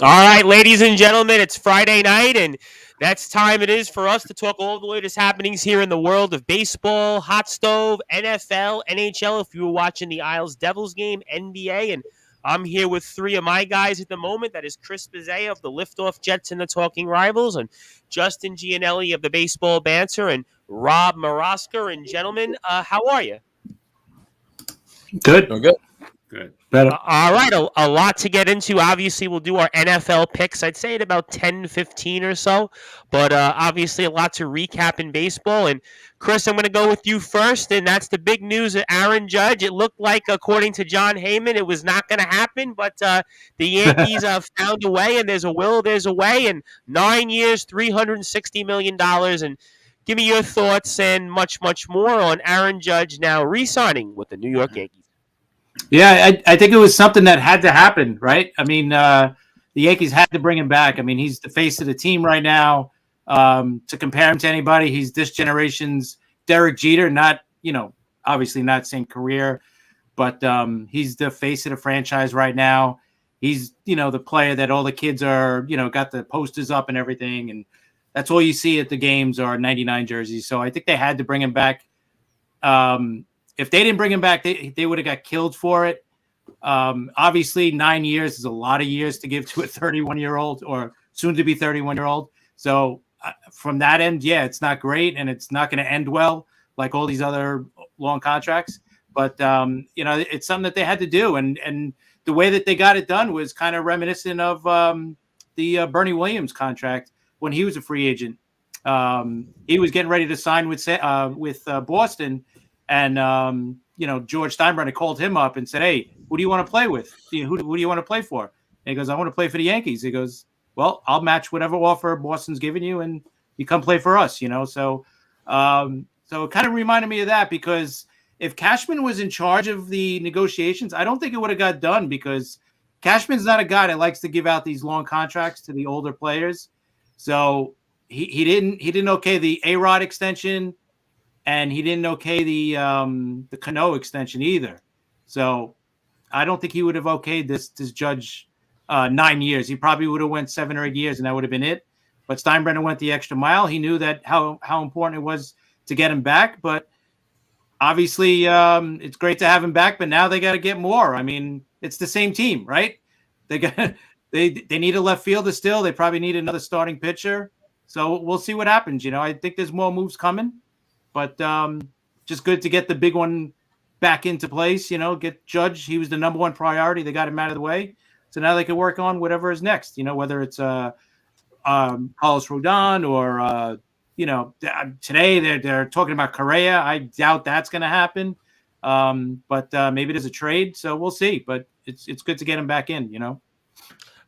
All right, ladies and gentlemen, it's Friday night, and that's time it is for us to talk all the latest happenings here in the world of baseball, hot stove, NFL, NHL. If you were watching the Isles Devils game, NBA, and I'm here with three of my guys at the moment. That is Chris Bizet of the Liftoff Jets and the Talking Rivals, and Justin Gianelli of the Baseball Banter, and Rob Maraska. And gentlemen, how are you? Good. Doing good. Good. Better. All right, a lot to get into. Obviously, we'll do our NFL picks. I'd say at about 10, 15 or so. But obviously, a lot to recap in baseball. And Chris, I'm going to go with you first. And that's the big news of Aaron Judge. It looked like, according to John Heyman, it was not going to happen. But the Yankees have found a way, and there's a will, there's a way. And 9 years, $360 million. And give me your thoughts and much, much more on Aaron Judge now re-signing with the New York Yankees. Yeah, I think it was something that had to happen, right? I mean, the Yankees had to bring him back. I mean, he's the face of the team right now. To compare him to anybody, he's this generation's Derek Jeter, not, obviously not same career, but he's the face of the franchise right now. He's, the player that all the kids are, got the posters up and everything. And that's all you see at the games are 99 jerseys. So I think they had to bring him back. If they didn't bring him back, they would have got killed for it. Obviously, 9 years is a lot of years to give to a 31-year-old or soon to be 31-year-old. So from that end, yeah, it's not great, and it's not going to end well like all these other long contracts. But it's something that they had to do, and the way that they got it done was kind of reminiscent of the Bernie Williams contract when he was a free agent. He was getting ready to sign with Boston. And, George Steinbrenner called him up and said, "Hey, who do you want to play with? Who do you want to play for?" And he goes, "I want to play for the Yankees." He goes, "Well, I'll match whatever offer Boston's giving you, and you come play for us." So it kind of reminded me of that, because if Cashman was in charge of the negotiations, I don't think it would have got done, because Cashman's not a guy that likes to give out these long contracts to the older players. So he didn't okay the A-Rod extension. And he didn't okay the Cano extension either. So I don't think he would have okayed this Judge 9 years. He probably would have went 7 or 8 years, and that would have been it. But Steinbrenner went the extra mile. He knew that how important it was to get him back. But obviously, it's great to have him back. But now they got to get more. I mean, it's the same team, right? They need a left fielder still. They probably need another starting pitcher. So we'll see what happens. I think there's more moves coming. But just good to get the big one back into place, get Judge. He was the number one priority. They got him out of the way. So now they can work on whatever is next, whether it's Carlos Rodon or, today they're talking about Correa. I doubt that's going to happen. But maybe there's a trade. So we'll see. But it's good to get him back in,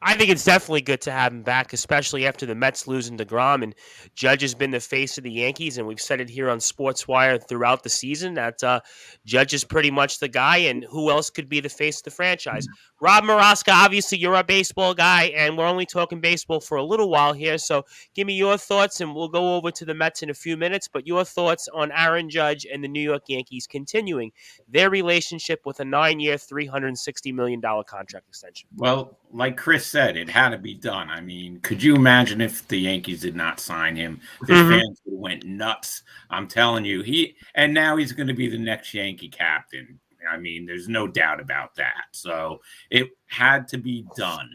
I think it's definitely good to have him back, especially after the Mets losing DeGrom. And Judge has been the face of the Yankees, and we've said it here on Sportswire throughout the season that Judge is pretty much the guy, and who else could be the face of the franchise? Rob Maraska, obviously you're a baseball guy, and we're only talking baseball for a little while here, so give me your thoughts, and we'll go over to the Mets in a few minutes, but your thoughts on Aaron Judge and the New York Yankees continuing their relationship with a 9-year, $360 million contract extension. Well, like Chris said, it had to be done. I mean, could you imagine if the Yankees did not sign him? The fans went nuts. I'm telling you, and now he's going to be the next Yankee captain. I mean, there's no doubt about that. So it had to be done.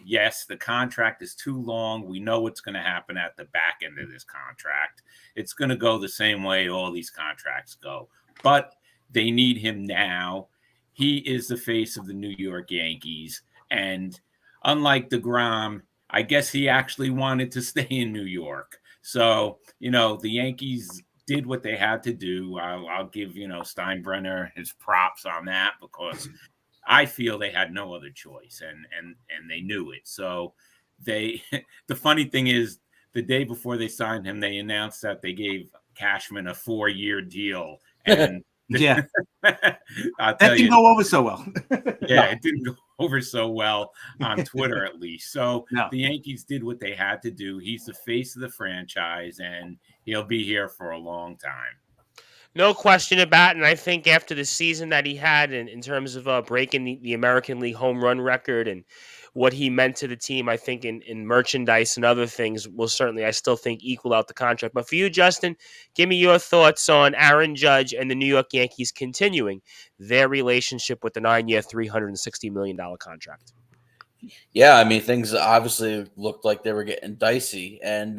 Yes, the contract is too long. We know what's going to happen at the back end of this contract. It's going to go the same way all these contracts go. But they need him now. He is the face of the New York Yankees. And unlike DeGrom, I guess he actually wanted to stay in New York. So, the Yankees did what they had to do. I'll give, Steinbrenner his props on that, because I feel they had no other choice, and they knew it. So the funny thing is, the day before they signed him, they announced that they gave Cashman a 4-year deal. And yeah, that didn't go over so well. Yeah, it didn't go over so well on Twitter, at least. So The Yankees did what they had to do. He's the face of the franchise, and he'll be here for a long time. No question about it. And I think after the season that he had in terms of breaking the American League home run record and what he meant to the team, I think in merchandise and other things will certainly, I still think, equal out the contract. But for you, Justin, give me your thoughts on Aaron Judge and the New York Yankees continuing their relationship with the 9-year, $360 million contract. Yeah, I mean, things obviously looked like they were getting dicey, and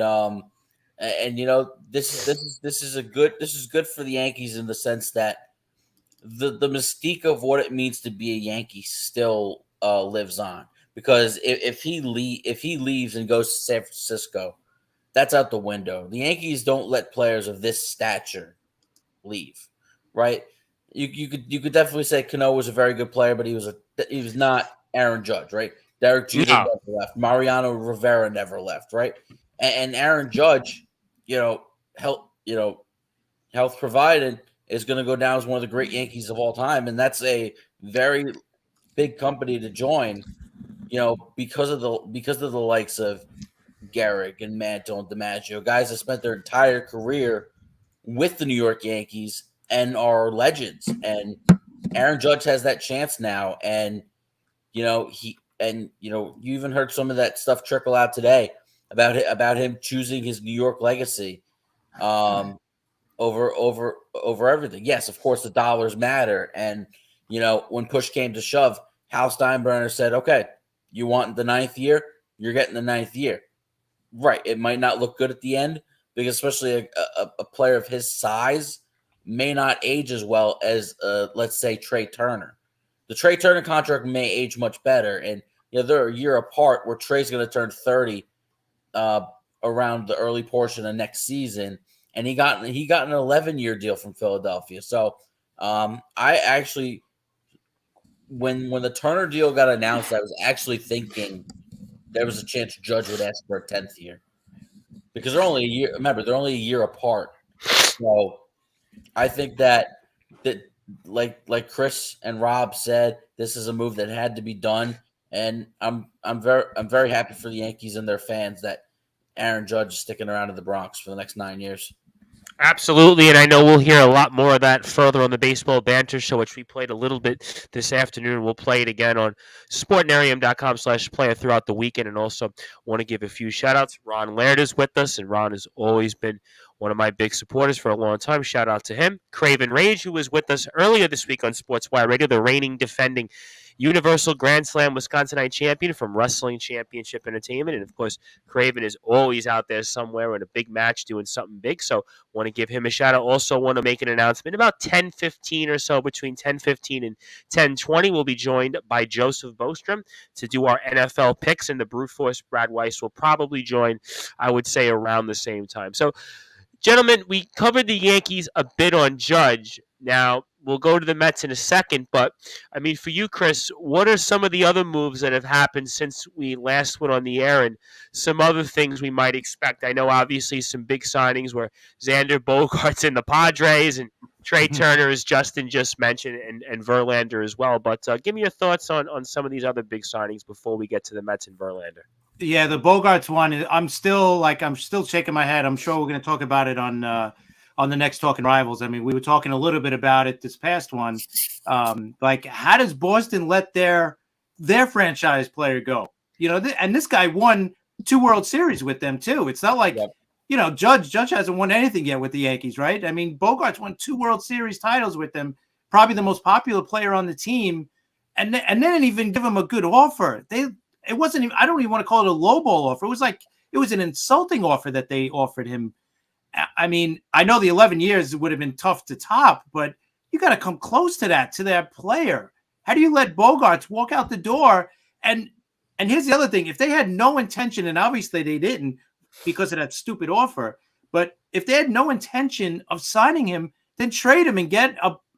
this is good for the Yankees in the sense that the mystique of what it means to be a Yankee still lives on, because if he leaves and goes to San Francisco, that's out the window. The Yankees don't let players of this stature leave, right? You could definitely say Cano was a very good player, but he was not Aaron Judge, right? Derek Jeter never left. Mariano Rivera never left, right? And Aaron Judge, health provided, is going to go down as one of the great Yankees of all time, and that's a very big company to join, because of the likes of Gehrig and Mantle and DiMaggio, guys that spent their entire career with the New York Yankees and are legends. And Aaron Judge has that chance now, and you even heard some of that stuff trickle out today about him choosing his New York legacy over everything. Yes, of course the dollars matter, and when push came to shove, Hal Steinbrenner said, "Okay, you want the 9th year? You're getting the 9th year." Right. It might not look good at the end, because especially a player of his size may not age as well as let's say Trey Turner. The Trey Turner contract may age much better, and they're a year apart, where Trey's going to turn 30 around the early portion of next season, and he got an 11-year deal from Philadelphia. So I actually, when the Turner deal got announced, I was actually thinking there was a chance Judge would ask for a 10th year, because they're only a year. Remember, they're only a year apart. So I think that like Chris and Rob said, this is a move that had to be done, and I'm very happy for the Yankees and their fans that Aaron Judge is sticking around in the Bronx for the next 9 years. Absolutely, and I know we'll hear a lot more of that further on the Baseball Banter Show, which we played a little bit this afternoon. We'll play it again on sportnarium.com/player throughout the weekend, and also want to give a few shout-outs. Ron Laird is with us, and Ron has always been one of my big supporters for a long time. Shout out to him. Craven Rage, who was with us earlier this week on Sportswire Radio, the reigning defending Universal Grand Slam Wisconsinite champion from Wrestling Championship Entertainment. And, of course, Craven is always out there somewhere in a big match doing something big. So want to give him a shout out. Also want to make an announcement. About 10:15 or so, between 10:15 and 10:20, we'll be joined by Joseph Bostrom to do our NFL picks. And the Brute Force Brad Weiss will probably join, I would say, around the same time. So, gentlemen, we covered the Yankees a bit on Judge. Now, we'll go to the Mets in a second, but, I mean, for you, Chris, what are some of the other moves that have happened since we last went on the air, and some other things we might expect? I know, obviously, some big signings where Xander Bogaerts in the Padres, and Trey Turner, as Justin just mentioned, and Verlander as well. But give me your thoughts on some of these other big signings before we get to the Mets and Verlander. Yeah, the Bogaerts one, I'm still shaking my head. I'm sure we're going to talk about it on the next Talking Rivals. I mean, we were talking a little bit about it this past one. How does Boston let their franchise player go? And this guy won 2 World Series with them too. It's not like, Judge hasn't won anything yet with the Yankees, right? I mean, Bogaerts won 2 World Series titles with them, probably the most popular player on the team, and they didn't even give him a good offer. It wasn't even, I don't even want to call it a lowball offer. It was an insulting offer that they offered him. I mean, I know the 11 years would have been tough to top, but you got to come close to that player. How do you let Bogaerts walk out the door? And here's the other thing. If they had no intention, and obviously they didn't because of that stupid offer, but if they had no intention of signing him, then trade him and get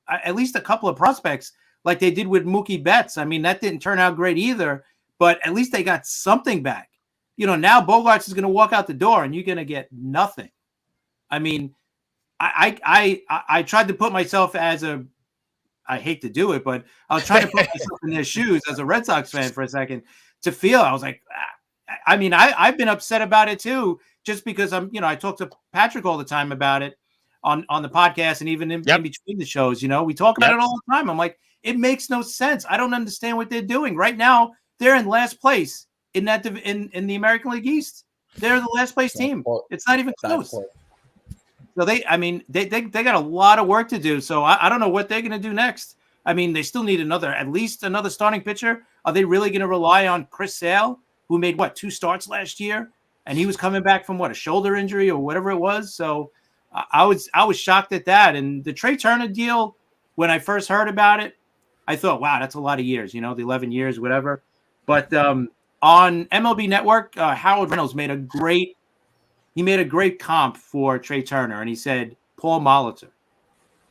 at least a couple of prospects like they did with Mookie Betts. I mean, that didn't turn out great either, but at least they got something back. Now Bogaerts is going to walk out the door and you're going to get nothing. I mean, I tried to put myself I hate to do it, but I was trying to put myself in their shoes as a Red Sox fan for a second to feel. I was like, I mean, I've been upset about it too, just because I talk to Patrick all the time about it on the podcast and even in between the shows. We talk about it all the time. I'm like, it makes no sense. I don't understand what they're doing right now. they're in last place in that in the American League East. They're the last place team. It's not even close. So they got a lot of work to do. So I don't know what they're going to do next. I mean, they still need at least another starting pitcher. Are they really going to rely on Chris Sale, who made 2 starts last year, and he was coming back from a shoulder injury or whatever it was? So I was shocked at that. And the Trey Turner deal, when I first heard about it, I thought, wow, that's a lot of years. The 11 years, whatever. But on MLB Network, Howard Reynolds made a great comp for Trey Turner, and he said Paul Molitor.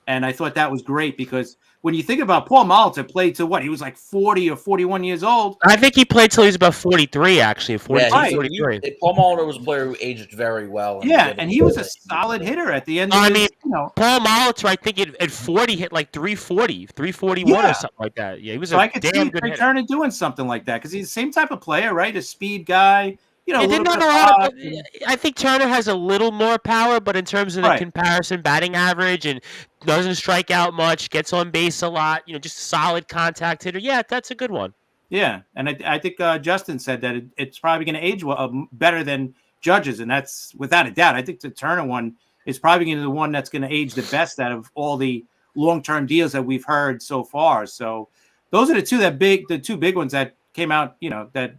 And I thought that was great because when you think about Paul Molitor played to he was like 40 or 41 years old. I think he played till he was about 43, actually. 42, yeah, 43. Paul Molitor was a player who aged very well. And he was a solid hitter at the end of Paul Molitor, I think at 40 hit like 340, 341 or something like that. Yeah, he was I could see Trey Turner doing something like that because he's the same type of player, right? A speed guy. I think Turner has a little more power, but in terms of the comparison, batting average and doesn't strike out much, gets on base a lot, just a solid contact hitter. Yeah, that's a good one. Yeah, and I think Justin said that it's probably going to age better than Judge's, and that's without a doubt. I think the Turner one is probably going to be the one that's going to age the best out of all the long-term deals that we've heard so far. So those are the two big ones that came out, that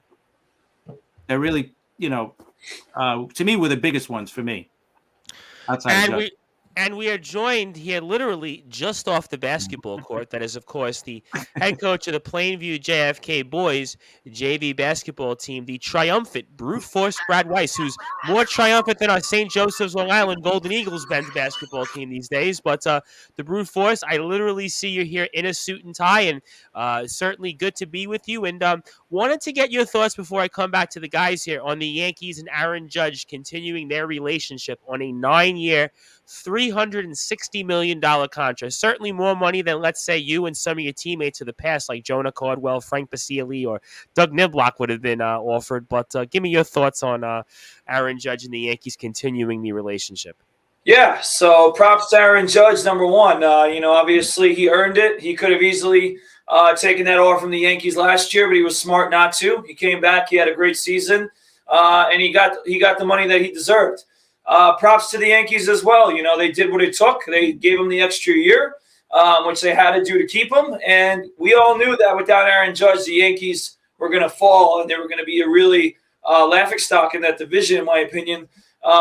really, to me, were the biggest ones for me. And we are joined here literally just off the basketball court. That is, of course, the head coach of the Plainview JFK boys JV basketball team, the triumphant brute force Brad Weiss, who's more triumphant than our St. Joseph's Long Island Golden Eagles men's basketball team these days. But the brute force, I literally see you here in a suit and tie, and certainly good to be with you. And wanted to get your thoughts before I come back to the guys here on the Yankees and Aaron Judge continuing their relationship on a 9-year, $360 million contract. Certainly more money than, let's say, you and some of your teammates of the past, like Jonah Caldwell, Frank Basile, or Doug Niblock would have been offered. But give me your thoughts on Aaron Judge and the Yankees continuing the relationship. Yeah, so props to Aaron Judge, number one. Obviously he earned it. He could have easily taken that offer from the Yankees last year, but he was smart not to. He came back. He had a great season, and he got the money that he deserved. Props to the Yankees as well. They did what it took. They gave him the extra year, which they had to do to keep him. And we all knew that without Aaron Judge, the Yankees were going to fall, and they were going to be a really laughingstock in that division, in my opinion,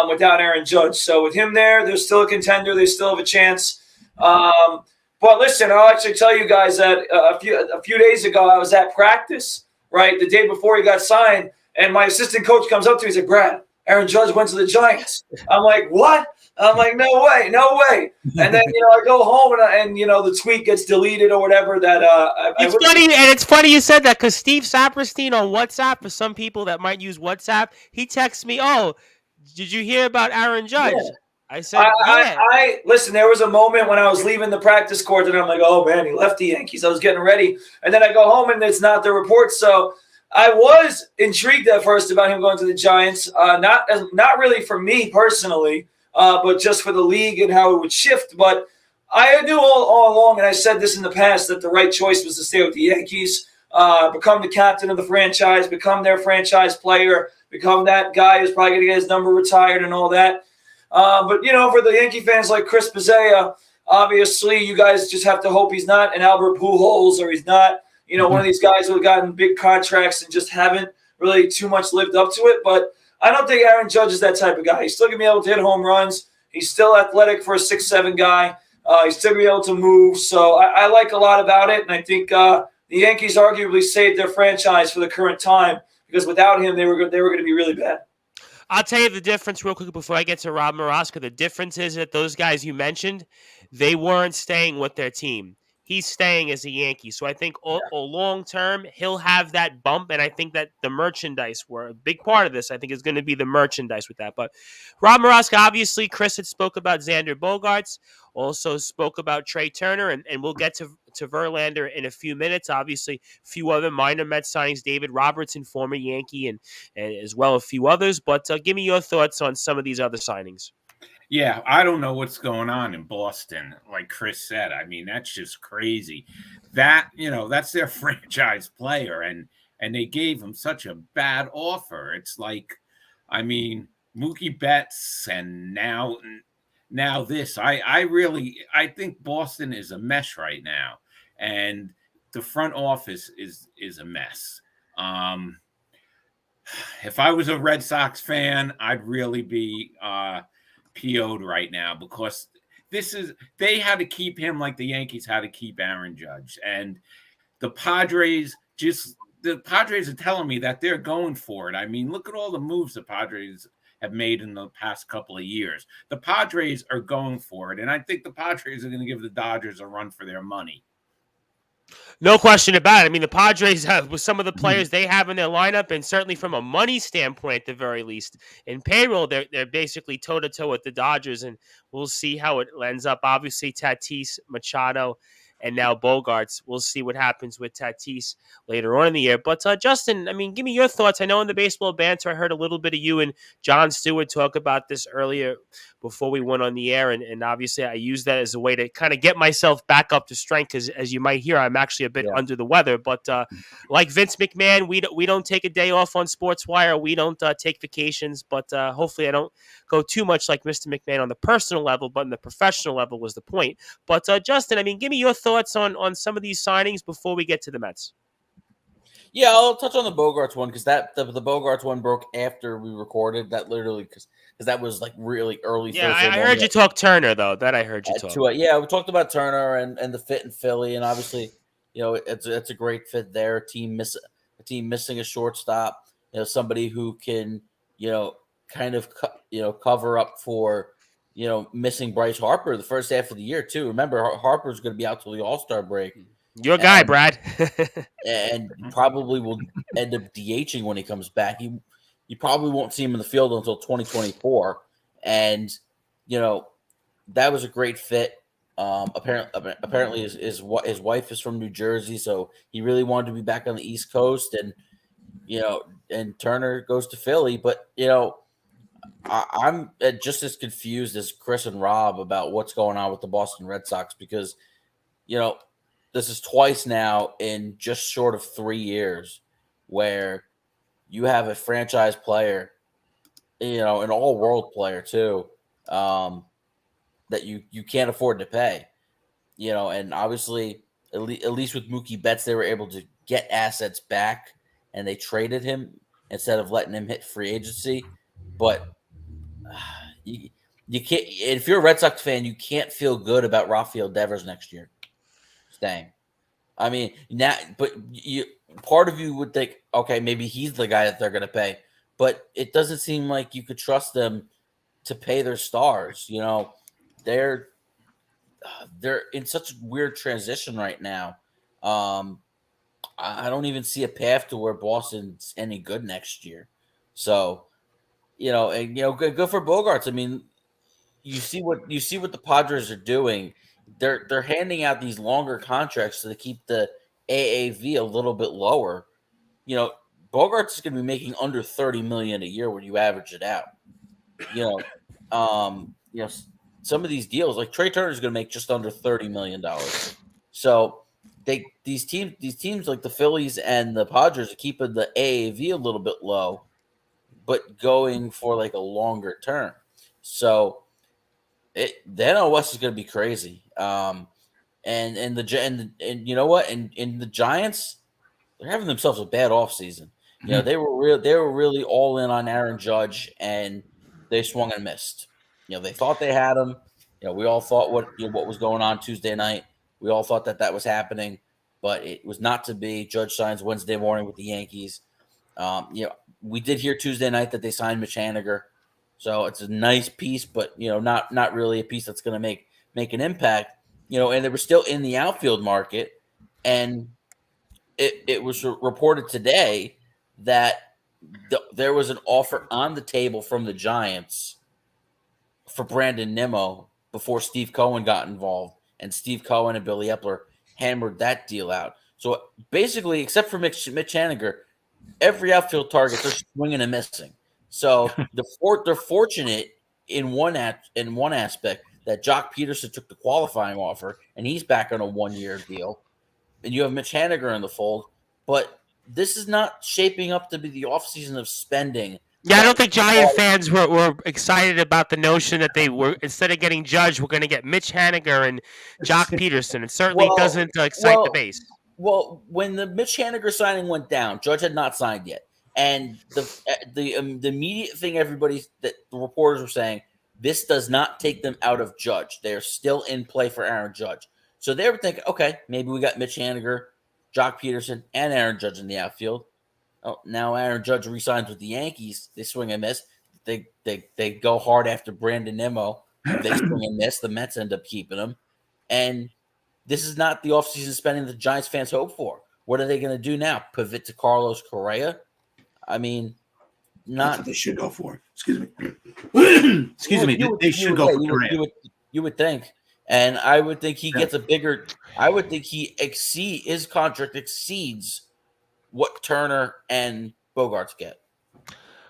without Aaron Judge. So with him there, they're still a contender. They still have a chance. But listen, I'll actually tell you guys that a few days ago, I was at practice, right, the day before he got signed, and my assistant coach comes up to me and said, Brad, Aaron Judge went to the Giants. I'm like, what? I'm like, no way. And then, I go home and the tweet gets deleted or whatever. It's funny you said that because Steve Saperstein on WhatsApp, for some people that might use WhatsApp, he texts me, oh, did you hear about Aaron Judge? Yeah. I said, I listen, there was a moment when I was leaving the practice court and I'm like, oh, man, he left the Yankees. I was getting ready. And then I go home and it's not the report. So I was intrigued at first about him going to the Giants, not really for me personally, but just for the league and how it would shift. But I knew all along, and I said this in the past, that the right choice was to stay with the Yankees, become the captain of the franchise, become their franchise player, become that guy who's probably going to get his number retired and all that. But, for the Yankee fans like Chris Pizzea, obviously you guys just have to hope he's not an Albert Pujols or he's not one of these guys who have gotten big contracts and just haven't really too much lived up to it. But I don't think Aaron Judge is that type of guy. He's still going to be able to hit home runs. He's still athletic for a 6'7" guy. He's still going to be able to move. So I like a lot about it. And I think the Yankees arguably saved their franchise for the current time because without him, they were going to be really bad. I'll tell you the difference real quick before I get to Rob Moroska. The difference is that those guys you mentioned, they weren't staying with their team. He's staying as a Yankee. So I think long term, he'll have that bump. And I think that the merchandise were a big part of this. I think is going to be the merchandise with that. But Rob Moroska, obviously, Chris had spoke about Xander Bogaerts, also spoke about Trey Turner, and we'll get to Verlander in a few minutes. Obviously, a few other minor Mets signings, David Robertson, former Yankee, and as well a few others. But give me your thoughts on some of these other signings. Yeah, I don't know what's going on in Boston. Like Chris said, I mean, that's just crazy. That's their franchise player. And and they gave him such a bad offer. It's like, I mean, Mookie Betts, and now this. I think Boston is a mess right now, and the front office is a mess. If I was a Red Sox fan, I'd really be PO'd right now, because they had to keep him like the Yankees had to keep Aaron Judge, and the Padres are telling me that they're going for it. I mean, look at all the moves the Padres have made in the past couple of years. The Padres are going for it, and I think the Padres are going to give the Dodgers a run for their money. No question about it. I mean, the Padres have, with some of the players they have in their lineup, and certainly from a money standpoint, at the very least, in payroll, they're basically toe to toe with the Dodgers, and we'll see how it ends up. Obviously, Tatis, Machado, and now Bogarts. We'll see what happens with Tatis later on in the year. But Justin, I mean, give me your thoughts. I know in the baseball banter, I heard a little bit of you and John Stewart talk about this earlier before we went on the air, and obviously I use that as a way to kind of get myself back up to strength, because as you might hear, I'm actually a bit under the weather. But like Vince McMahon, we don't take a day off on Sportswire. We don't take vacations, but hopefully I don't go too much like Mr. McMahon on the personal level, but in the professional level was the point. But Justin, I mean, give me your thoughts on some of these signings before we get to the Mets. Yeah, I'll touch on the Bogarts one, because the Bogarts one broke after we recorded. That literally, because that was like really early. Yeah, Thursday I heard you talk Turner, though. That I heard you talk. Yeah, we talked about Turner and the fit in Philly, and obviously, it's a great fit there. A team missing a shortstop. Somebody who can kind of cover up for missing Bryce Harper the first half of the year too. Remember, Harper's going to be out till the All-Star break. Your guy, Brad. And probably will end up DHing when he comes back. You probably won't see him in the field until 2024. And, that was a great fit. Apparently his wife is from New Jersey, so he really wanted to be back on the East Coast. And, and Turner goes to Philly. But, I'm just as confused as Chris and Rob about what's going on with the Boston Red Sox, because, this is twice now in just short of 3 years where you have a franchise player, an all-world player too, that you can't afford to pay. And obviously, at least with Mookie Betts, they were able to get assets back, and they traded him instead of letting him hit free agency. But you can't. If you're a Red Sox fan, you can't feel good about Rafael Devers next year staying. I mean, part of you would think, okay, maybe he's the guy that they're going to pay, but it doesn't seem like you could trust them to pay their stars. They're in such a weird transition right now. I don't even see a path to where Boston's any good next year. So, good for Bogarts. I mean, you see what the Padres are doing. They're handing out these longer contracts to keep the AAV a little bit lower. Bogarts is going to be making under $30 million a year when you average it out. Some of these deals, like Trey Turner, is going to make just under $30 million. So these teams like the Phillies and the Padres are keeping the AAV a little bit low, but going for like a longer term. So the NL West is going to be crazy. And you know what? And the Giants, they're having themselves a bad offseason. They were really all in on Aaron Judge, and they swung and missed. They thought they had him. We all thought what was going on Tuesday night. We all thought that was happening, but it was not to be. Judge signs Wednesday morning with the Yankees. We did hear Tuesday night that they signed Mitch Haniger. So it's a nice piece, but not really a piece that's going to make an impact. And they were still in the outfield market, and it was reported today that there was an offer on the table from the Giants for Brandon Nimmo before Steve Cohen got involved, and Steve Cohen and Billy Epler hammered that deal out. So basically, except for Mitch Haniger, every outfield target they're swinging and missing. So they're fortunate in one aspect that Jock Peterson took the qualifying offer, and he's back on a 1-year deal. And you have Mitch Haniger in the fold, but this is not shaping up to be the offseason of spending. Yeah, I don't think Giant fans were excited about the notion that they were, instead of getting Judge, we're going to get Mitch Haniger and Jock Peterson. It certainly doesn't excite the base. Well, when the Mitch Haniger signing went down, Judge had not signed yet. And the immediate thing the reporters were saying, this does not take them out of Judge. They're still in play for Aaron Judge. So they were thinking, okay, maybe we got Mitch Haniger, Jock Peterson, and Aaron Judge in the outfield. Oh, now Aaron Judge resigns with the Yankees. They swing and miss. They go hard after Brandon Nimmo. They swing and miss. The Mets end up keeping him. And this is not the offseason spending the Giants fans hope for. What are they going to do now? Pivot to Carlos Correa? I mean, that's what they should go for. Excuse me. They should go for Correa. You would think. And I would think he gets a bigger – I would think his contract exceeds what Turner and Bogarts get.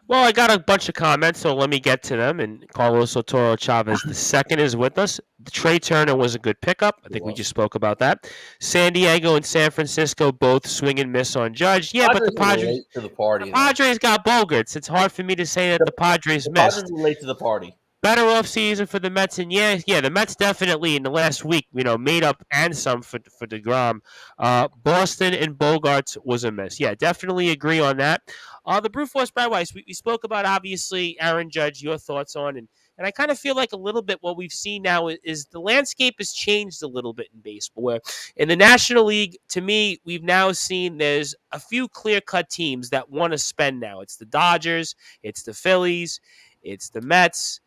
Well, I got a bunch of comments, so let me get to them. And Carlos Otoro Chavez II is with us. Trey Turner was a good pickup. I think we just spoke about that. San Diego and San Francisco both swing and miss on Judge. Yeah, but the Padres to the party. Padres got Bogarts. It's hard for me to say that the Padres missed. Padres relate to the party. Better offseason for the Mets, and yeah, the Mets definitely in the last week, made up and some for DeGrom. Boston and Bogarts was a miss. Yeah, definitely agree on that. The Brute Force Brad Weiss, we spoke about, obviously, Aaron Judge, your thoughts on, and I kind of feel like a little bit what we've seen now is the landscape has changed a little bit in baseball, where in the National League, to me, we've now seen there's a few clear-cut teams that want to spend now. It's the Dodgers, it's the Phillies, it's the Mets,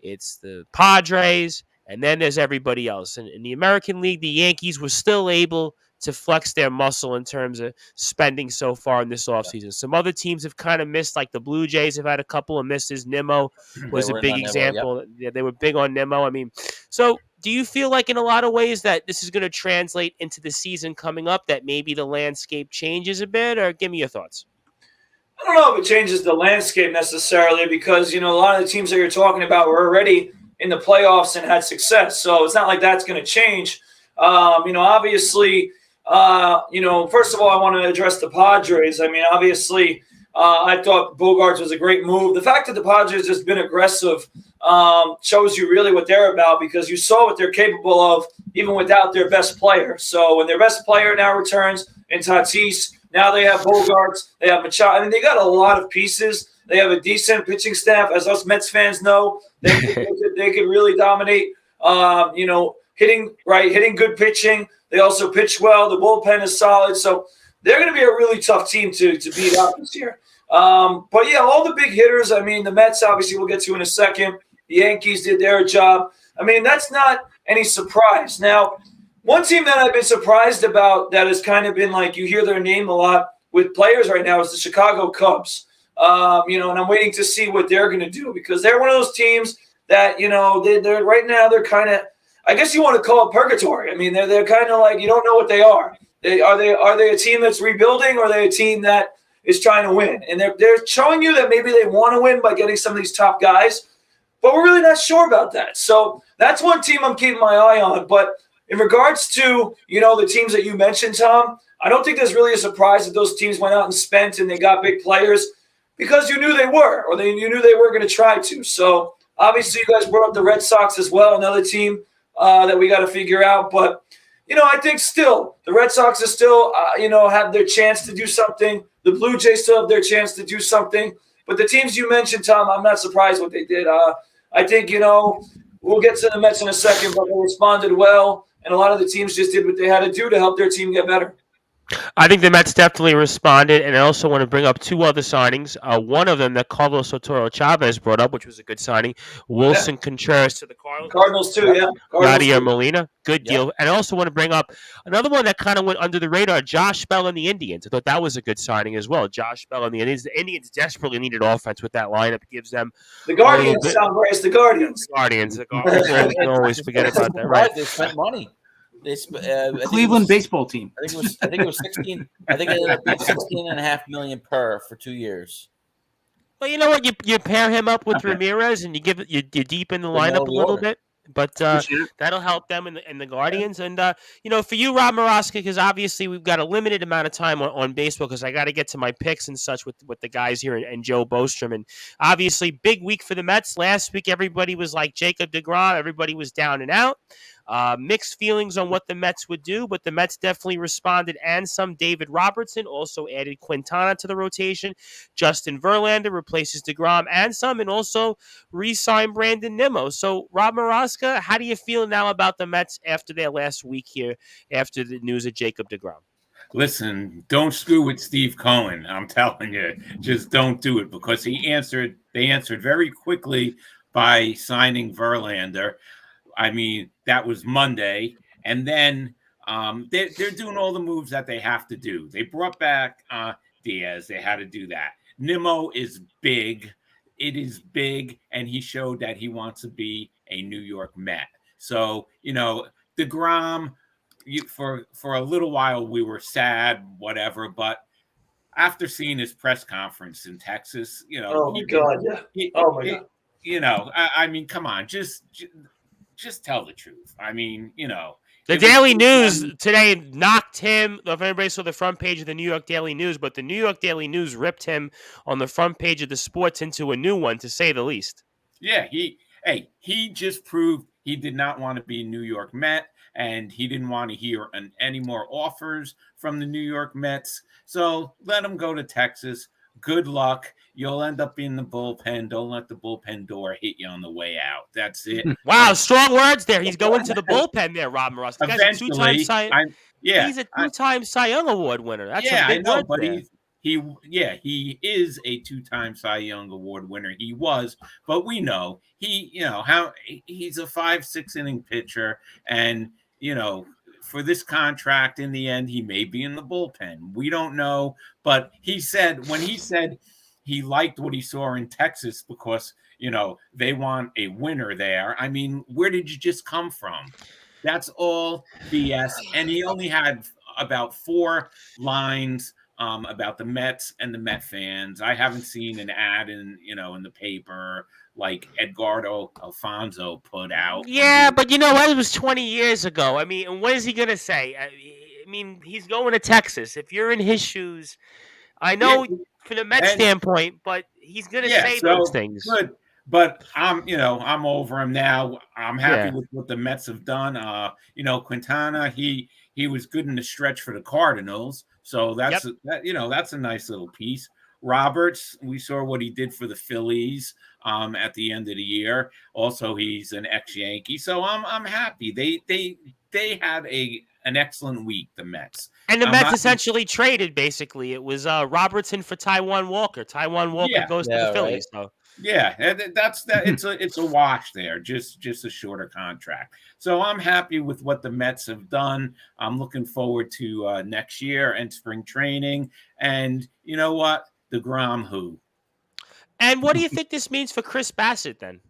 it's the Padres, and then there's everybody else. And in the American League, the Yankees were still able to flex their muscle in terms of spending so far in this offseason. Some other teams have kind of missed, like the Blue Jays have had a couple of misses. Nimmo was a big example. Nimmo, yeah, they were big on Nimmo. I mean, so do you feel like in a lot of ways that this is going to translate into the season coming up, that maybe the landscape changes a bit, or give me your thoughts? I don't know if it changes the landscape necessarily because, a lot of the teams that you're talking about were already in the playoffs and had success. So it's not like that's going to change. Obviously, first of all, I want to address the Padres. I mean, obviously, I thought Bogarts was a great move. The fact that the Padres just been aggressive shows you really what they're about, because you saw what they're capable of even without their best player. So when their best player now returns in Tatis, now they have Bogarts, they have Machado. I mean, they got a lot of pieces. They have a decent pitching staff, as us Mets fans know. They could really dominate. Hitting good pitching. They also pitch well. The bullpen is solid, so they're going to be a really tough team to beat out this year. But yeah, all the big hitters. I mean, the Mets obviously we'll get to in a second. The Yankees did their job. I mean, that's not any surprise. Now, one team that I've been surprised about that has kind of been like you hear their name a lot with players right now is the Chicago Cubs. And I'm waiting to see what they're going to do, because they're one of those teams that, they're right now they're kind of, I guess you want to call it purgatory. I mean, they're kind of like, you don't know what they are. Are they a team that's rebuilding, or are they a team that is trying to win? And they're showing you that maybe they want to win by getting some of these top guys, but we're really not sure about that. So that's one team I'm keeping my eye on. But in regards to, the teams that you mentioned, Tom, I don't think there's really a surprise that those teams went out and spent and they got big players, because you knew they were, or you knew they were going to try to. So obviously you guys brought up the Red Sox as well, another team that we got to figure out. But, I think still the Red Sox are still, have their chance to do something. The Blue Jays still have their chance to do something. But the teams you mentioned, Tom, I'm not surprised what they did. I think, we'll get to the Mets in a second, but they responded well. And a lot of the teams just did what they had to do to help their team get better. I think the Mets definitely responded, and I also want to bring up two other signings. One of them that Carlos Otoro Chavez brought up, which was a good signing, Wilson Contreras to the Cardinals. Cardinals too, yeah. Yadier Molina, good deal. And I also want to bring up another one that kind of went under the radar, Josh Bell and the Indians. I thought that was a good signing as well. Josh Bell and the Indians. The Indians desperately needed offense with that lineup. It gives them the Guardians sound right. It's the Guardians. The Guardians. I always forget about that, right? They spent money. Cleveland baseball team. I think it was 16. I think it ended up being $16.5 million per for 2 years. Well, you know what? You pair him up with Ramirez, and you deepen the lineup a little bit. But that'll help them and the Guardians. And, for you, Rob Maraska, because obviously we've got a limited amount of time on baseball because I got to get to my picks and such with the guys here and Joe Bostrom. And obviously, big week for the Mets. Last week, everybody was like Jacob deGrom. Everybody was down and out. Mixed feelings on what the Mets would do, but the Mets definitely responded, and some. David Robertson also added Quintana to the rotation. Justin Verlander replaces deGrom and some, and also re-signed Brandon Nimmo. So, Rob Maraska, how do you feel now about the Mets after their last week here, after the news of Jacob deGrom? Listen, don't screw with Steve Cohen. I'm telling you, just don't do it because they answered very quickly by signing Verlander. I mean, that was Monday. And then they're doing all the moves that they have to do. They brought back Diaz. They had to do that. Nimmo is big. It is big. And he showed that he wants to be a New York Met. So, deGrom, for a little while, we were sad, whatever. But after seeing his press conference in Texas, oh my God, I mean, come on, just tell the truth. I mean, the Daily News today knocked him. If anybody saw the front page of the New York Daily News, but the New York Daily News ripped him on the front page of the Sports into a new one, to say the least. Yeah, he just proved he did not want to be a New York Met, and he didn't want to hear any more offers from the New York Mets. So let him go to Texas. Good luck. You'll end up in the bullpen. Don't let the bullpen door hit you on the way out. That's it. Wow, strong words there. He's going to the bullpen there, Rob Maraska. Eventually, he's a two-time Cy Young Award winner. That's a big word but there. he is a two-time Cy Young Award winner. He was, but we know how he's a 5-6 inning pitcher, and for this contract, in the end, he may be in the bullpen. We don't know, but he said he liked what he saw in Texas because, they want a winner there. I mean, where did you just come from? That's all BS. And he only had about 4 lines about the Mets and the Met fans. I haven't seen an ad in the paper like Edgardo Alfonso put out. Yeah, but you know what? It was 20 years ago. I mean, what is he going to say? I mean, he's going to Texas. If you're in his shoes, I know from the Mets standpoint, but he's going to say those things. Good. But I'm over him now. I'm happy with what the Mets have done. Quintana, he was good in the stretch for the Cardinals. So that's a nice little piece. Roberts, we saw what he did for the Phillies at the end of the year. Also, he's an ex-Yankee, so I'm happy. They had an excellent week, the Mets. And the Mets essentially traded. Basically, it was Robertson for Taijuan Walker. Taijuan Walker goes to the Phillies. Right. So. Yeah, it's a wash there. Just a shorter contract. So I'm happy with what the Mets have done. I'm looking forward to next year and spring training. And you know what? deGrom who. And what do you think this means for Chris Bassett then?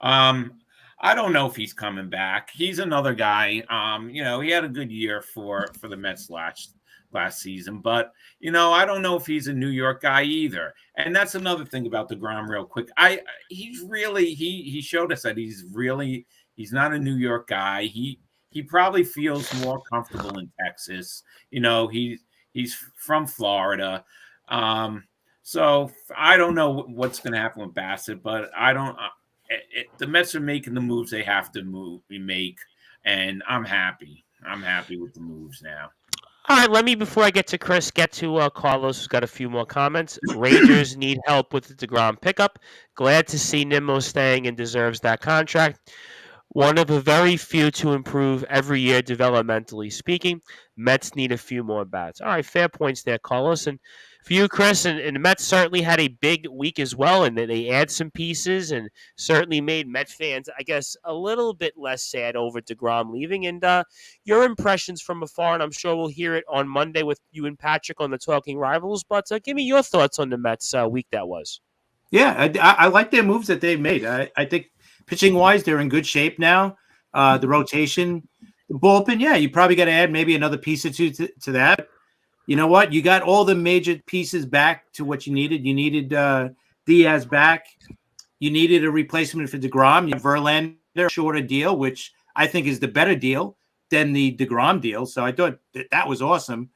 I don't know if he's coming back. He's another guy. He had a good year for the Mets last season, but I don't know if he's a New York guy either. And that's another thing about deGrom real quick. He showed us that he's not a New York guy. He probably feels more comfortable in Texas. He's from Florida. So I don't know what's going to happen with Bassett, but the Mets are making the moves they have to make, and I'm happy. I'm happy with the moves now. All right, let me, before I get to Chris, get to Carlos, who's got a few more comments. Rangers need help with the deGrom pickup. Glad to see Nimmo staying and deserves that contract. One of the very few to improve every year, developmentally speaking. Mets need a few more bats. All right, fair points there, Carlos. And for you, Chris, and the Mets certainly had a big week as well, and they add some pieces and certainly made Met fans, I guess, a little bit less sad over deGrom leaving. And your impressions from afar, and I'm sure we'll hear it on Monday with you and Patrick on the Talking Rivals, but give me your thoughts on the Mets week that was. Yeah, I like their moves that they've made. I think pitching-wise, they're in good shape now. The rotation, the bullpen, you probably got to add maybe another piece or two to that. You know what? You got all the major pieces back to what you needed. You needed Diaz back. You needed a replacement for deGrom. You have Verlander a shorter deal, which I think is the better deal than the DeGrom deal. So I thought that was awesome.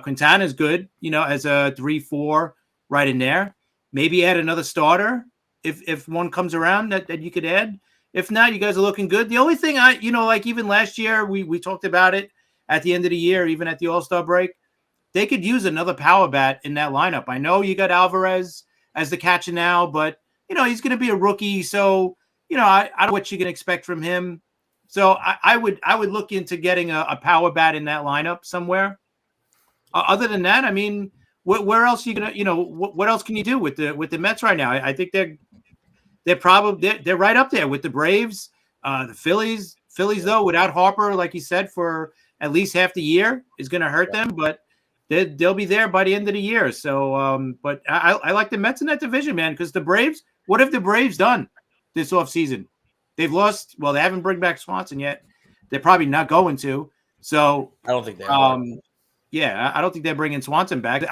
Quintana's good, as a 3-4 right in there. Maybe add another starter if one comes around that you could add. If not, you guys are looking good. The only thing like even last year, we talked about it at the end of the year, even at the All-Star break, they could use another power bat in that lineup. I know you got Alvarez as the catcher now, but he's going to be a rookie. So, I don't know what you can expect from him. So I would look into getting a power bat in that lineup somewhere. Other than that, I mean, where else are you gonna, what else can you do with the Mets right now? I think they're probably they're right up there with the Braves, the Phillies. Though, without Harper, like you said, for at least half the year is going to hurt them, but they'll be there by the end of the year. So, but I like the Mets in that division, man, because the Braves. What have the Braves done this offseason? They've lost. Well, they haven't bring back Swanson yet. They're probably not going to. So I don't think they are. Yeah, I don't think they're bringing Swanson back.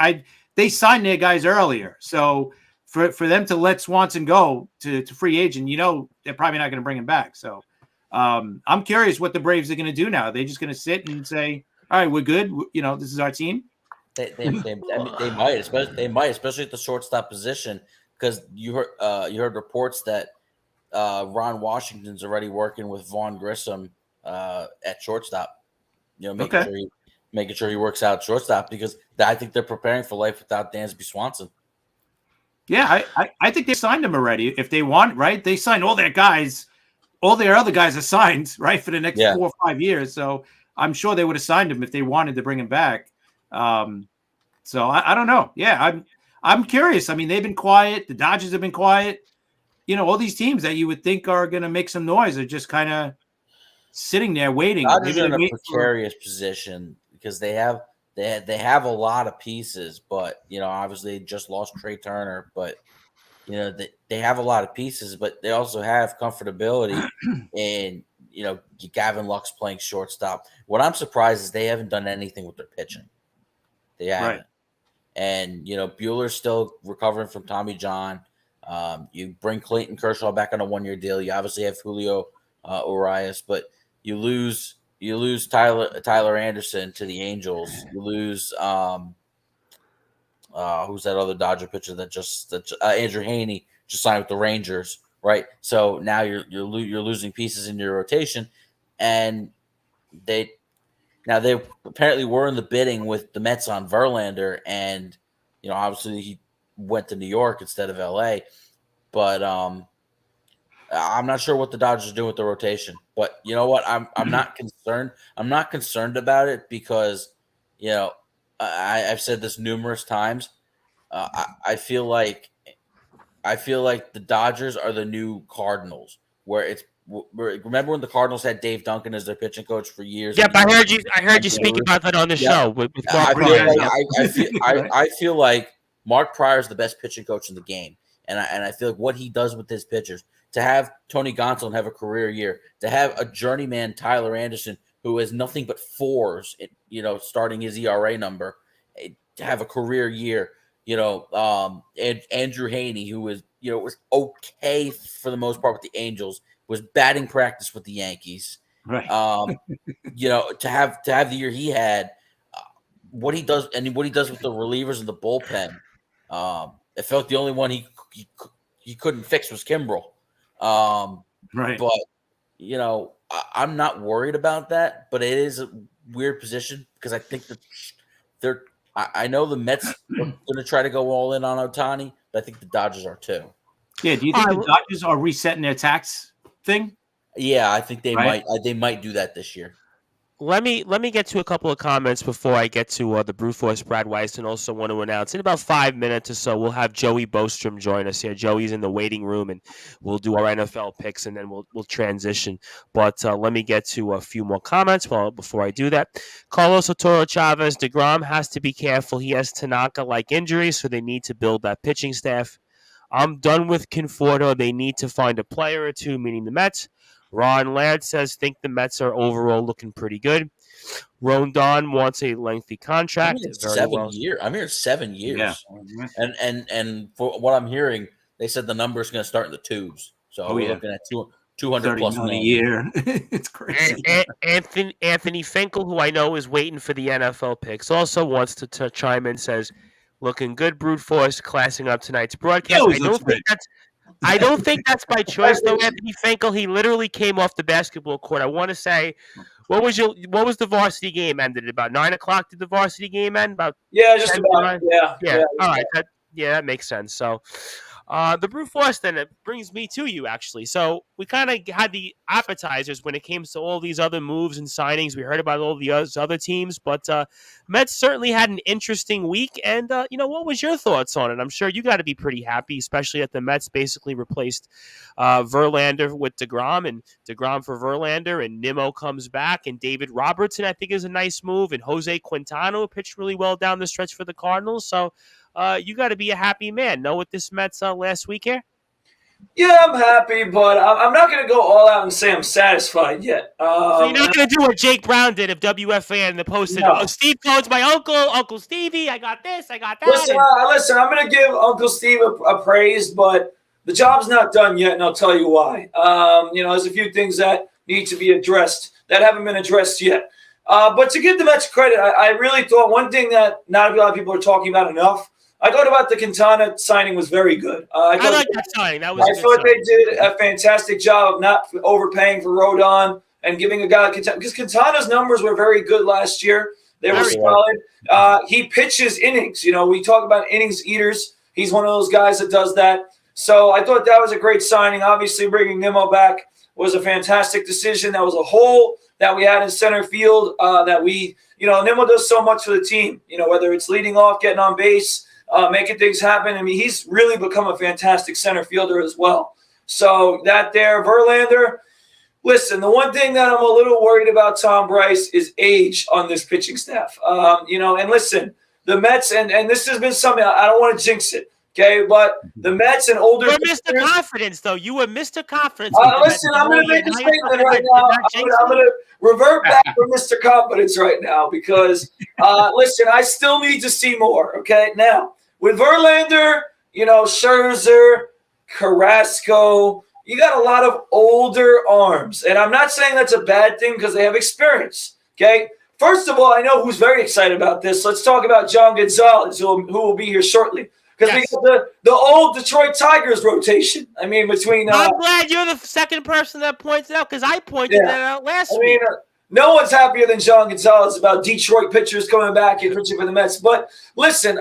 They signed their guys earlier, so for them to let Swanson go to free agent, they're probably not going to bring him back. So I'm curious what the Braves are going to do now. Are they just going to sit and say, "All right, we're good. This is our team." They might, especially at the shortstop position, because you heard reports that Ron Washington's already working with Vaughn Grissom at shortstop. Making sure he works out shortstop, because I think they're preparing for life without Dansby Swanson. Yeah, I think they signed him already. If they want, right? They signed all their guys. All their other guys are signed, right, for the next 4 or 5 years. So I'm sure they would have signed him if they wanted to bring him back. So I don't know. Yeah, I'm curious. I mean, they've been quiet. The Dodgers have been quiet. All these teams that you would think are going to make some noise are just kind of sitting there waiting. Dodgers are in a precarious position because they have a lot of pieces, but obviously they just lost Trey Turner, but they have a lot of pieces, but they also have comfortability in Gavin Lux playing shortstop. What I'm surprised is they haven't done anything with their pitching. They haven't. Right. And Buehler's still recovering from Tommy John. You bring Clayton Kershaw back on a 1-year deal. You obviously have Julio Urias, but you lose Tyler Anderson to the Angels. You lose who's that other Dodger pitcher that Andrew Haney just signed with the Rangers, right? So now you're losing pieces in your rotation, and they apparently were in the bidding with the Mets on Verlander, and obviously he went to New York instead of LA, but I'm not sure what the Dodgers are doing with the rotation. But you know what? I'm not concerned. I'm not concerned about it because I've said this numerous times. I feel like the Dodgers are the new Cardinals, remember when the Cardinals had Dave Duncan as their pitching coach for years? Yep, I heard you speak about that on the show with Mark Pryor. I feel like Mark Pryor is the best pitching coach in the game, and I feel like what he does with his pitchers, to have Tony Gonsolin have a career year, to have a journeyman Tyler Anderson who has nothing but 4s, starting his ERA number, to have a career year. And Andrew Haney, who was okay for the most part with the Angels, was batting practice with the Yankees. Right. To have the year he had, what he does with the relievers and the bullpen, it felt the only one he couldn't fix was Kimbrel. Right. But I'm not worried about that, but it is a weird position because I think that I know the Mets are going to try to go all in on Ohtani, but I think the Dodgers are too. Yeah, do you think the Dodgers are resetting their tax thing? Yeah, I think they might. They might do that this year. Let me get to a couple of comments before I get to the Brew Force Brad Weiss, and also want to announce in about 5 minutes or so we'll have Joey Bostrom join us here. Joey's in the waiting room, and we'll do our NFL picks, and then we'll transition. But let me get to a few more comments before I do that. Carlos Otoro Chavez, DeGrom has to be careful. He has Tanaka-like injuries, so they need to build that pitching staff. I'm done with Conforto. They need to find a player or two, meaning the Mets. Ron Laird says, think the Mets are overall looking pretty good. Rondon wants a lengthy contract. I'm here 7 years. Yeah. And for what I'm hearing, they said the number is going to start in the 2s. So we're looking at 200 30 plus million a million. year. It's crazy. Anthony Finkel, who I know is waiting for the NFL picks, also wants to chime in. Says, "Looking good, brute force, classing up tonight's He broadcast." always looks good. I don't think that's by choice, though. Anthony Finkel, he literally came off the basketball court. I want to say, what was the varsity game ended at about 9 o'clock? Did the varsity game end about? Yeah, just 10 about. to 9? Yeah. All right. That makes sense. So, the brute force then it brings me to you actually. So we kind of had the appetizers when it came to all these other moves and signings. We heard about all the other teams, but Mets certainly had an interesting week. And what was your thoughts on it? I'm sure you got to be pretty happy, especially that the Mets basically replaced Verlander with DeGrom and DeGrom for Verlander, and Nimmo comes back, and David Robertson I think is a nice move, and Jose Quintana pitched really well down the stretch for the Cardinals. So. You got to be a happy man. Know what this Mets last week here? Yeah, I'm happy, but I'm not going to go all out and say I'm satisfied yet. So you're not going to do what Jake Brown did of WFAN and the posted, No. "Oh, Steve Cohen's my Uncle Stevie. I got this, I got that." Listen, I'm going to give Uncle Steve a praise, but the job's not done yet, and I'll tell you why. There's a few things that need to be addressed that haven't been addressed yet. But to give the Mets credit, I really thought one thing that not a lot of people are talking about enough, I thought about the Quintana signing was very good. I like that signing. I thought they did a fantastic job of not overpaying for Rodon and giving a guy because Quintana's numbers were very good last year. They were solid. He pitches innings. We talk about innings eaters. He's one of those guys that does that. So I thought that was a great signing. Obviously, bringing Nimmo back was a fantastic decision. That was a hole that we had in center field that Nimmo does so much for the team, whether it's leading off, getting on base, making things happen. I mean, he's really become a fantastic center fielder as well. So that there, Verlander, listen, the one thing that I'm a little worried about Tom Bryce is age on this pitching staff. And listen, the Mets, and this has been something, I don't want to jinx it, okay, but the Mets and older You're Mr. Confidence, though. You were Mr. Confidence. Listen, I'm going to make a statement right now. I'm going to revert back from Mr. Confidence right now because, listen, I still need to see more, okay? Now, with Verlander, Scherzer, Carrasco, you got a lot of older arms. And I'm not saying that's a bad thing because they have experience, okay? First of all, I know who's very excited about this. Let's talk about John Gonzalez, who will be here shortly. Because we got the old Detroit Tigers rotation. I mean, between... I'm glad you're the second person that points it out because I pointed that out last week. No one's happier than John Gonzalez about Detroit pitchers coming back and pitching for the Mets. But listen,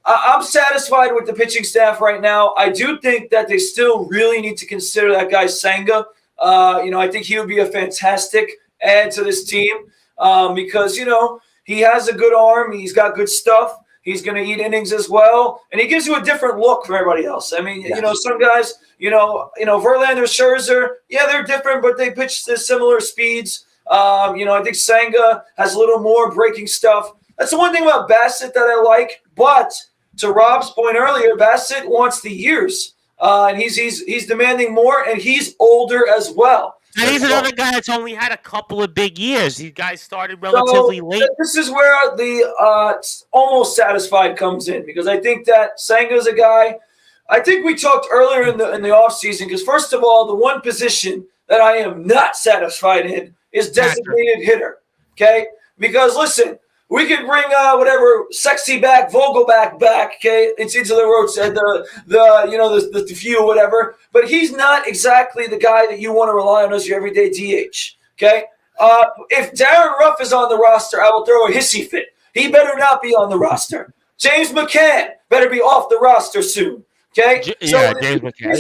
I'm satisfied with the pitching staff right now. I do think that they still really need to consider that guy Senga. I think he would be a fantastic add to this team because, he has a good arm. He's got good stuff. He's going to eat innings as well. And he gives you a different look from everybody else. I mean, some guys, Verlander, Scherzer, yeah, they're different, but they pitch the similar speeds. I think Senga has a little more breaking stuff. That's the one thing about Bassett that I like. But to Rob's point earlier, Bassett wants the years. And he's demanding more, and he's older as well. And he's another guy that's only had a couple of big years. These guys started relatively late. This is where the almost satisfied comes in because I think that Senga's a guy. I think we talked earlier in the offseason because, first of all, the one position that I am not satisfied in is designated hitter, okay? Because, listen, we could bring whatever sexy back, Vogelback back, okay? It's into the roads, the few or whatever. But he's not exactly the guy that you want to rely on as your everyday DH, okay? If Darren Ruff is on the roster, I will throw a hissy fit. He better not be on the roster. James McCann better be off the roster soon, okay? James McCann.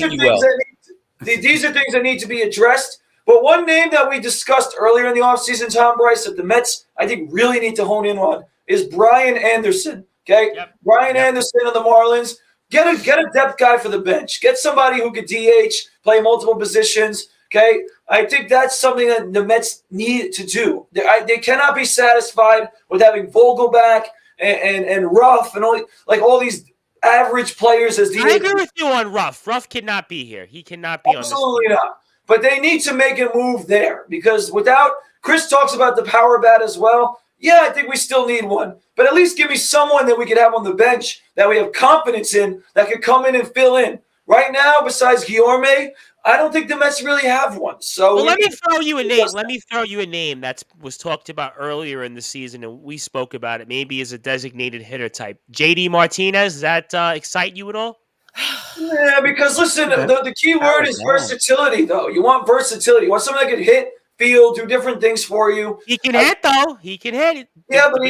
These are things that need to be addressed. But one name that we discussed earlier in the offseason, Tom Bryce, that the Mets, I think, really need to hone in on is Brian Anderson. Okay? Yep. Brian Anderson of the Marlins. Get a depth guy for the bench. Get somebody who could DH, play multiple positions. Okay? I think that's something that the Mets need to do. They cannot be satisfied with having Vogelback and Ruff and all these average players as DH. I agree with you on Ruff. Ruff cannot be here. He cannot be Absolutely on this team. Not. But they need to make a move there because Chris talks about the power bat as well. Yeah, I think we still need one. But at least give me someone that we could have on the bench that we have confidence in that could come in and fill in. Right now, besides Guillorme, I don't think the Mets really have one. So let me throw you a name. Let me throw you a name that was talked about earlier in the season, and we spoke about it. Maybe as a designated hitter type, JD Martinez. Does that excite you at all? Yeah, because listen, the key word is versatility, though. You want versatility. You want someone that can hit, field, do different things for you. He can hit, though. He can hit. Yeah, but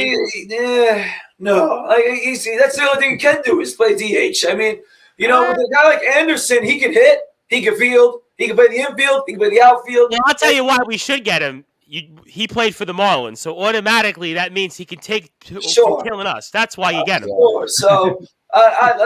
no. That's the only thing he can do is play DH. I mean, with a guy like Anderson, he can hit, he can field, he can play the infield, he can play the outfield. Well, I'll tell you why we should get him. He played for the Marlins, so automatically that means he can take from killing us. That's why you get him. Sure. So,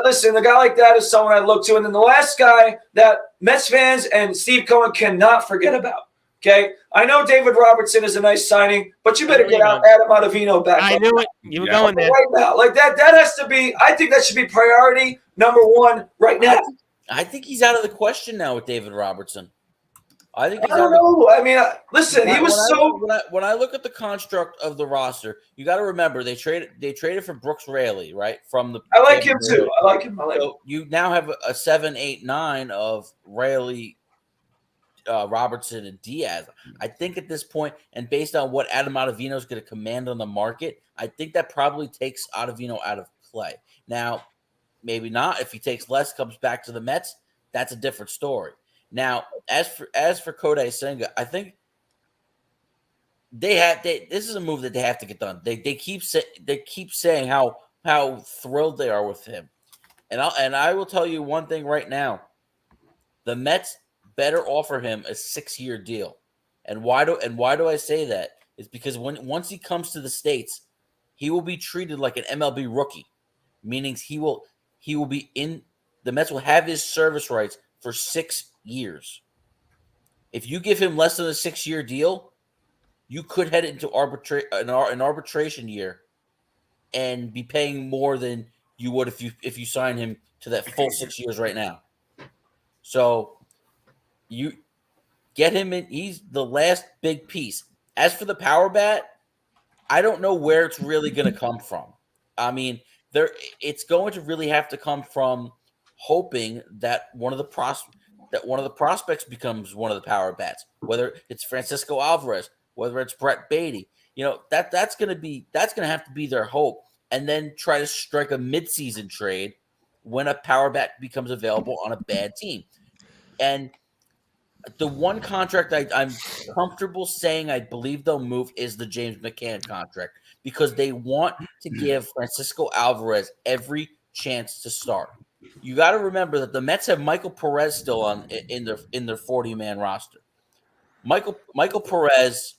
listen, a guy like that is someone I look to. And then the last guy that Mets fans and Steve Cohen cannot forget about. Okay, I know David Robertson is a nice signing, but you better get Adam Ottavino back. I knew it. You were going there right now. Like that has to be. I think that should be priority number one right now. I think he's out of the question now with David Robertson. I don't know. I mean, listen, he was when I look at the construct of the roster, you got to remember they traded for Brooks Raley, right? I like him too. I like him. So you now have a 7, 8, 9 of Raley, Robertson, and Diaz. I think at this point, and based on what Adam Ottavino is going to command on the market, I think that probably takes Ottavino out of play. Now, maybe not. If he takes less, comes back to the Mets, that's a different story. Now, as for Kodai Senga, I think this is a move that they have to get done. They keep saying how thrilled they are with him, and I will tell you one thing right now: the Mets better offer him a 6-year deal. And why do I say that? It's because once he comes to the States, he will be treated like an MLB rookie, meaning he will be in the Mets will have his service rights for 6 years. If you give him less than a 6-year deal, you could head into an arbitration year and be paying more than you would if you sign him to that full 6 years right now. So you get him in. He's the last big piece. As for the power bat, I don't know where it's really going to come from. I mean, it's going to really have to come from hoping that one of the prospects becomes one of the power bats, whether it's Francisco Alvarez, whether it's Brett Beatty. That's going to have to be their hope, and then try to strike a midseason trade when a power bat becomes available on a bad team. And the one contract I'm comfortable saying I believe they'll move is the James McCann contract, because they want to give Francisco Alvarez every chance to start. You got to remember that the Mets have Michael Perez still in their 40-man roster. Michael Perez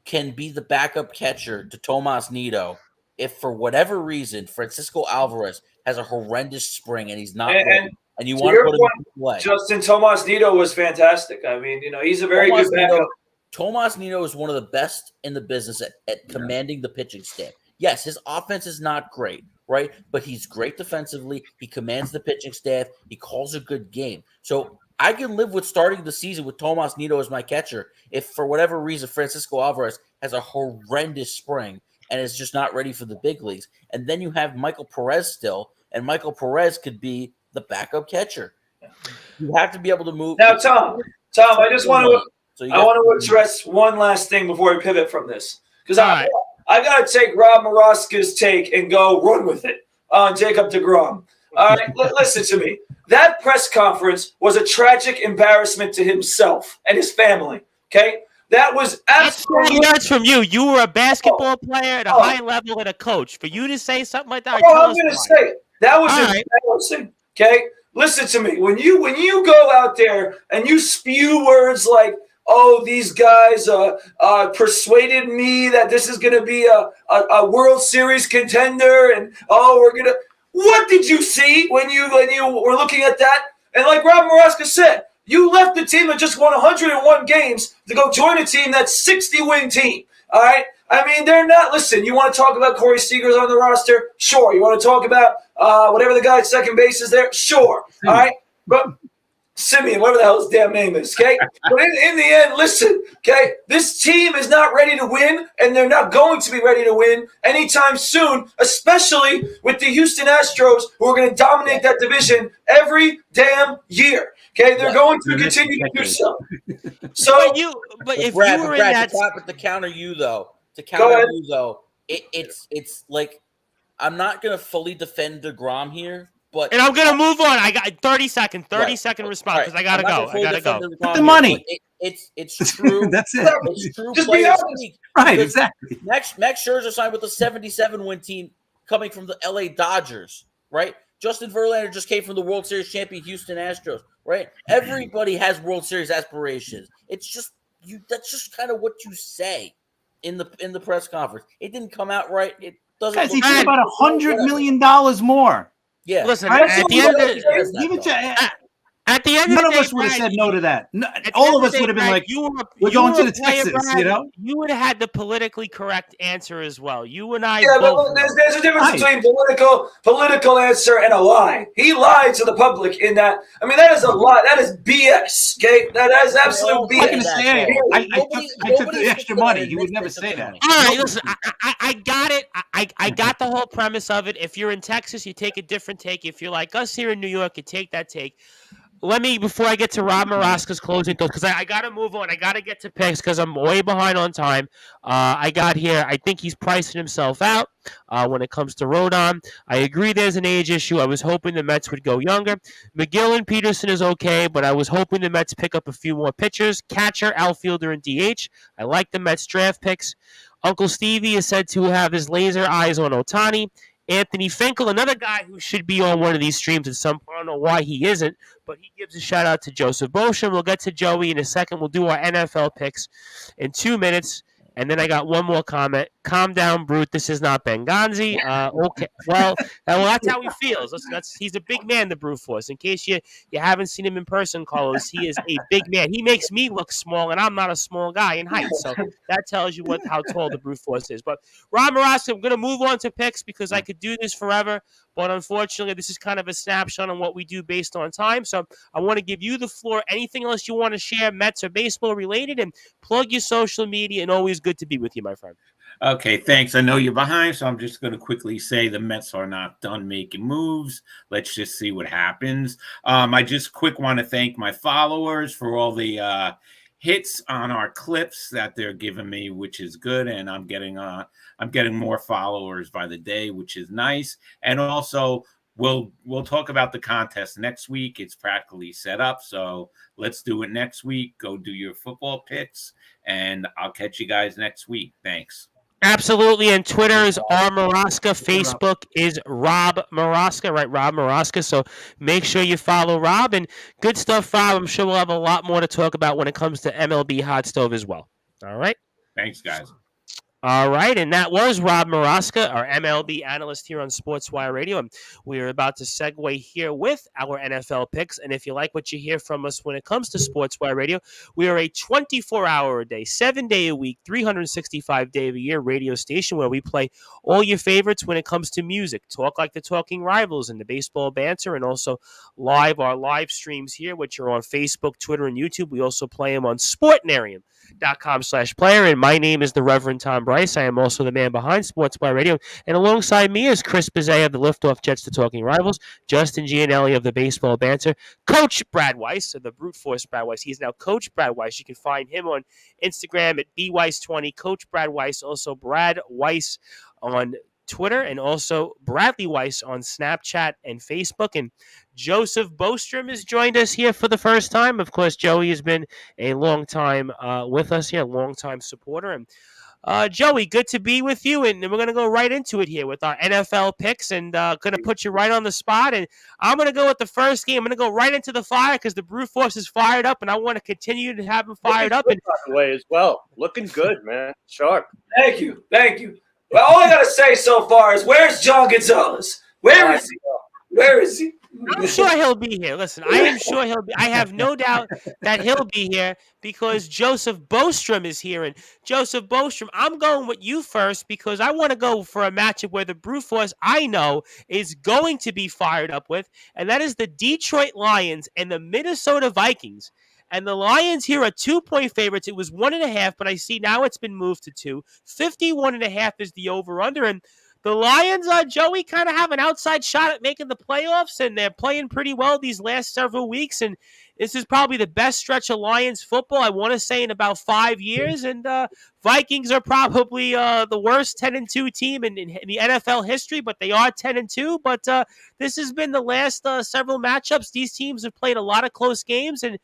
can be the backup catcher to Tomas Nido if for whatever reason Francisco Alvarez has a horrendous spring and he's not ready. And you want to put him in play. Justin Tomas Nido was fantastic. I mean, he's a very good backup. Tomas Nido is one of the best in the business at commanding the pitching staff. Yes, his offense is not great, right? But he's great defensively. He commands the pitching staff. He calls a good game. So I can live with starting the season with Tomas Nido as my catcher if for whatever reason Francisco Alvarez has a horrendous spring and is just not ready for the big leagues. And then you have Michael Perez still, and Michael Perez could be the backup catcher. You have to be able to move. Now, Tom, I just want to address one last thing before we pivot from this, because I got to take Rob Moroska's take and go run with it on Jacob deGrom. All right, listen to me. That press conference was a tragic embarrassment to himself and his family. Okay, that was absolutely. That's from you. You were a basketball player at a high level and a coach. For you to say something like that, I'm going to say that was embarrassing. Okay, listen to me. When you go out there and you spew words like, "Oh, these guys persuaded me that this is going to be a World Series contender," and we're gonna. What did you see when you were looking at that? And like Rob Moroska said, you left the team that just won 101 games to go join a team that's 60-win team. All right. I mean, they're not. Listen, you want to talk about Corey Seager's on the roster? Sure. You want to talk about whatever the guy at second base is there? Sure. All right. But Simeon, whatever the hell his damn name is, okay? But in the end, listen, okay? This team is not ready to win, and they're not going to be ready to win anytime soon, especially with the Houston Astros, who are going to dominate that division every damn year. Okay, they're going to Yeah, that's continue to do ridiculous. so. So But if Brad, you were Brad, in that, to counter you though, ahead. it's like I'm not gonna fully defend DeGrom here, but and I'm gonna move on. I got 30 right. second response Right. because I gotta I'm not go. gonna fully defend DeGrom Put the here, money. but it's true. That's it. It's true. Just be Players honest. speak. Right, Because exactly. Max Scherzer signed with the 77 win team coming from the LA Dodgers, right? Justin Verlander just came from the World Series champion Houston Astros, right? Everybody has World Series aspirations. It's just that's just kind of what you say in the press conference. It didn't come out right. It doesn't Guys, he look should Brad, about $100 million more. Yeah. listen. Right? At the end of Give it to at the end none of of the day, us would have Brad, said no to that. No, at the all end of us the would have been Brad, like, we're going to the player, Texas, Brad, you know? You would have had the politically correct answer as well. You and I yeah, both. but there's a difference Right. between political answer and a lie. He lied to the public in that. I mean, that is a lie. That is BS. Okay, that is absolute I'm not going BS. to say it. I took the extra money. He would never say that. All right, listen, I got it. I got the whole premise of it. If you're in Texas, you take a different take. If you're like us here in New York, you take that take. Let me, before I get to Rob Maraska's closing thoughts, because I got to move on. I got to get to picks because I'm way behind on time. I got here. I think he's pricing himself out when it comes to Rodon. I agree there's an age issue. I was hoping the Mets would go younger. McGill and Peterson is okay, but I was hoping the Mets pick up a few more pitchers. Catcher, outfielder, and DH. I like the Mets draft picks. Uncle Stevie is said to have his laser eyes on Ohtani. Anthony Finkel, another guy who should be on one of these streams at some point. I don't know why he isn't, but he gives a shout out to Joseph Boschem. We'll get to Joey in a second. We'll do our NFL picks in 2 minutes. And then I got one more comment. Calm down, Brute. This is not Benghazi. Okay. Well, that's how he feels. He's a big man, the Brute Force. In case you haven't seen him in person, Carlos, he is a big man. He makes me look small, and I'm not a small guy in height. So that tells you how tall the Brute Force is. But Rob Maraska, I'm going to move on to picks because I could do this forever. But unfortunately, this is kind of a snapshot on what we do based on time. So I want to give you the floor. Anything else you want to share, Mets or baseball related, and plug your social media. And always good to be with you, my friend. Okay, thanks. I know you're behind, so I'm just going to quickly say the Mets are not done making moves. Let's just see what happens. I just want to thank my followers for all the hits on our clips that they're giving me, which is good, and I'm getting more followers by the day, which is nice. And also, we'll talk about the contest next week. It's practically set up, so let's do it next week. Go do your football picks, and I'll catch you guys next week. Thanks. Absolutely, and Twitter is R Maraska. Facebook is Rob Maraska, right? Rob Maraska. So make sure you follow Rob, and good stuff, Rob. I'm sure we'll have a lot more to talk about when it comes to MLB Hot Stove as well. All right. Thanks, guys. All right, and that was Rob Maraska, our MLB analyst here on Sportswire Radio. And we are about to segue here with our NFL picks. And if you like what you hear from us when it comes to Sportswire Radio, we are a 24-hour-a-day, 7-day-a-week, 365-day-a-year radio station where we play all your favorites when it comes to music. Talk like the Talking Rivals and the Baseball Banter, and also our live streams here, which are on Facebook, Twitter, and YouTube. We also play them on Sportnarium.com/player. And my name is the Reverend Tom Bryce. I am also the man behind Sportswire Radio. And alongside me is Chris Bizet of the Liftoff Jets to Talking Rivals, Justin Gianelli of the Baseball Banter, Coach Brad Weiss of the Brute Force Brad Weiss. He's now Coach Brad Weiss. You can find him on Instagram at bweiss20. Coach Brad Weiss, also Brad Weiss on Twitter, and also Bradley Weiss on Snapchat and Facebook. And Joseph Bostrom has joined us here for the first time. Of course, Joey has been a long time with us here, a long time supporter. And Joey, good to be with you. And we're going to go right into it here with our NFL picks, and going to put you right on the spot. And I'm going to go with the first game. I'm going to go right into the fire because the Brute Force is fired up, and I want to continue to have him fired up. And by the way, as well, looking good, man. Sharp. Thank you. Well, all I got to say so far is, where's John Gonzalez? Where is he? Where is he? I'm sure he'll be here. Listen, I am sure he'll be. I have no doubt that he'll be here because Joseph Bostrom is here. And Joseph Bostrom, I'm going with you first because I want to go for a matchup where the Brute Force I know is going to be fired up with, and that is the Detroit Lions and the Minnesota Vikings. And the Lions here are 2-point favorites. It was 1.5, but I see now it's been moved to 2. 51.5 is the over-under. And The Lions, Joey, kind of have an outside shot at making the playoffs, and they're playing pretty well these last several weeks. And this is probably the best stretch of Lions football, I want to say, in about 5 years. And Vikings are probably the worst 10-2 team in the NFL history, but they are 10-2. But this has been the last several matchups. These teams have played a lot of close games. And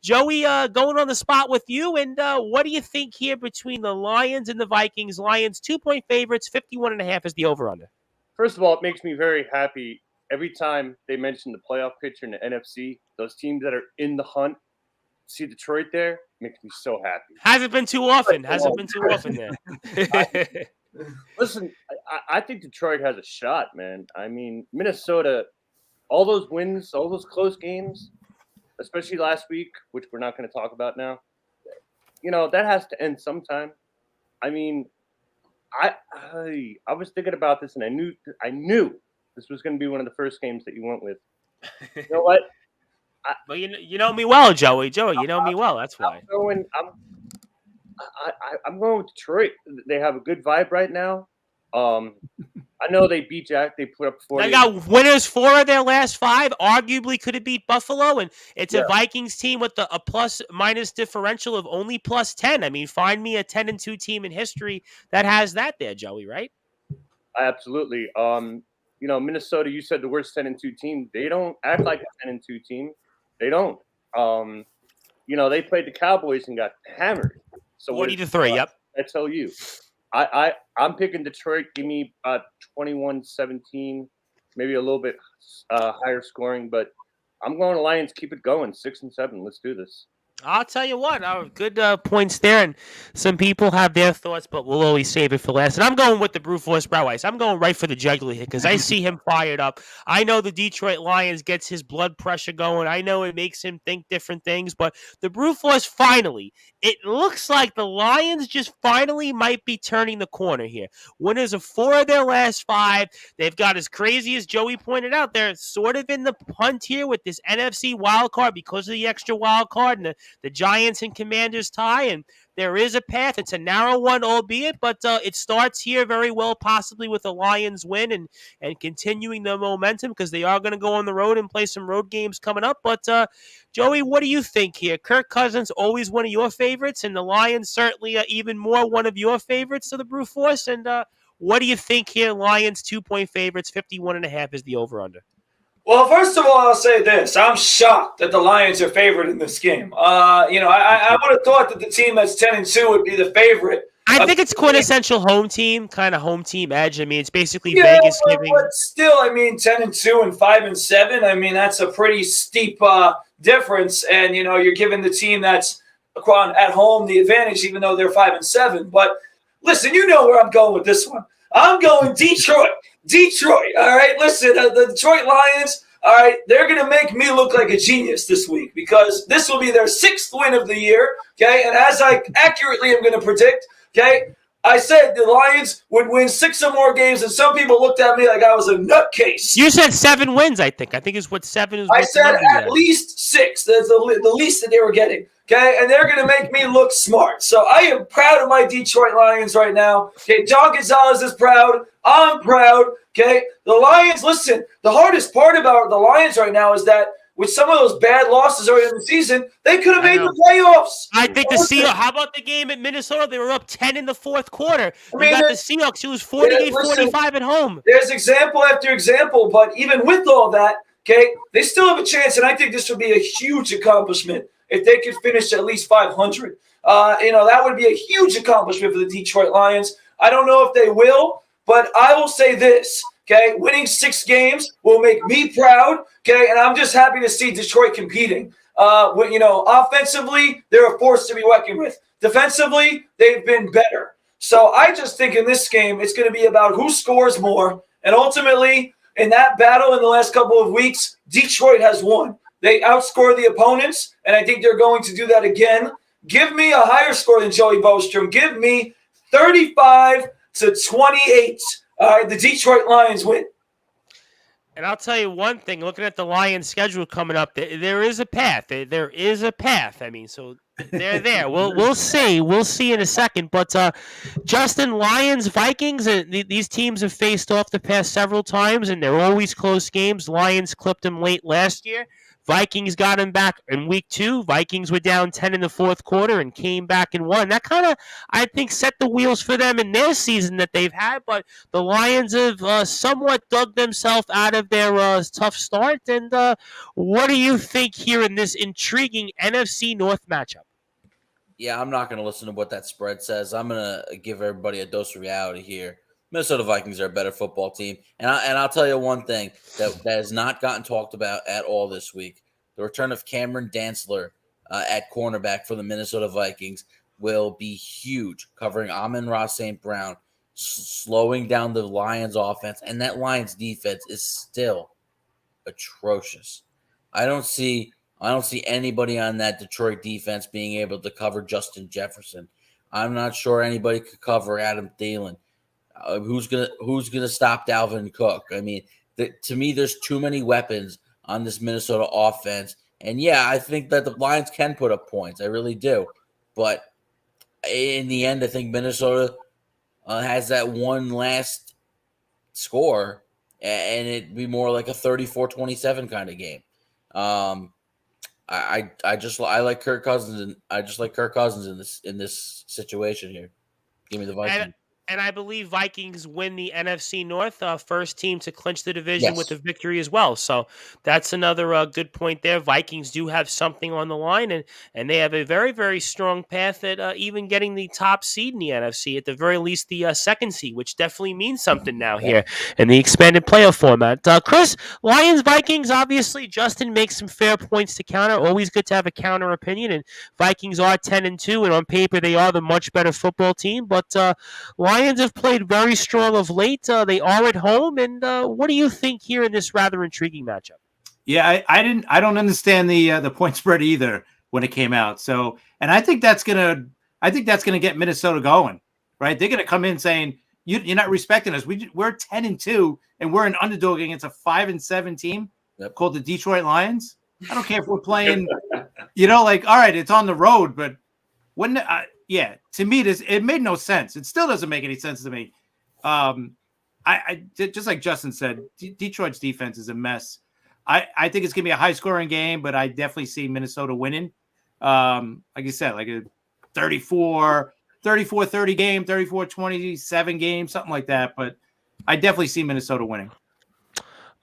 Joey, going on the spot with you, and what do you think here between the Lions and the Vikings? Lions 2-point favorites, 51.5 is the over/under. First of all, it makes me very happy every time they mention the playoff picture in the NFC. Those teams that are in the hunt, see Detroit there, makes me so happy. Hasn't been too often. There. Listen, I think Detroit has a shot, man. I mean, Minnesota, all those wins, all those close games, especially last week, which we're not going to talk about now, that has to end sometime. I mean, I was thinking about this, and I knew this was going to be one of the first games that you went with. You know what? Well, you know me well, Joey. You know me well. That's why. I'm going with Detroit. They have a good vibe right now. I know they beat Jack. They put up 40. They got winners 4 of their last 5. Arguably could have beat Buffalo, and it's a Vikings team with a plus-minus differential of only +10. I mean, find me a 10-2 team in history that has that there, Joey, right? Absolutely. Minnesota, you said the worst 10-2 team. They don't act like a 10-2 team. They don't. They played the Cowboys and got hammered. So 40-3, yep. I tell you. I'm picking Detroit. Give me 21-17, maybe a little bit higher scoring, but I'm going to Lions. Keep it going, 6-7. Let's do this. I'll tell you what, good points there, and some people have their thoughts, but we'll always save it for last. And I'm going with the brute force Brauweiss. I'm going right for the jugular here because I see him fired up. I know the Detroit Lions gets his blood pressure going. I know it makes him think different things, but the brute force finally, it looks like the Lions just finally might be turning the corner here. Winners of 4 of their last 5. They've got, as crazy as Joey pointed out, they're sort of in the hunt here with this NFC wild card because of the extra wild card and the Giants and Commanders tie, and there is a path. It's a narrow one, albeit, but it starts here very well, possibly with a Lions win and continuing the momentum because they are going to go on the road and play some road games coming up. But, Joey, what do you think here? Kirk Cousins, always one of your favorites, and the Lions certainly even more one of your favorites to the brute force. And what do you think here? Lions 2-point favorites, 51.5 is the over-under. Well, first of all, I'll say this. I'm shocked that the Lions are favored in this game. I would have thought that the team that's 10-2 would be the favorite. I think it's quintessential home team, kind of home team edge. I mean, it's basically Vegas giving. But still, 10-2 and 5-7. I mean, that's a pretty steep difference. And, you're giving the team that's at home the advantage, even though they're 5-7. But listen, you know where I'm going with this one. I'm going Detroit. All right? Listen, the Detroit Lions, all right, they're going to make me look like a genius this week because this will be their 6th win of the year, okay? And as I accurately am going to predict, okay, I said the Lions would win 6 or more games, and some people looked at me like I was a nutcase. You said 7 wins, I think. I think it's what 7 is. I said at least 6. That's the least that they were getting. Okay, and they're going to make me look smart. So I am proud of my Detroit Lions right now. Okay, John Gonzalez is proud. I'm proud. Okay, the Lions, listen, the hardest part about the Lions right now is that with some of those bad losses early in the season, they could have made the playoffs. I think the Seahawks, how about the game at Minnesota? They were up 10 in the 4th quarter. You got the Seahawks, who was 48-45 at home. There's example after example, but even with all that, okay, they still have a chance, and I think this would be a huge accomplishment if they could finish at least 500. That would be a huge accomplishment for the Detroit Lions. I don't know if they will, but I will say this, okay? Winning 6 games will make me proud, okay? And I'm just happy to see Detroit competing. Offensively, they're a force to be reckoned with. Defensively, they've been better. So I just think in this game, it's going to be about who scores more. And ultimately, in that battle in the last couple of weeks, Detroit has won. They outscore the opponents, and I think they're going to do that again. Give me a higher score than Joey Bostrom. Give me 35-28. All right, the Detroit Lions win. And I'll tell you one thing, looking at the Lions' schedule coming up, there is a path. There is a path. I mean, so They're there. We'll see. We'll see in a second. But Justin, Lions, Vikings, these teams have faced off the past several times, and they're always close games. Lions clipped them late last year. Vikings got them back in week 2. Vikings were down 10 in the fourth quarter and came back and won. That kind of, I think, set the wheels for them in their season that they've had. But the Lions have somewhat dug themselves out of their tough start. And what do you think here in this intriguing NFC North matchup? Yeah, I'm not going to listen to what that spread says. I'm going to give everybody a dose of reality here. Minnesota Vikings are a better football team. And I'll tell you one thing that has not gotten talked about at all this week. The return of Cameron Dantzler at cornerback for the Minnesota Vikings will be huge, covering Amon-Ra St. Brown, slowing down the Lions offense. And that Lions defense is still atrocious. I don't see anybody on that Detroit defense being able to cover Justin Jefferson. I'm not sure anybody could cover Adam Thielen. Who's gonna stop Dalvin Cook? I mean, to me, there's too many weapons on this Minnesota offense. And yeah, I think that the Lions can put up points. I really do. But in the end, I think Minnesota has that one last score, and it'd be more like a 34-27 kind of game. I like Kirk Cousins, and I just like Kirk Cousins in this situation here. Give me the Vikings. And I believe Vikings win the NFC North, first team to clinch the division with a victory as well. So that's another good point there. Vikings do have something on the line, and they have a very, very strong path at even getting the top seed in the NFC, at the very least the second seed, which definitely means something now here in the expanded playoff format. Chris, Lions, Vikings, obviously, Justin makes some fair points to counter. Always good to have a counter opinion, and Vikings are 10-2, and on paper they are the much better football team, but Lions have played very strong of late. They are at home, and what do you think here in this rather intriguing matchup? Yeah, I don't understand the point spread either when it came out. So, and I think that's gonna get Minnesota going, right? They're gonna come in saying you're not respecting us. We're 10-2, and we're an underdog against a 5-7 team called the Detroit Lions. I don't care if we're playing, all right, it's on the road, but when to me, it made no sense. It still doesn't make any sense to me. I just like Justin said, Detroit's defense is a mess. I think it's gonna be a high scoring game, but I definitely see Minnesota winning. Like you said, like a 34-30 game, 34-27 game, something like that. But I definitely see Minnesota winning.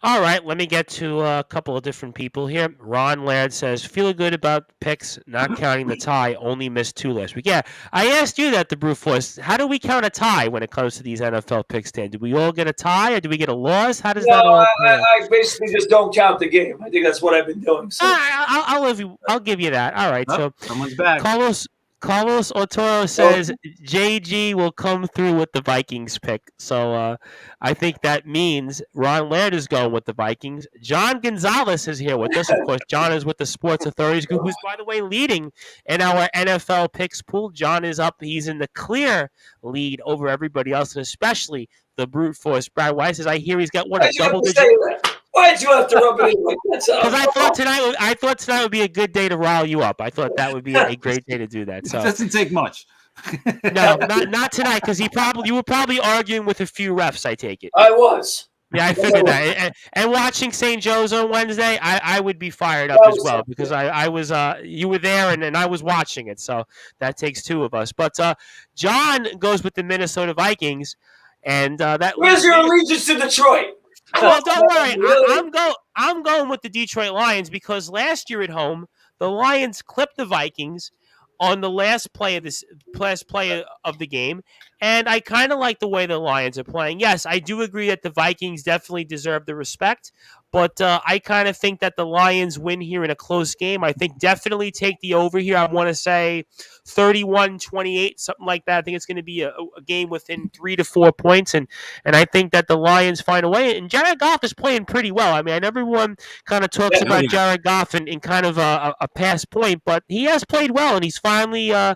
All right, let me get to a couple of different people here. Ron Laird says, feeling good about picks, not counting the tie, only missed 2 last week. Yeah, I asked you that, the Brute Force. How do we count a tie when it comes to these NFL picks, Dan? Do we all get a tie, or do we get a loss? How does that all play? I basically just don't count the game. I think that's what I've been doing. So. I'll give you that. All right, so someone's back. Carlos Otoro says JG will come through with the Vikings pick. So I think that means Ron Laird is going with the Vikings. John Gonzalez is here with us. Of course, John is with the Sports Authorities Group, who's, by the way, leading in our NFL picks pool. John is up. He's in the clear lead over everybody else, and especially the Brute Force. Brad Weiss says, I hear he's got a double-digit. Why did you have to rub it in like that? Because I thought tonight would be a good day to rile you up. I thought that would be a great day to do that. So it doesn't take much. No, not tonight, because you were probably arguing with a few refs. I take it. I was. Yeah, I figured that. And watching St. Joe's on Wednesday, I would be fired up as well, because I was you were there and I was watching it. So that takes 2 of us. But John goes with the Minnesota Vikings, and where's your allegiance to Detroit? Well, don't worry. I'm going with the Detroit Lions, because last year at home, the Lions clipped the Vikings on the last play of the game, and I kind of like the way the Lions are playing. Yes, I do agree that the Vikings definitely deserve the respect, but I kind of think that the Lions win here in a close game. I think definitely take the over here. I want to say 31-28, something like that. I think it's going to be a game within 3 to 4 points, and I think that the Lions find a way. And Jared Goff is playing pretty well. I mean, everyone kind of talks about Jared Goff in kind of a past point, but he has played well, and he's finally, I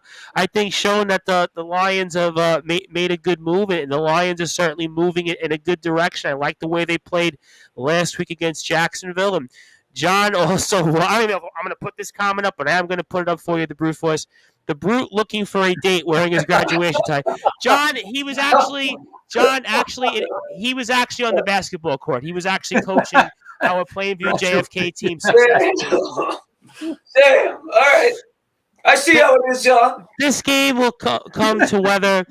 think, shown that the Lions have made a good move, and the Lions are certainly moving in a good direction. I like the way they played last week against Jacksonville, and John also, I'm going to put this comment up, but I am going to put it up for you, the Brute Force. The Brute looking for a date wearing his graduation tie. John, he was actually on the basketball court. He was actually coaching our Plainview JFK team successfully. Damn. All right. I see how it is, John. This game will come to whether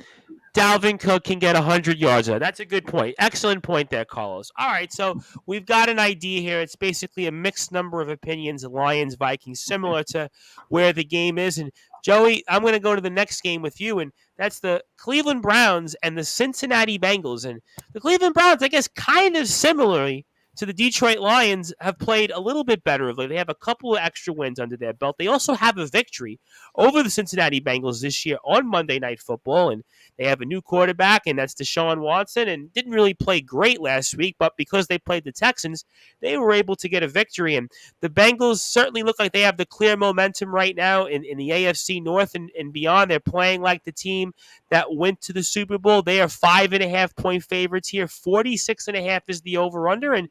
Dalvin Cook can get 100 yards. That's a good point. Excellent point there, Carlos. All right, so we've got an idea here. It's basically a mixed number of opinions, Lions, Vikings, similar to where the game is. And Joey, I'm going to go to the next game with you, and that's the Cleveland Browns and the Cincinnati Bengals. And the Cleveland Browns, I guess, kind of similarly to the Detroit Lions, have played a little bit better. They have a couple of extra wins under their belt. They also have a victory over the Cincinnati Bengals this year on Monday Night Football, and they have a new quarterback, and that's Deshaun Watson, and didn't really play great last week, but because they played the Texans, they were able to get a victory. And the Bengals certainly look like they have the clear momentum right now in the AFC North and beyond. They're playing like the team that went to the Super Bowl. They are 5.5-point favorites here. 46.5 is the over-under. And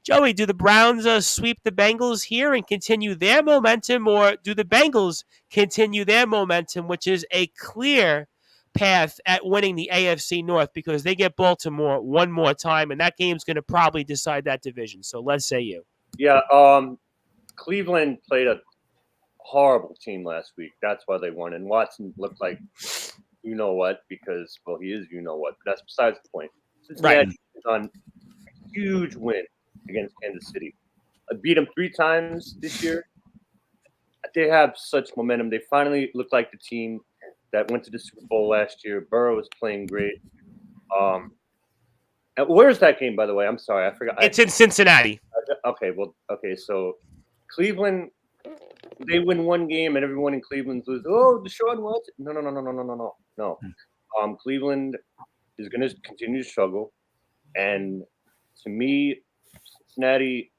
Joey, do the Browns sweep the Bengals here and continue their momentum, or do the Bengals continue their momentum, which is a clear path at winning the AFC North because they get Baltimore one more time, and that game's going to probably decide that division. So let's say you. Yeah, Cleveland played a horrible team last week. That's why they won. And Watson looked like you know what because, well, he is you know what. But that's besides the point. Cincinnati has done a huge win against Kansas City. I beat them 3 times this year. They have such momentum. They finally look like the team that went to the Super Bowl last year. Burrow was playing great. Where's that game, by the way? I'm sorry, I forgot. It's in Cincinnati. Okay. So Cleveland, they win one game, and everyone in Cleveland loses. Oh, Deshaun Watson. No. Cleveland is going to continue to struggle, and to me, Cincinnati,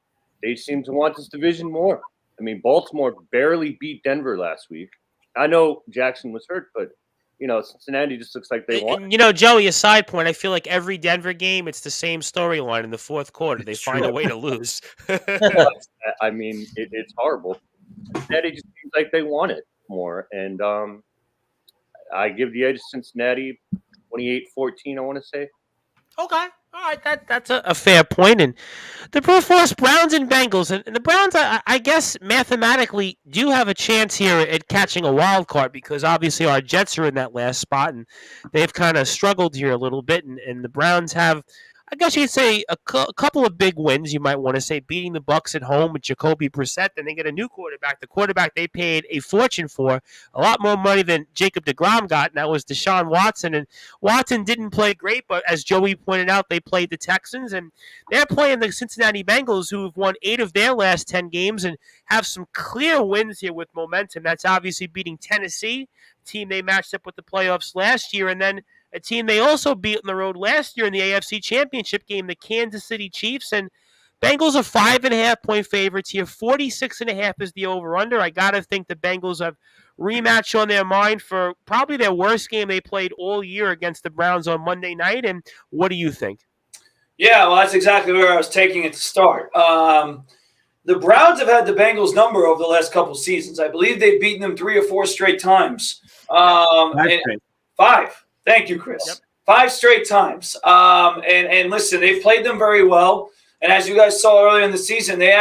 they seem to want this division more. I mean, Baltimore barely beat Denver last week. I know Jackson was hurt, but, Cincinnati just looks like they won. Joey, a side point, I feel like every Denver game, it's the same storyline in the fourth quarter. They find a way to lose. I mean, it's horrible. Cincinnati just seems like they want it more. And I give the edge to Cincinnati 28-14, I want to say. Okay. All right, that's a fair point. And the Brute Force Browns and Bengals. And the Browns, I guess, mathematically do have a chance here at catching a wild card because obviously our Jets are in that last spot, and they've kind of struggled here a little bit. And the Browns have, I guess you could say, a couple of big wins, you might want to say, beating the Bucs at home with Jacoby Brissett. Then they get a new quarterback, the quarterback they paid a fortune for, a lot more money than Jacob deGrom got, and that was Deshaun Watson. And Watson didn't play great, but as Joey pointed out, they played the Texans, and they're playing the Cincinnati Bengals, who have won 8 of their last 10 games and have some clear wins here with momentum. That's obviously beating Tennessee, team they matched up with the playoffs last year, and then a team they also beat on the road last year in the AFC Championship game, the Kansas City Chiefs. And Bengals are 5.5-point favorites here. 46.5 is the over-under. I got to think the Bengals have rematch on their mind for probably their worst game they played all year against the Browns on Monday night. And what do you think? Yeah, well, that's exactly where I was taking it to start. The Browns have had the Bengals number over the last couple of seasons. I believe they've beaten them 3 or 4 straight times. 5. Thank you, Chris. Yep. 5 straight times. And listen, they've played them very well. And as you guys saw earlier in the season, they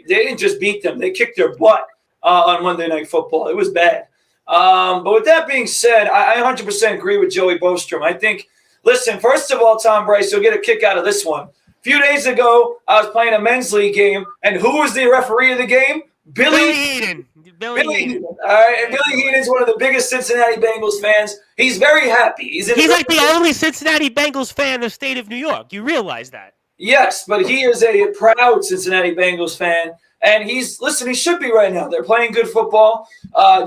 didn't just beat them. They kicked their butt on Monday Night Football. It was bad. But with that being said, I 100% agree with Joey Bostrom. I think, listen, first of all, Tom Bryce, you'll get a kick out of this one. A few days ago, I was playing a men's league game, and who was the referee of the game? Billy Heaton. Billy Heaton. All right, and Billy Heaton is one of the biggest Cincinnati Bengals fans. He's very happy. He's like the only Cincinnati Bengals fan in the state of New York. You realize that? Yes, but he is a proud Cincinnati Bengals fan, and he should be right now. They're playing good football.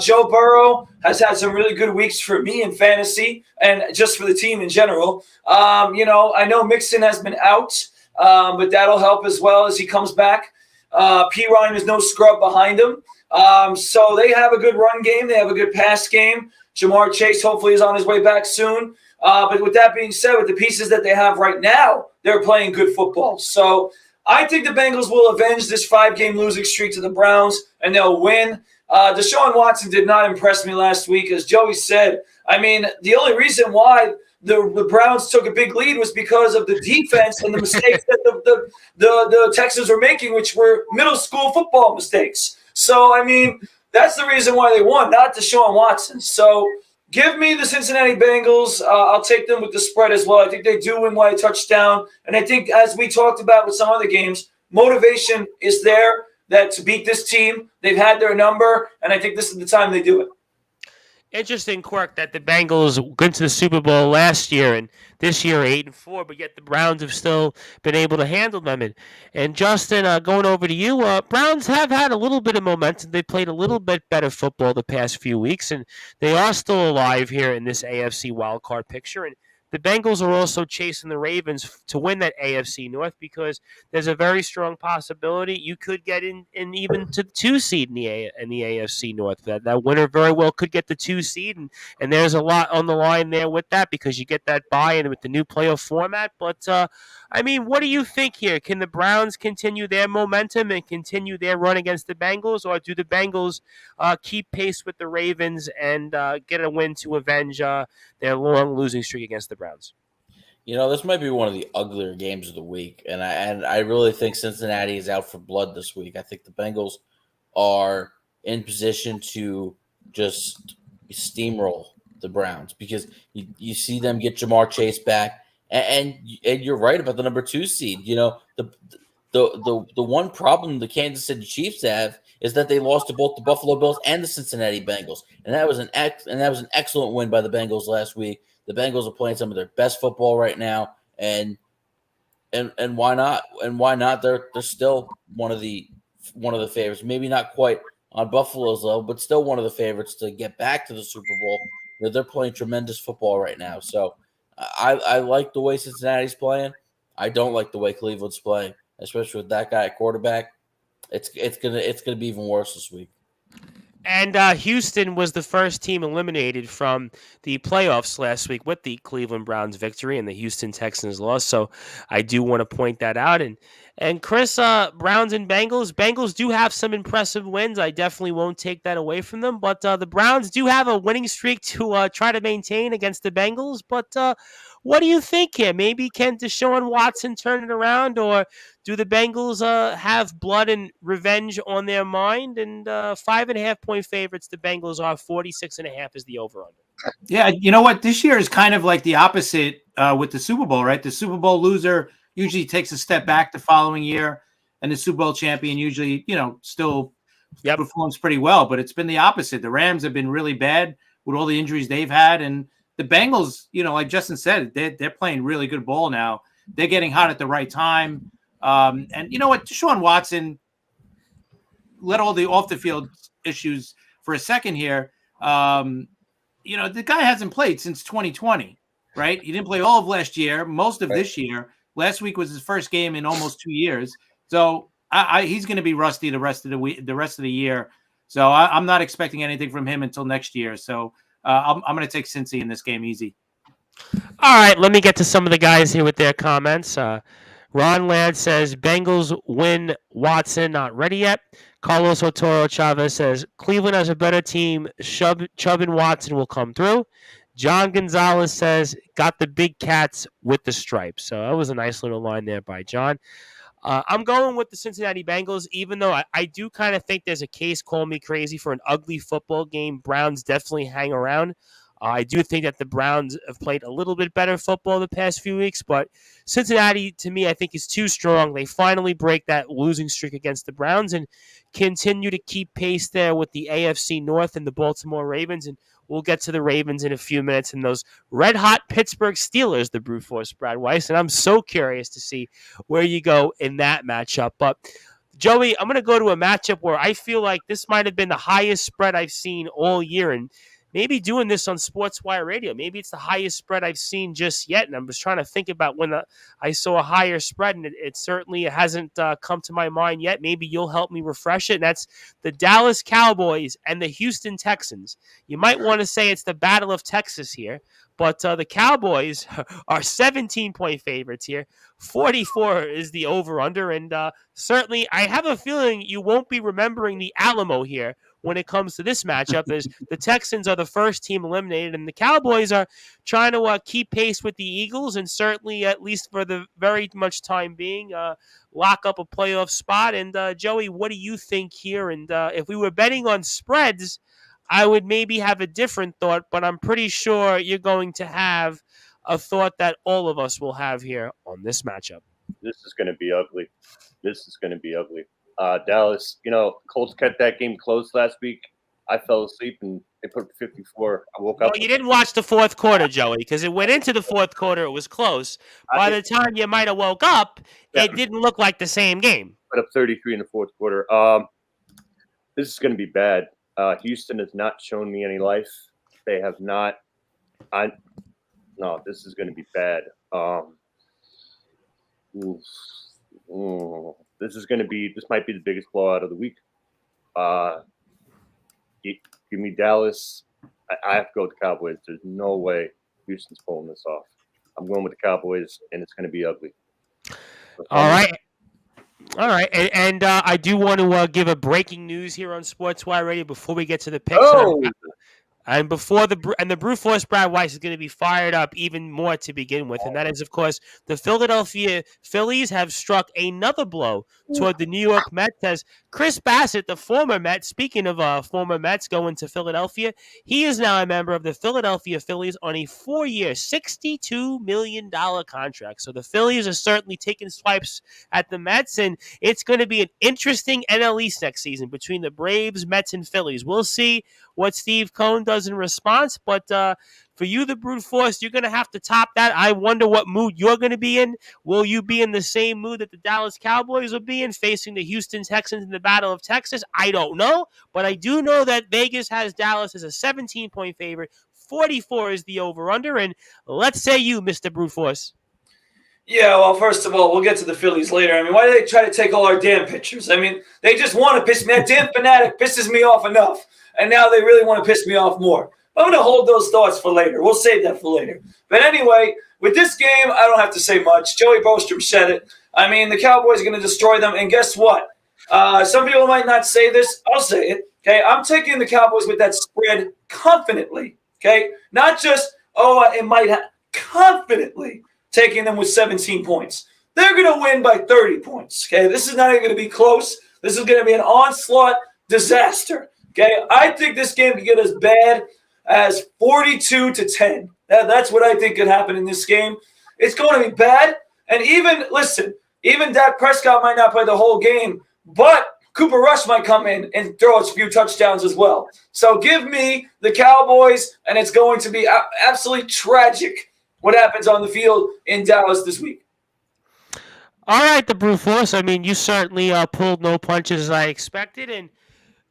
Joe Burrow has had some really good weeks for me in fantasy and just for the team in general. I know Mixon has been out, but that'll help as well as he comes back. P. Ryan is no scrub behind him. So they have a good run game. They have a good pass game. Jamar Chase hopefully is on his way back soon. But with that being said, with the pieces that they have right now, they're playing good football. So I think the Bengals will avenge this 5-game losing streak to the Browns, and they'll win. Deshaun Watson did not impress me last week, as Joey said. I mean, the only reason why the Browns took a big lead was because of the defense and the mistakes that the Texans were making, which were middle school football mistakes. So, I mean, that's the reason why they won, not Deshaun Watson. So give me the Cincinnati Bengals. I'll take them with the spread as well. I think they do win by a touchdown. And I think, as we talked about with some other games, motivation is there that to beat this team. They've had their number, and I think this is the time they do it. Interesting quirk that the Bengals went to the Super Bowl last year and this year 8-4, but yet the Browns have still been able to handle them. And Justin, going over to you, Browns have had a little bit of momentum. They played a little bit better football the past few weeks, and they are still alive here in this AFC wildcard picture. And the Bengals are also chasing the Ravens to win that AFC North because there's a very strong possibility you could get in even to the 2 seed in the AFC North. That winner very well could get the 2 seed, and there's a lot on the line there with that because you get that buy-in with the new playoff format. But I mean, what do you think here? Can the Browns continue their momentum and continue their run against the Bengals, or do the Bengals keep pace with the Ravens and get a win to avenge their long losing streak against the Browns? You know, this might be one of the uglier games of the week, and I really think Cincinnati is out for blood this week. I think the Bengals are in position to just steamroll the Browns because you see them get Jamar Chase back, and you're right about the number 2 seed. You know, the one problem the Kansas City Chiefs have is that they lost to both the Buffalo Bills and the Cincinnati Bengals, and that was an excellent win by the Bengals last week. The Bengals are playing some of their best football right now, and why not? And why not? They're still one of the favorites. Maybe not quite on Buffalo's level, but still one of the favorites to get back to the Super Bowl. You know, they're playing tremendous football right now. So I like the way Cincinnati's playing. I don't like the way Cleveland's playing, especially with that guy at quarterback. It's gonna be even worse this week. And Houston was the first team eliminated from the playoffs last week with the Cleveland Browns victory and the Houston Texans loss. So I do want to point that out. And Chris, Browns and Bengals. Bengals do have some impressive wins. I definitely won't take that away from them. But the Browns do have a winning streak to try to maintain against the Bengals. But what do you think here? Maybe can Deshaun Watson turn it around, or do the Bengals have blood and revenge on their mind? And 5.5-point favorites, the Bengals are. 46.5 is the over-under. Yeah, you know what? This year is kind of like the opposite with the Super Bowl, right? The Super Bowl loser usually takes a step back the following year, and the Super Bowl champion usually, still performs pretty well. But it's been the opposite. The Rams have been really bad with all the injuries they've had, and the Bengals, like Justin said, they're playing really good ball now. They're getting hot at the right time. And you know what? Deshaun Watson, let all the off-the-field issues for a second here. The guy hasn't played since 2020, right? He didn't play all of last year, most of this year. Last week was his first game in almost 2 years. So he's going to be rusty the rest of the year. So I'm not expecting anything from him until next year. So I'm going to take Cincy in this game easy. All right, let me get to some of the guys here with their comments. Ron Ladd says, Bengals win, Watson not ready yet. Carlos Otoro Chavez says, Cleveland has a better team. Chubb and Watson will come through. John Gonzalez says, got the big cats with the stripes. So that was a nice little line there by John. I'm going with the Cincinnati Bengals, even though I do kind of think there's a case, call me crazy, for an ugly football game. Browns definitely hang around. I do think that the Browns have played a little bit better football the past few weeks, but Cincinnati, to me, I think is too strong. They finally break that losing streak against the Browns and continue to keep pace there with the AFC North and the Baltimore Ravens. And we'll get to the Ravens in a few minutes and those red-hot Pittsburgh Steelers, the Brute Force, Brad Weiss. And I'm so curious to see where you go in that matchup. But, Joey, I'm going to go to a matchup where I feel like this might have been the highest spread I've seen all year, and maybe doing this on Sportswire Radio. Maybe it's the highest spread I've seen just yet. And I was trying to think about when I saw a higher spread, and it certainly hasn't come to my mind yet. Maybe you'll help me refresh it. And that's the Dallas Cowboys and the Houston Texans. You might want to say it's the Battle of Texas here, but the Cowboys are 17-point favorites here. 44 is the over-under, and certainly I have a feeling you won't be remembering the Alamo here when it comes to this matchup, as the Texans are the first team eliminated, and the Cowboys are trying to keep pace with the Eagles, and certainly, at least for the very much time being, lock up a playoff spot. And Joey, what do you think here? And if we were betting on spreads, I would maybe have a different thought, but I'm pretty sure you're going to have a thought that all of us will have here on this matchup. This is going to be ugly. This is going to be ugly. Dallas, Colts kept that game close last week. I fell asleep and they put 54. I woke up. Well, you didn't watch the fourth quarter, Joey, because it went into the fourth quarter. It was close. By the time you might have woke up, it didn't look like the same game. Put up 33 in the fourth quarter. This is going to be bad. Houston has not shown me any life. They have not. No, this is going to be bad. This might be the biggest blowout of the week. Give me Dallas. I have to go with the Cowboys. There's no way Houston's pulling this off. I'm going with the Cowboys, and it's going to be ugly. All right. And I do want to give a breaking news here on Sportswire Radio before we get to the picks. And before the brute force Brad Weiss is going to be fired up even more to begin with, and that is, of course, the Philadelphia Phillies have struck another blow toward the New York Mets. As Chris Bassett, the former Met, speaking of former Mets going to Philadelphia, he is now a member of the Philadelphia Phillies on a 4-year, $62 million contract. So the Phillies are certainly taking swipes at the Mets, and it's going to be an interesting NL East next season between the Braves, Mets, and Phillies. We'll see what Steve Cohen does in response, but for you, the brute force, you're going to have to top that. I wonder what mood you're going to be in. Will you be in the same mood that the Dallas Cowboys will be in, facing the Houston Texans in the Battle of Texas? I don't know, but I do know that Vegas has Dallas as a 17-point favorite. 44 is the over-under, and let's say you, Mr. Brute Force. Yeah, well, first of all, we'll get to the Phillies later. I mean, why do they try to take all our damn pictures? I mean, they just want to piss me. That damn fanatic pisses me off enough, and now they really want to piss me off more. I'm going to hold those thoughts for later. We'll save that for later. But anyway, with this game, I don't have to say much. Joey Bostrom said it. I mean, the Cowboys are going to destroy them, and guess what? Some people might not say this. I'll say it. Okay, I'm taking the Cowboys with that spread confidently. Okay, not just, it might have, confidently taking them with 17 points. They're going to win by 30 points. Okay, this is not even going to be close. This is going to be an onslaught disaster. Okay, I think this game could get as bad as 42-10. That's what I think could happen in this game. It's going to be bad. And even Dak Prescott might not play the whole game, but Cooper Rush might come in and throw a few touchdowns as well. So give me the Cowboys, and it's going to be absolutely tragic what happens on the field in Dallas this week. All right, the brute force. I mean, you certainly pulled no punches as I expected. And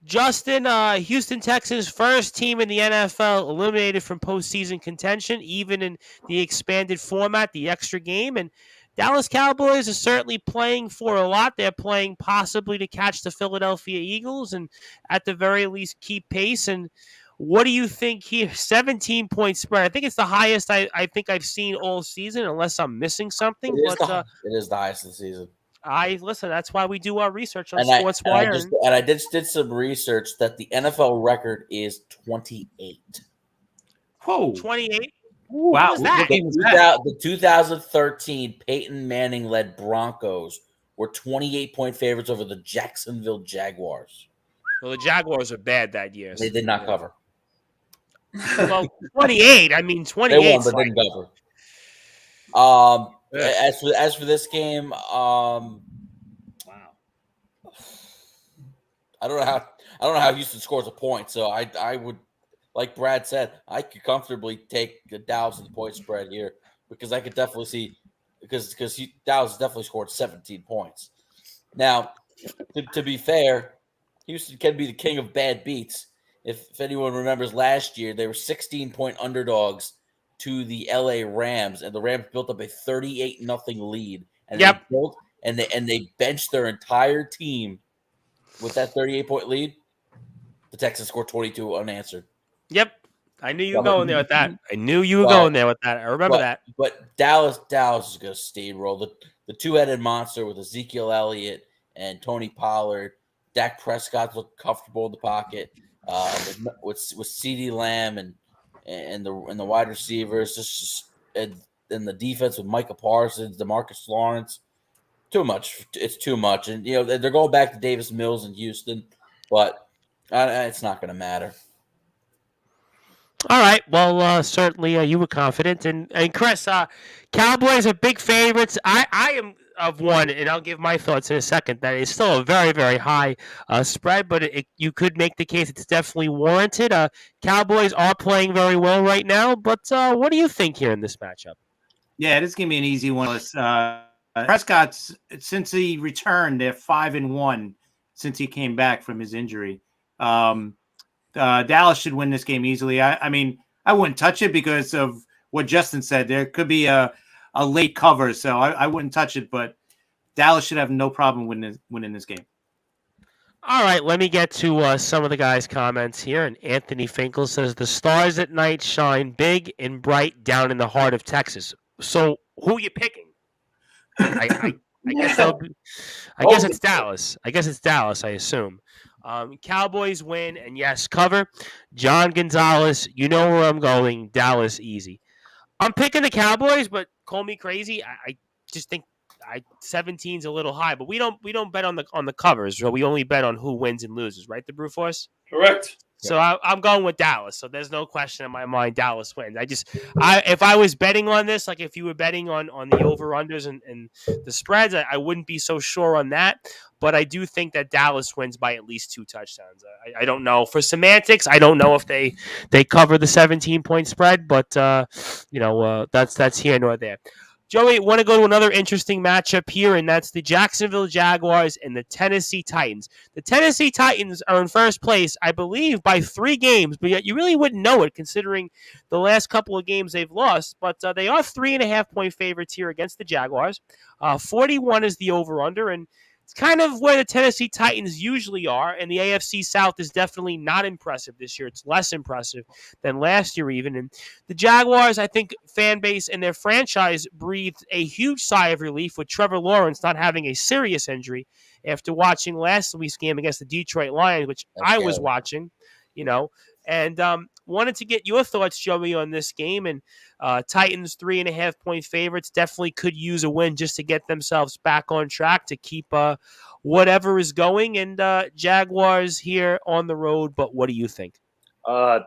Justin, Houston Texans, first team in the NFL eliminated from postseason contention, even in the expanded format, the extra game. And Dallas Cowboys are certainly playing for a lot. They're playing possibly to catch the Philadelphia Eagles and at the very least keep pace. And what do you think here? 17-point spread. I think it's the highest I think I've seen all season, unless I'm missing something. It is the highest of the season. Listen, that's why we do our research on Sportswire. I did some research that the NFL record is 28. Whoa. 28? Wow. What was that? The 2013 Peyton Manning-led Broncos were 28-point favorites over the Jacksonville Jaguars. Well, the Jaguars are bad that year. They did not cover. Well, 28. I mean, 28. They won, but didn't cover. As for this game, wow. I don't know how Houston scores a point. So I would, like Brad said, I could comfortably take the Dallas and the point spread here because I could definitely see because Dallas definitely scored 17 points. Now, to be fair, Houston can be the king of bad beats. if anyone remembers last year, they were 16-point underdogs to the LA Rams, and the Rams built up a 38-0 lead. And they benched their entire team with that 38-point lead. The Texans scored 22 unanswered. Yep. I knew you were going there with that. I remember that. But Dallas is going to steamroll. The two-headed monster with Ezekiel Elliott and Tony Pollard. Dak Prescott looked comfortable in the pocket with CeeDee Lamb and the wide receivers. And the defense with Micah Parsons, DeMarcus Lawrence. Too much. It's too much. And, they're going back to Davis Mills in Houston, but it's not going to matter. All right. Well, certainly you were confident. And Chris, Cowboys are big favorites. I am of one, and I'll give my thoughts in a second, that is still a very, very high spread, but you could make the case it's definitely warranted. Cowboys are playing very well right now, but what do you think here in this matchup? Yeah, this is going to be an easy one. Prescott's, since he returned, they're 5-1 since he came back from his injury. Dallas should win this game easily. I mean, I wouldn't touch it because of what Justin said. There could be a late cover, so I wouldn't touch it. But Dallas should have no problem winning this game. All right, let me get to some of the guys' comments here. And Anthony Finkel says, the stars at night shine big and bright down in the heart of Texas. So who are you picking? I guess it's Dallas. I assume. Cowboys win, and yes, cover. John Gonzalez, you know where I'm going. Dallas easy. I'm picking the Cowboys, but call me crazy. I just think 17's a little high, but we don't bet on the covers. So we only bet on who wins and loses, right? The Brute Force. Correct. So I'm going with Dallas. So there's no question in my mind Dallas wins. If I was betting on this, like if you were betting on the over-unders and the spreads, I wouldn't be so sure on that. But I do think that Dallas wins by at least 2 touchdowns. I don't know. For semantics, I don't know if they cover the 17-point spread, but that's here nor there. Joey, want to go to another interesting matchup here, and that's the Jacksonville Jaguars and the Tennessee Titans. The Tennessee Titans are in first place, I believe, by 3 games, but yet you really wouldn't know it considering the last couple of games they've lost. But they are 3.5-point favorites here against the Jaguars. 41 is the over-under, and it's kind of where the Tennessee Titans usually are, and the AFC South is definitely not impressive this year. It's less impressive than last year even. And the Jaguars, I think, fan base and their franchise breathed a huge sigh of relief with Trevor Lawrence not having a serious injury after watching last week's game against the Detroit Lions, which I was watching, and wanted to get your thoughts, Joey, on this game. And Titans 3.5-point favorites definitely could use a win just to get themselves back on track to keep whatever is going. And Jaguars here on the road, but what do you think? I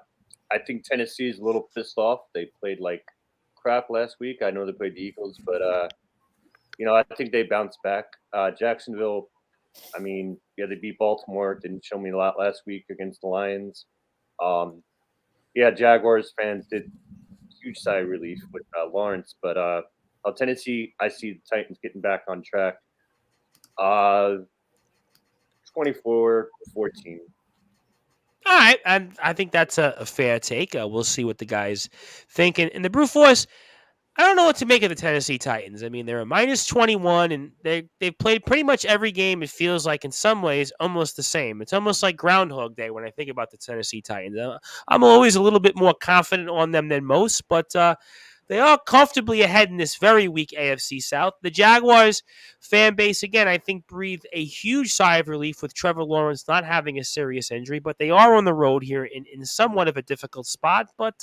think Tennessee is a little pissed off. They played like crap last week. I know they played the Eagles, but I think they bounced back. Jacksonville, they beat Baltimore. Didn't show me a lot last week against the Lions. Jaguars fans did huge sigh of relief with Lawrence, but Tennessee, I see the Titans getting back on track. 24-14. All right, I think that's a fair take. We'll see what the guys think. And the Brute Force, I don't know what to make of the Tennessee Titans. I mean, they're a -21, and they've played pretty much every game. It feels like in some ways almost the same. It's almost like Groundhog Day when I think about the Tennessee Titans. I'm always a little bit more confident on them than most, but they are comfortably ahead in this very weak AFC South. The Jaguars fan base, again, I think breathed a huge sigh of relief with Trevor Lawrence not having a serious injury, but they are on the road here in somewhat of a difficult spot. But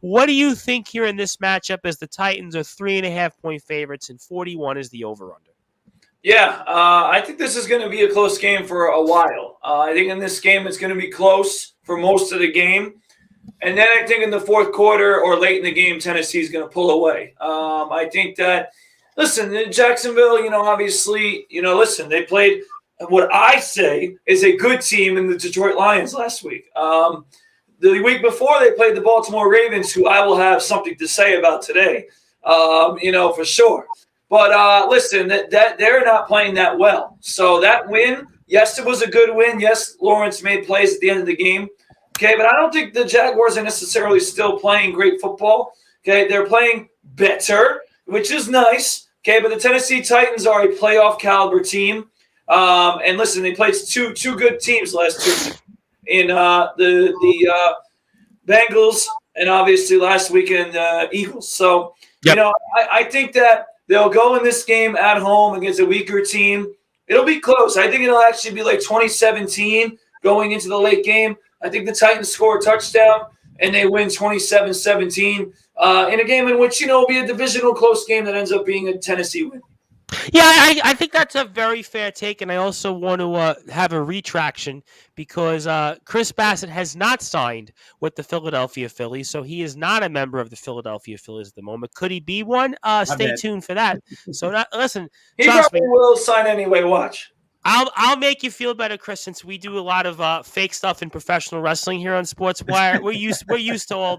what do you think here in this matchup as the Titans are 3.5-point favorites and 41 is the over-under? Yeah, I think this is going to be a close game for a while. I think in this game it's going to be close for most of the game. And then I think in the fourth quarter or late in the game, Tennessee is going to pull away. I think that, listen, Jacksonville, obviously, they played what I say is a good team in the Detroit Lions last week. The week before, they played the Baltimore Ravens, who I will have something to say about today, for sure. But listen, that they're not playing that well. So that win, yes, it was a good win. Yes, Lawrence made plays at the end of the game. Okay, but I don't think the Jaguars are necessarily still playing great football. Okay, they're playing better, which is nice. Okay, but the Tennessee Titans are a playoff caliber team. And listen, they played two good teams last 2 weeks in the Bengals and obviously last weekend Eagles. So Yep. I think that they'll go in this game at home against a weaker team. It'll be close. I think it'll actually be like 2017 going into the late game. I think the Titans score a touchdown and they win 27-17 in a game in which, will be a divisional close game that ends up being a Tennessee win. Yeah, I think that's a very fair take, and I also want to have a retraction because Chris Bassett has not signed with the Philadelphia Phillies, so he is not a member of the Philadelphia Phillies at the moment. Could he be one? Stay tuned for that. So, listen, He trust probably me. will sign anyway. Watch. I'll make you feel better, Chris, since we do a lot of fake stuff in professional wrestling here on Sportswire. We're used to all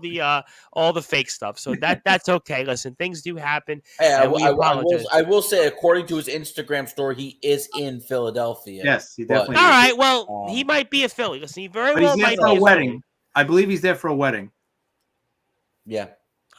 the fake stuff, so that's okay. Listen, things do happen. Hey, and we apologize. I will say, according to his Instagram story, he is in Philadelphia. Yes, he definitely. All is. right, well, he might be a Philly. Listen, he very But well he's there might for be a a wedding. Philly. I believe he's there for a wedding. Yeah.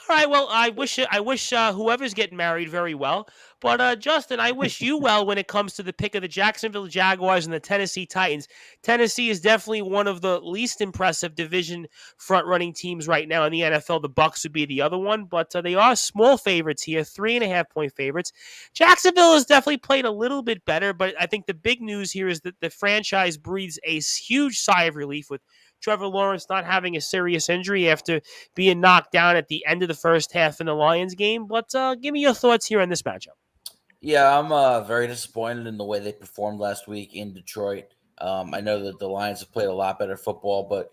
All right, well, I wish whoever's getting married very well. But, Justin, I wish you well when it comes to the pick of the Jacksonville Jaguars and the Tennessee Titans. Tennessee is definitely one of the least impressive division front-running teams right now in the NFL. The Bucs would be the other one, but they are small favorites here, 3.5-point favorites. Jacksonville has definitely played a little bit better, but I think the big news here is that the franchise breathes a huge sigh of relief with Trevor Lawrence not having a serious injury after being knocked down at the end of the first half in the Lions game. But give me your thoughts here on this matchup. Yeah, I'm very disappointed in the way they performed last week in Detroit. I know that the Lions have played a lot better football, but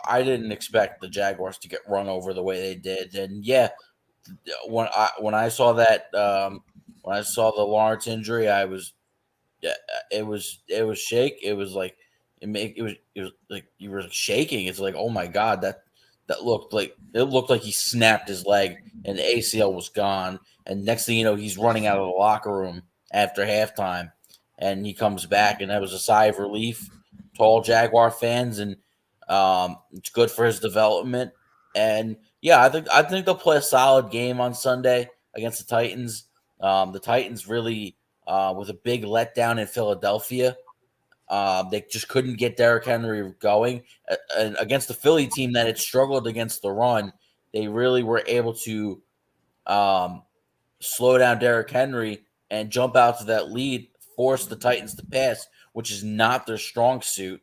I didn't expect the Jaguars to get run over the way they did. And yeah, when I saw that when I saw the Lawrence injury, it was shake. It was like it was like you were shaking. It's like, oh my god, that looked like he snapped his leg and the ACL was gone. And next thing you know, he's running out of the locker room after halftime, and he comes back, and that was a sigh of relief to all Jaguar fans, and it's good for his development. And yeah, I think they'll play a solid game on Sunday against the Titans. The Titans really, with a big letdown in Philadelphia, they just couldn't get Derrick Henry going. And against the Philly team that had struggled against the run, they really were able to slow down Derrick Henry and jump out to that lead, force the Titans to pass, which is not their strong suit.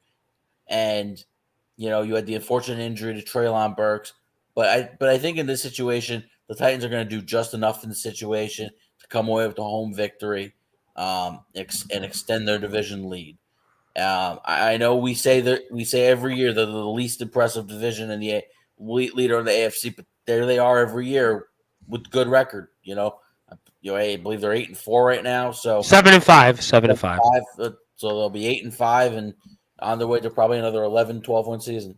And you had the unfortunate injury to Treylon Burks, but I think in this situation, the Titans are going to do just enough in the situation to come away with the home victory and extend their division lead. I know we say every year they're the least impressive division in the leader of the AFC, but there they are every year with good record. I believe they're 8-4 right now. So 7-5. So they'll be 8-5 and on their way to probably another 11, 12-win season.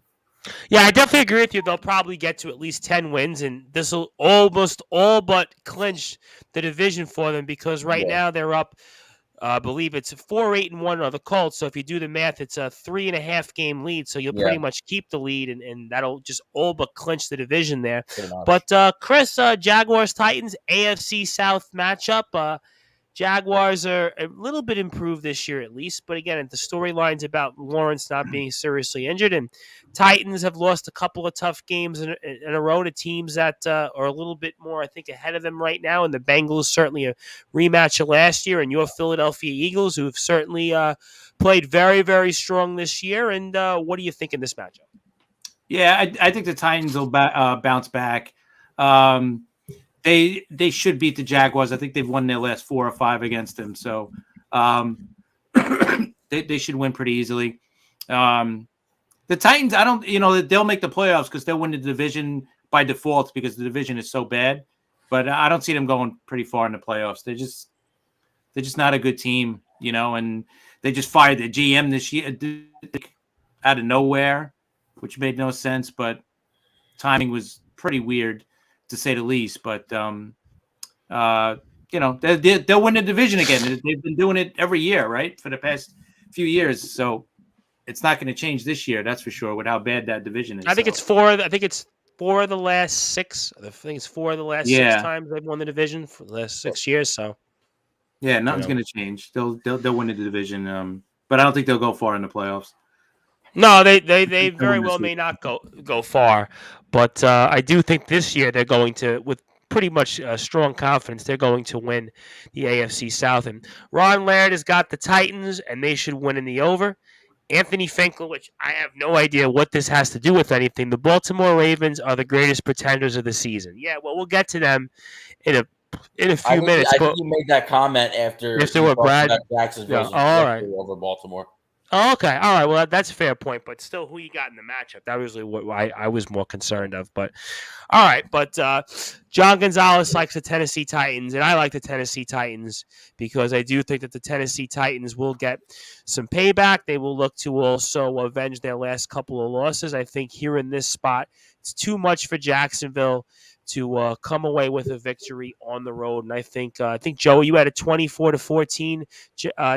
Yeah, I definitely agree with you. They'll probably get to at least 10 wins, and this will almost all but clinch the division for them because right now they're up. I believe it's 4-8-1 are the Colts. So if you do the math, it's a 3.5 game lead. So you'll pretty much keep the lead, and that'll just all but clinch the division there. But Chris, Jaguars Titans AFC South matchup. Jaguars are a little bit improved this year, at least. But again, the storyline's about Lawrence not being seriously injured, and Titans have lost a couple of tough games in a row to teams that are a little bit more, I think, ahead of them right now. And the Bengals certainly a rematch of last year, and your Philadelphia Eagles, who have certainly played very, very strong this year. And what do you think in this matchup? Yeah, I think the Titans will bounce back. They should beat the Jaguars. I think they've won their last 4 or 5 against them, so they should win pretty easily. The Titans, they'll make the playoffs because they'll win the division by default because the division is so bad. But I don't see them going pretty far in the playoffs. They're just not a good team, and they just fired the GM this year out of nowhere, which made no sense. But timing was pretty weird, to say the least. But they'll win the division again. They've been doing it every year, right, for the past few years. So it's not going to change this year. That's for sure. With how bad that division is. I think it's four. I think it's 4 of the last 6. I think it's 4 of the last 6 times they've won the division for the last 6 years. So yeah, nothing's going to change. They'll win the division. But I don't think they'll go far in the playoffs. No, they very well may not go far, but I do think this year they're going to, with pretty much strong confidence, they're going to win the AFC South. And Ron Laird has got the Titans, and they should win in the over. Anthony Finkel, which I have no idea what this has to do with anything. The Baltimore Ravens are the greatest pretenders of the season. Yeah, well, we'll get to them in a few minutes. I think you made that comment after Brad Jacksonville all right. over Baltimore. Oh, okay. All right. Well, that's a fair point, but still, who you got in the matchup? That was really what I was more concerned of. But all right. But John Gonzalez likes the Tennessee Titans, and I like the Tennessee Titans because I do think that the Tennessee Titans will get some payback. They will look to also avenge their last couple of losses. I think here in this spot, it's too much for Jacksonville to come away with a victory on the road. And I think Joey, you had a 24-14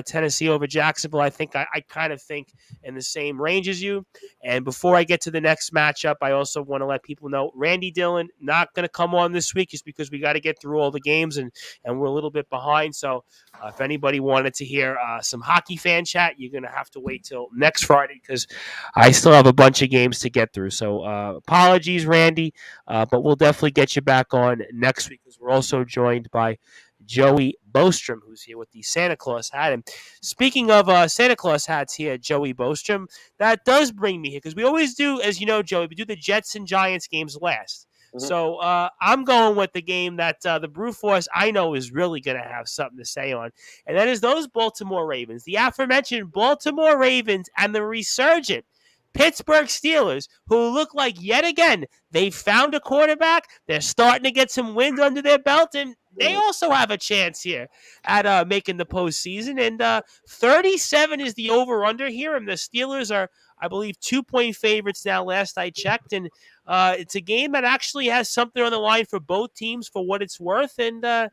Tennessee over Jacksonville. I think I kind of think in the same range as you. And before I get to the next matchup, I also want to let people know Randy Dillon not going to come on this week just because we got to get through all the games and we're a little bit behind. So if anybody wanted to hear some hockey fan chat, you're going to have to wait till next Friday because I still have a bunch of games to get through. So apologies, Randy, but we'll definitely get you back on next week because we're also joined by Joey Bostrom, who's here with the Santa Claus hat. And speaking of Santa Claus hats here, Joey Bostrom, that does bring me here because we always do, as you know, Joey, we do the Jets and Giants games last. Mm-hmm. So I'm going with the game that the Brew Force I know is really going to have something to say on, and that is those Baltimore Ravens, the aforementioned Baltimore Ravens and the resurgent Pittsburgh Steelers, who look like yet again they found a quarterback. They're starting to get some wind under their belt, and they also have a chance here at making the postseason. And 37 is the over-under here, and the Steelers are, I believe, 2-point favorites now, last I checked. And it's a game that actually has something on the line for both teams for what it's worth. And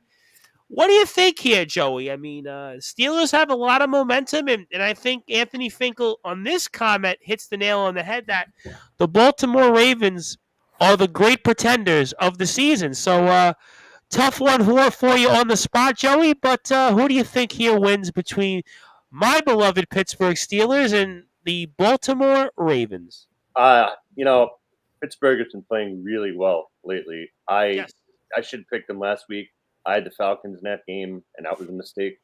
what do you think here, Joey? I mean, Steelers have a lot of momentum, and I think Anthony Finkel on this comment hits the nail on the head that the Baltimore Ravens are the great pretenders of the season. So tough one for you on the spot, Joey, but who do you think here wins between my beloved Pittsburgh Steelers and the Baltimore Ravens? Pittsburgh has been playing really well lately. I should have picked them last week. I had the Falcons in that game, and that was a mistake.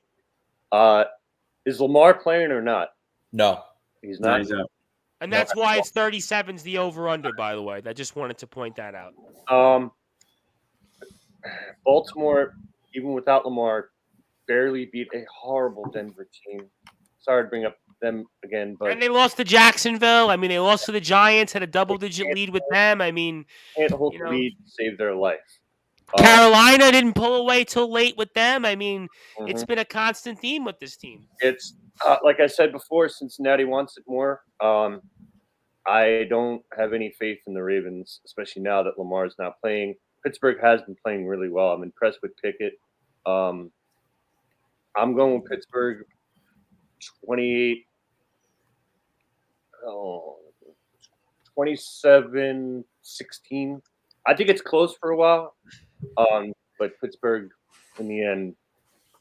Is Lamar playing or not? No. He's not. And that's why it's 37's the over-under, by the way. I just wanted to point that out. Baltimore, even without Lamar, barely beat a horrible Denver team. Sorry to bring up them again, but and they lost to Jacksonville. I mean, they lost to the Giants, had a double-digit lead with them. I mean, can't hold the lead to save their life. Carolina didn't pull away till late with them. I mean, it's been a constant theme with this team. It's like I said before, Cincinnati wants it more. I don't have any faith in the Ravens, especially now that Lamar's not playing. Pittsburgh has been playing really well. I'm impressed with Pickett. I'm going with Pittsburgh 27-16. I think it's close for a while. But Pittsburgh, in the end,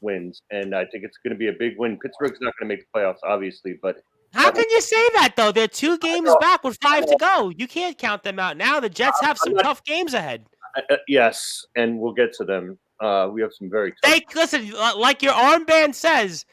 wins, and I think it's going to be a big win. Pittsburgh's not going to make the playoffs, obviously, but how can you say that though? They're 2 games back with 5 to go. You can't count them out now. The Jets have some tough games ahead. Yes, and we'll get to them. We have some very tough. Listen, like your armband says,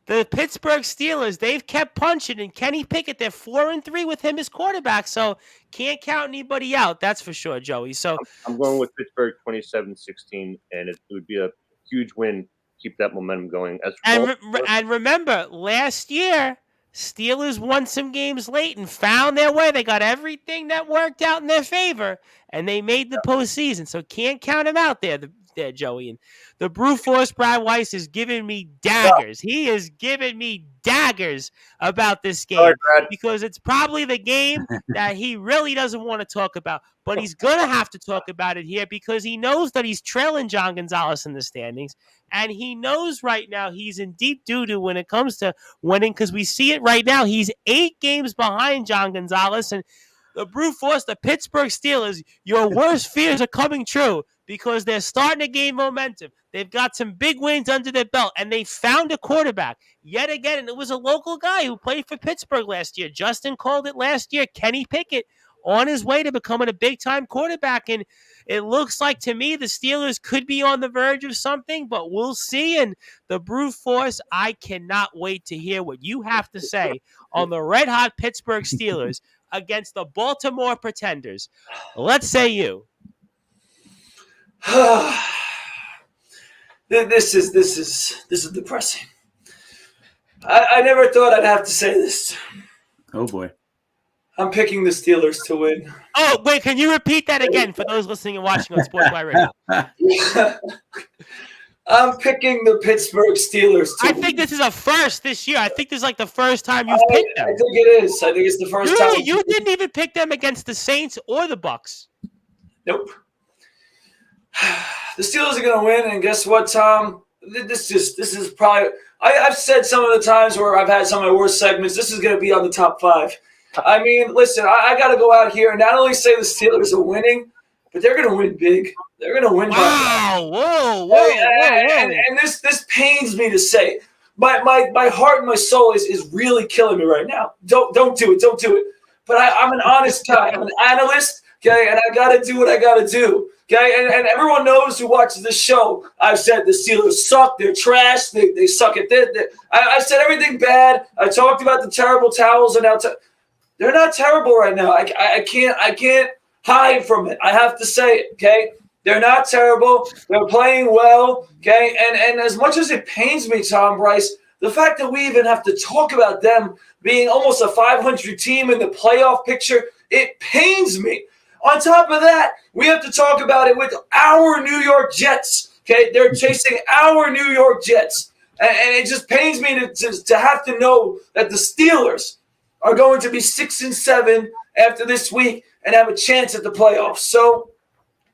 the Pittsburgh Steelers, they've kept punching, and Kenny Pickett, they're 4-3 with him as quarterback, so can't count anybody out. That's for sure, Joey. So I'm going with Pittsburgh 27-16, and it would be a huge win. Keep that momentum going. And remember, last year, Steelers won some games late and found their way. They got everything that worked out in their favor, and they made the postseason. So can't count them out there. there, Joey. And the brute force Brad Weiss is giving me daggers. He is giving me daggers about this game Sorry, Brad. because it's probably the game that he really doesn't want to talk about. But he's going to have to talk about it here because he knows that he's trailing John Gonzalez in the standings. And he knows right now he's in deep doo-doo when it comes to winning because we see it right now. He's 8 games behind John Gonzalez. And the brute force, the Pittsburgh Steelers, your worst fears are coming true because they're starting to gain momentum. They've got some big wins under their belt, and they found a quarterback yet again. And it was a local guy who played for Pittsburgh last year. Justin called it last year, Kenny Pickett, on his way to becoming a big-time quarterback. And it looks like to me the Steelers could be on the verge of something, but we'll see. And the brute force, I cannot wait to hear what you have to say on the red-hot Pittsburgh Steelers against the Baltimore Pretenders. Let's say you. This is depressing. I never thought I'd have to say this. Oh boy. I'm picking the Steelers to win. Oh, wait, can you repeat that again for those listening and watching on Sportzwire Radio? I'm picking the Pittsburgh Steelers to I win. think this is a first this year. I think this is like the first time you've picked I them. think it is. I think it's the first time. You didn't even pick them against the Saints or the Bucks. Nope. The Steelers are going to win, and guess what, Tom? This is probably. I've said some of the times where I've had some of my worst segments. This is going to be on the top 5. I mean, listen, I got to go out here and not only say the Steelers are winning, but they're going to win big. They're going to win. Wow! Whoa! And this pains me to say. My heart and my soul is really killing me right now. Don't do it. Don't do it. But I'm an honest guy. I'm an analyst. Okay, and I got to do what I got to do. Okay, and everyone knows who watches this show. I've said the Steelers suck. They're trash. They suck at this. I said everything bad. I talked about the terrible towels, and now they're not terrible right now. I can't hide from it. I have to say it. Okay, they're not terrible. They're playing well. Okay, and as much as it pains me, Tom Bryce, the fact that we even have to talk about them being almost a 500 team in the playoff picture, it pains me. On top of that, we have to talk about it with our New York Jets. Okay, they're chasing our New York Jets, and it just pains me to have to know that the Steelers are going to be 6-7 after this week and have a chance at the playoffs. So,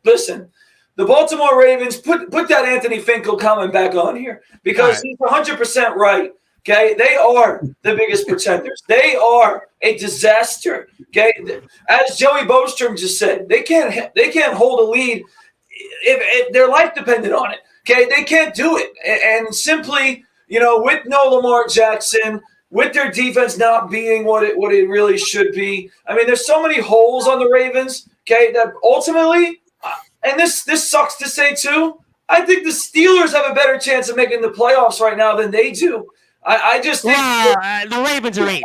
listen, the Baltimore Ravens, put that Anthony Finkel comment back on here because he's 100% right. Okay, they are the biggest pretenders. They are a disaster. Okay, as Joey Bostrom just said, they can't hold a lead if their life depended on it. Okay, they can't do it, and simply, with no Lamar Jackson, with their defense not being what it really should be. I mean, there's so many holes on the Ravens. Okay, that ultimately, and this sucks to say too, I think the Steelers have a better chance of making the playoffs right now than they do. I just think the Ravens are 8-4.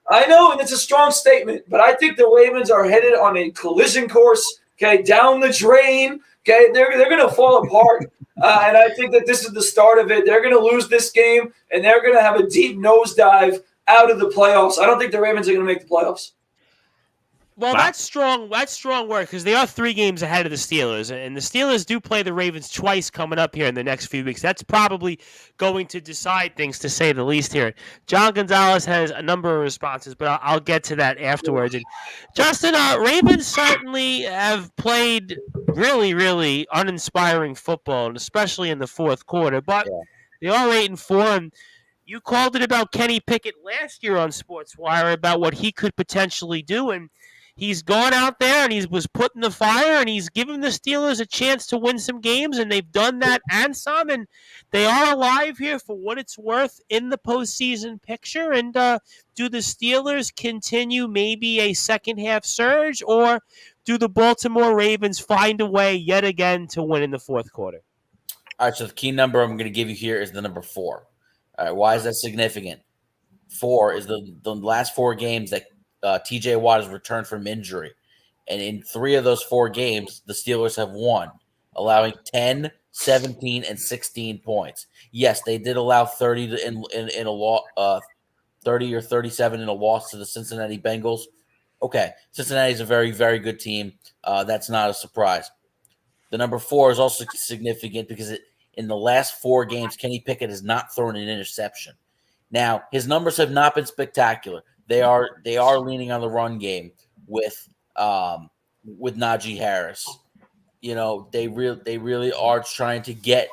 I know, and it's a strong statement, but I think the Ravens are headed on a collision course. Okay, down the drain. Okay, they're going to fall apart, and I think that this is the start of it. They're going to lose this game, and they're going to have a deep nosedive out of the playoffs. I don't think the Ravens are going to make the playoffs. Well, that's strong. That's strong work because they are 3 games ahead of the Steelers, and the Steelers do play the Ravens twice coming up here in the next few weeks. That's probably going to decide things, to say the least. Here, John Gonzalez has a number of responses, but I'll get to that afterwards. And Justin, Ravens certainly have played really, really uninspiring football, and especially in the fourth quarter. But they are 8-4, and you called it about Kenny Pickett last year on Sportswire about what he could potentially do, and he's gone out there and he was put in the fire and he's given the Steelers a chance to win some games, and they've done that and some, and they are alive here for what it's worth in the postseason picture. And do the Steelers continue maybe a second-half surge, or do the Baltimore Ravens find a way yet again to win in the fourth quarter? All right, so the key number I'm going to give you here is the number 4. All right, why is that significant? 4 is the last 4 games that TJ Watt has returned from injury. And in 3 of those 4 games, the Steelers have won, allowing 10, 17, and 16 points. Yes, they did allow 30 in a loss, 30 or 37 in a loss to the Cincinnati Bengals. Okay, Cincinnati is a very, very good team. That's not a surprise. The number 4 is also significant because in the last 4 games, Kenny Pickett has not thrown an interception. Now, his numbers have not been spectacular. They are leaning on the run game with Najee Harris. You know, they really are trying to get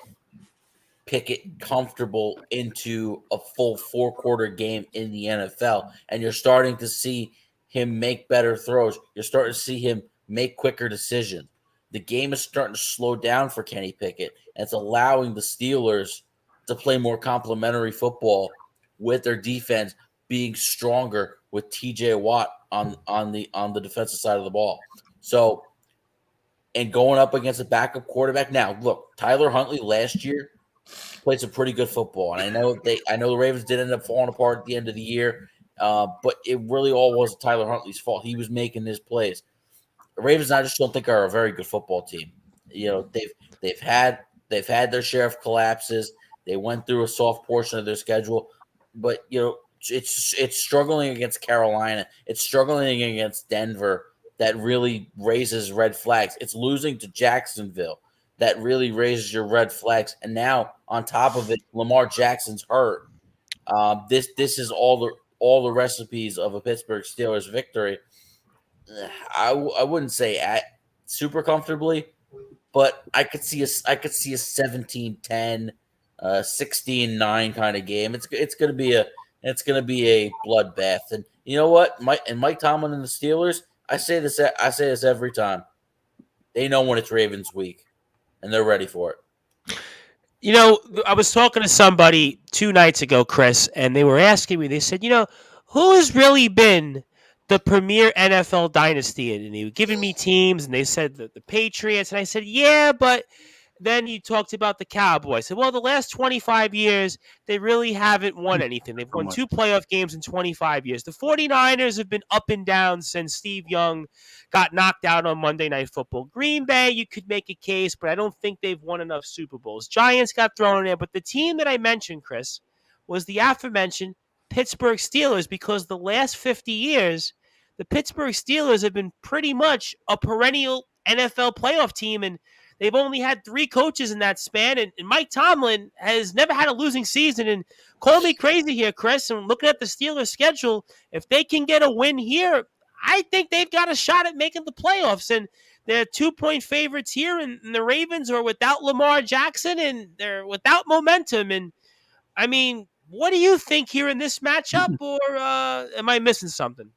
Pickett comfortable into a full 4-quarter game in the NFL, and you're starting to see him make better throws. You're starting to see him make quicker decisions. The game is starting to slow down for Kenny Pickett, and it's allowing the Steelers to play more complementary football with their defense being stronger with TJ Watt on the defensive side of the ball. So, and going up against a backup quarterback. Now, look, Tyler Huntley last year played some pretty good football, and I know the Ravens did end up falling apart at the end of the year, but it really all wasn't Tyler Huntley's fault. He was making his plays. The Ravens, I just don't think, are a very good football team. You know, they've had their share of collapses. They went through a soft portion of their schedule, but you know, it's struggling against Carolina. It's struggling against Denver. That really raises red flags. It's losing to Jacksonville. That really raises your red flags. And now, on top of it, Lamar Jackson's hurt. This is all the recipes of a Pittsburgh Steelers victory. I wouldn't say at super comfortably, but I could see a 17-10, 16-9 kind of game. It's gonna be a bloodbath. And you know what? Mike Tomlin and the Steelers, I say this every time. They know when it's Ravens week, and they're ready for it. You know, I was talking to somebody 2 nights ago, Chris, and they were asking me, they said, you know, who has really been the premier NFL dynasty? And they were giving me teams, and they said the Patriots. And I said, yeah, but then you talked about the Cowboys. I said, well, the last 25 years, they really haven't won anything. They've won 2 playoff games in 25 years. The 49ers have been up and down since Steve Young got knocked out on Monday Night Football. Green Bay, you could make a case, but I don't think they've won enough Super Bowls. Giants got thrown in there, but the team that I mentioned, Chris, was the aforementioned Pittsburgh Steelers, because the last 50 years, the Pittsburgh Steelers have been pretty much a perennial NFL playoff team, and they've only had 3 coaches in that span, and Mike Tomlin has never had a losing season. And call me crazy here, Chris, and looking at the Steelers' schedule, if they can get a win here, I think they've got a shot at making the playoffs. And they're 2-point favorites here, and the Ravens are without Lamar Jackson, and they're without momentum. And, I mean, what do you think here in this matchup, or am I missing something?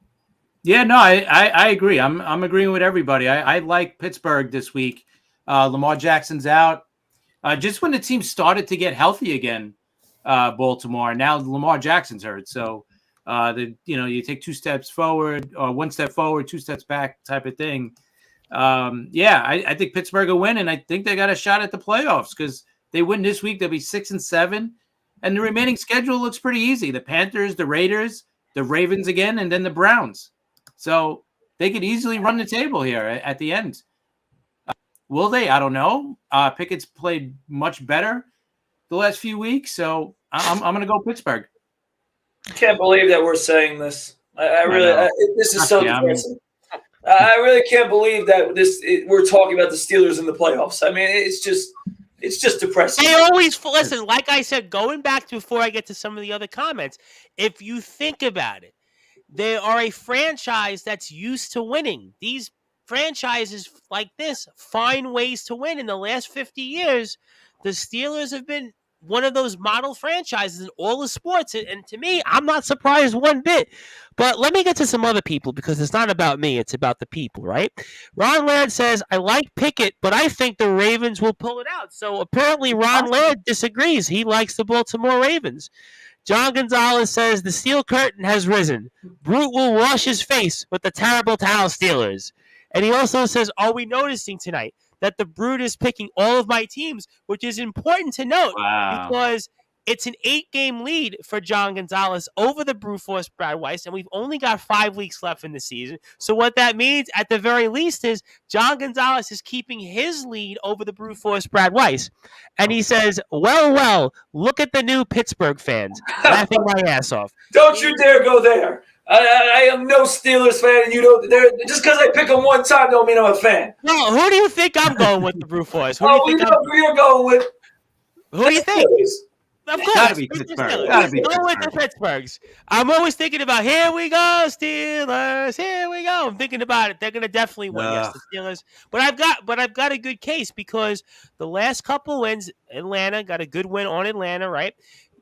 Yeah, no, I agree. I'm agreeing with everybody. I like Pittsburgh this week. Lamar Jackson's out. Just when the team started to get healthy again, Baltimore. Now Lamar Jackson's hurt. So, you take 2 steps forward, or 1 step forward, 2 steps back type of thing. I think Pittsburgh will win, and I think they got a shot at the playoffs, because they win this week, they'll be 6-7, and the remaining schedule looks pretty easy. The Panthers, the Raiders, the Ravens again, and then the Browns. So they could easily run the table here at the end. Will they? I don't know. Pickett's played much better the last few weeks, so I'm going to go Pittsburgh. I can't believe that we're saying this. I really this is so depressing. I really can't believe that we're talking about the Steelers in the playoffs. I mean, it's just depressing. They always listen. Like I said, going back to before I get to some of the other comments, if you think about it, they are a franchise that's used to winning. These franchises like this find ways to win. In the last 50 years, the Steelers have been one of those model franchises in all of sports. And to me, I'm not surprised one bit. But let me get to some other people, because it's not about me. It's about the people, right? Ron Laird says, I like Pickett, but I think the Ravens will pull it out. So apparently Ron Laird disagrees. He likes the Baltimore Ravens. John Gonzalez says, the steel curtain has risen. Brute will wash his face with the terrible towel Steelers. And he also says, are we noticing tonight that the Brute is picking all of my teams, which is important to note, because It's an 8-game lead for John Gonzalez over the brute force Brad Weiss, and we've only got 5 weeks left in the season. So what that means, at the very least, is John Gonzalez is keeping his lead over the brute force Brad Weiss. And he says, well, look at the new Pittsburgh fans, laughing my ass off. Don't you dare go there. I am no Steelers fan, and you don't. Just because I pick them one time don't mean I'm a fan. No, who do you think I'm going with the brute force? Who We know who you're going with. Who do you think? Of course, Gotta be Pittsburgh. Gotta be Go with the Pittsburghs. I'm always thinking about, here we go, Steelers. Here we go. I'm thinking about it. They're gonna definitely win. Yes, the Steelers. But I've got a good case because the last couple wins, Atlanta got a good win on Atlanta, right?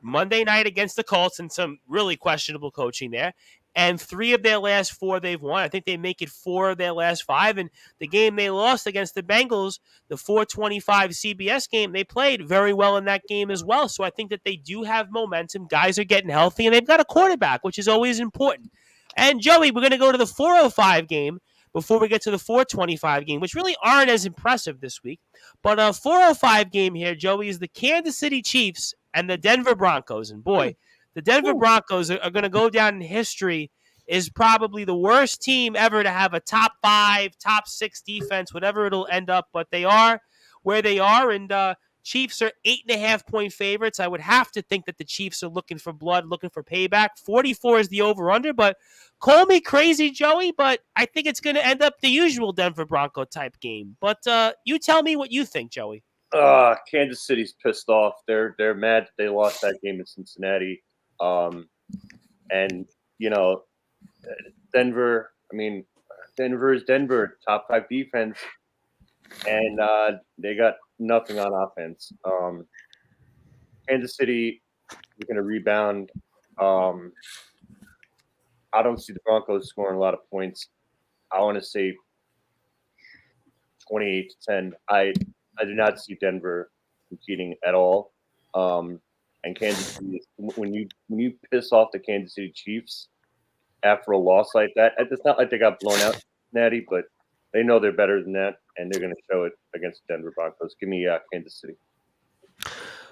Monday night against the Colts and some really questionable coaching there. And 3 of their last 4 they've won. I think they make it 4 of their last 5. And the game they lost against the Bengals, the 425 CBS game, they played very well in that game as well. So I think that they do have momentum. Guys are getting healthy, and they've got a quarterback, which is always important. And, Joey, we're going to go to the 405 game before we get to the 425 game, which really aren't as impressive this week. But a 405 game here, Joey, is the Kansas City Chiefs and the Denver Broncos. And, boy, the Denver Broncos are going to go down in history as probably the worst team ever to have a top 5, top 6 defense, whatever it'll end up. But they are where they are, and Chiefs are 8.5-point favorites. I would have to think that the Chiefs are looking for blood, looking for payback. 44 is the over-under, but call me crazy, Joey, but I think it's going to end up the usual Denver Bronco type game. But you tell me what you think, Joey. Kansas City's pissed off. They're mad that they lost that game in Cincinnati. And, you know, Denver is Denver, top 5 defense, and they got nothing on offense. Kansas City is going to rebound. I don't see the Broncos scoring a lot of points. I want to say 28-10. I do not see Denver competing at all. And Kansas City, when you piss off the Kansas City Chiefs after a loss like that, it's not like they got blown out, Natty, but they know they're better than that, and they're going to show it against the Denver Broncos. Give me Kansas City.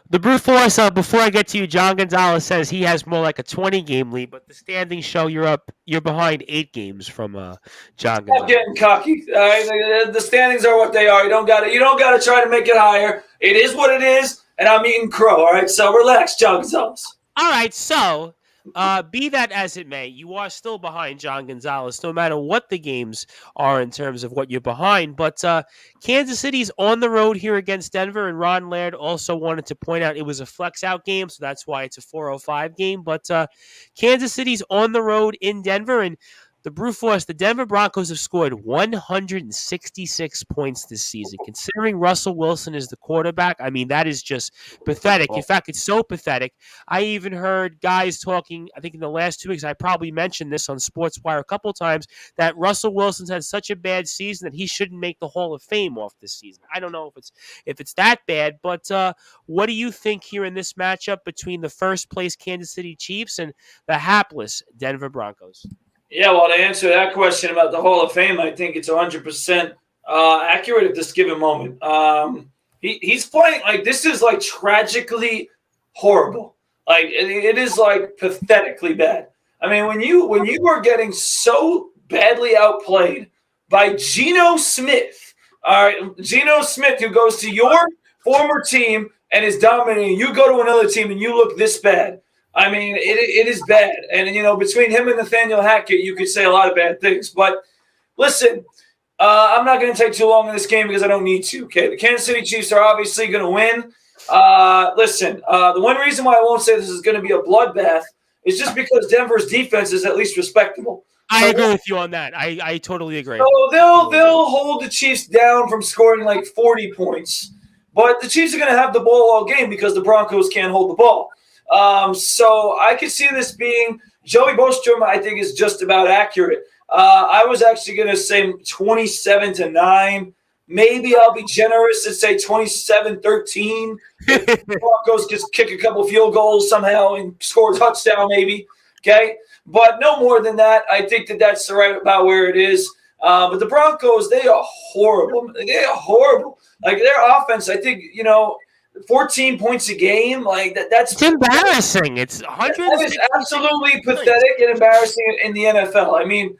The brute force, before I get to you, John Gonzalez says he has more like a 20-game lead, but the standings show you're behind 8 games from John Gonzalez. I'm getting cocky. The standings are what they are. You don't got to try to make it higher. It is what it is, and I'm eating crow. All right, so relax, John Gonzalez. All right, so be that as it may, you are still behind John Gonzalez, no matter what the games are in terms of what you're behind. But Kansas City's on the road here against Denver, and Ron Laird also wanted to point out it was a flex-out game, so that's why it's a 405 game. But Kansas City's on the road in Denver, and the brute force, the Denver Broncos have scored 166 points this season. Considering Russell Wilson is the quarterback, I mean, that is just pathetic. In fact, it's so pathetic. I even heard guys talking, I think in the last 2 weeks, I probably mentioned this on Sportswire a couple times, that Russell Wilson's had such a bad season that he shouldn't make the Hall of Fame off this season. I don't know if it's that bad, but what do you think here in this matchup between the first place Kansas City Chiefs and the hapless Denver Broncos? Yeah, well, to answer that question about the Hall of Fame, I think it's 100% accurate at this given moment. He's playing like this is like tragically horrible. Like it is like pathetically bad. I mean, when you are getting so badly outplayed by Geno Smith, all right, Geno Smith, who goes to your former team and is dominating, you go to another team and you look this bad. I mean, it is bad. And, you know, between him and Nathaniel Hackett, you could say a lot of bad things. But, listen, I'm not going to take too long in this game because I don't need to, okay? The Kansas City Chiefs are obviously going to win. Listen, the one reason why I won't say this is going to be a bloodbath is just because Denver's defense is at least respectable. I agree with you on that. I totally agree. So they'll hold the Chiefs down from scoring like 40 points. But the Chiefs are going to have the ball all game because the Broncos can't hold the ball. So I could see this being Joey Bostrom, I think, is just about accurate. I was actually going to say 27-9. Maybe I'll be generous and say 27-13. If the Broncos just kick a couple field goals somehow and score a touchdown, maybe. Okay, but no more than that. I think that's right about where it is. But the Broncos, they are horrible. They are horrible. Like their offense, I think, you know, 14 points a game, like that's It's embarrassing. It's that 100. is absolutely pathetic and embarrassing in the NFL. I mean,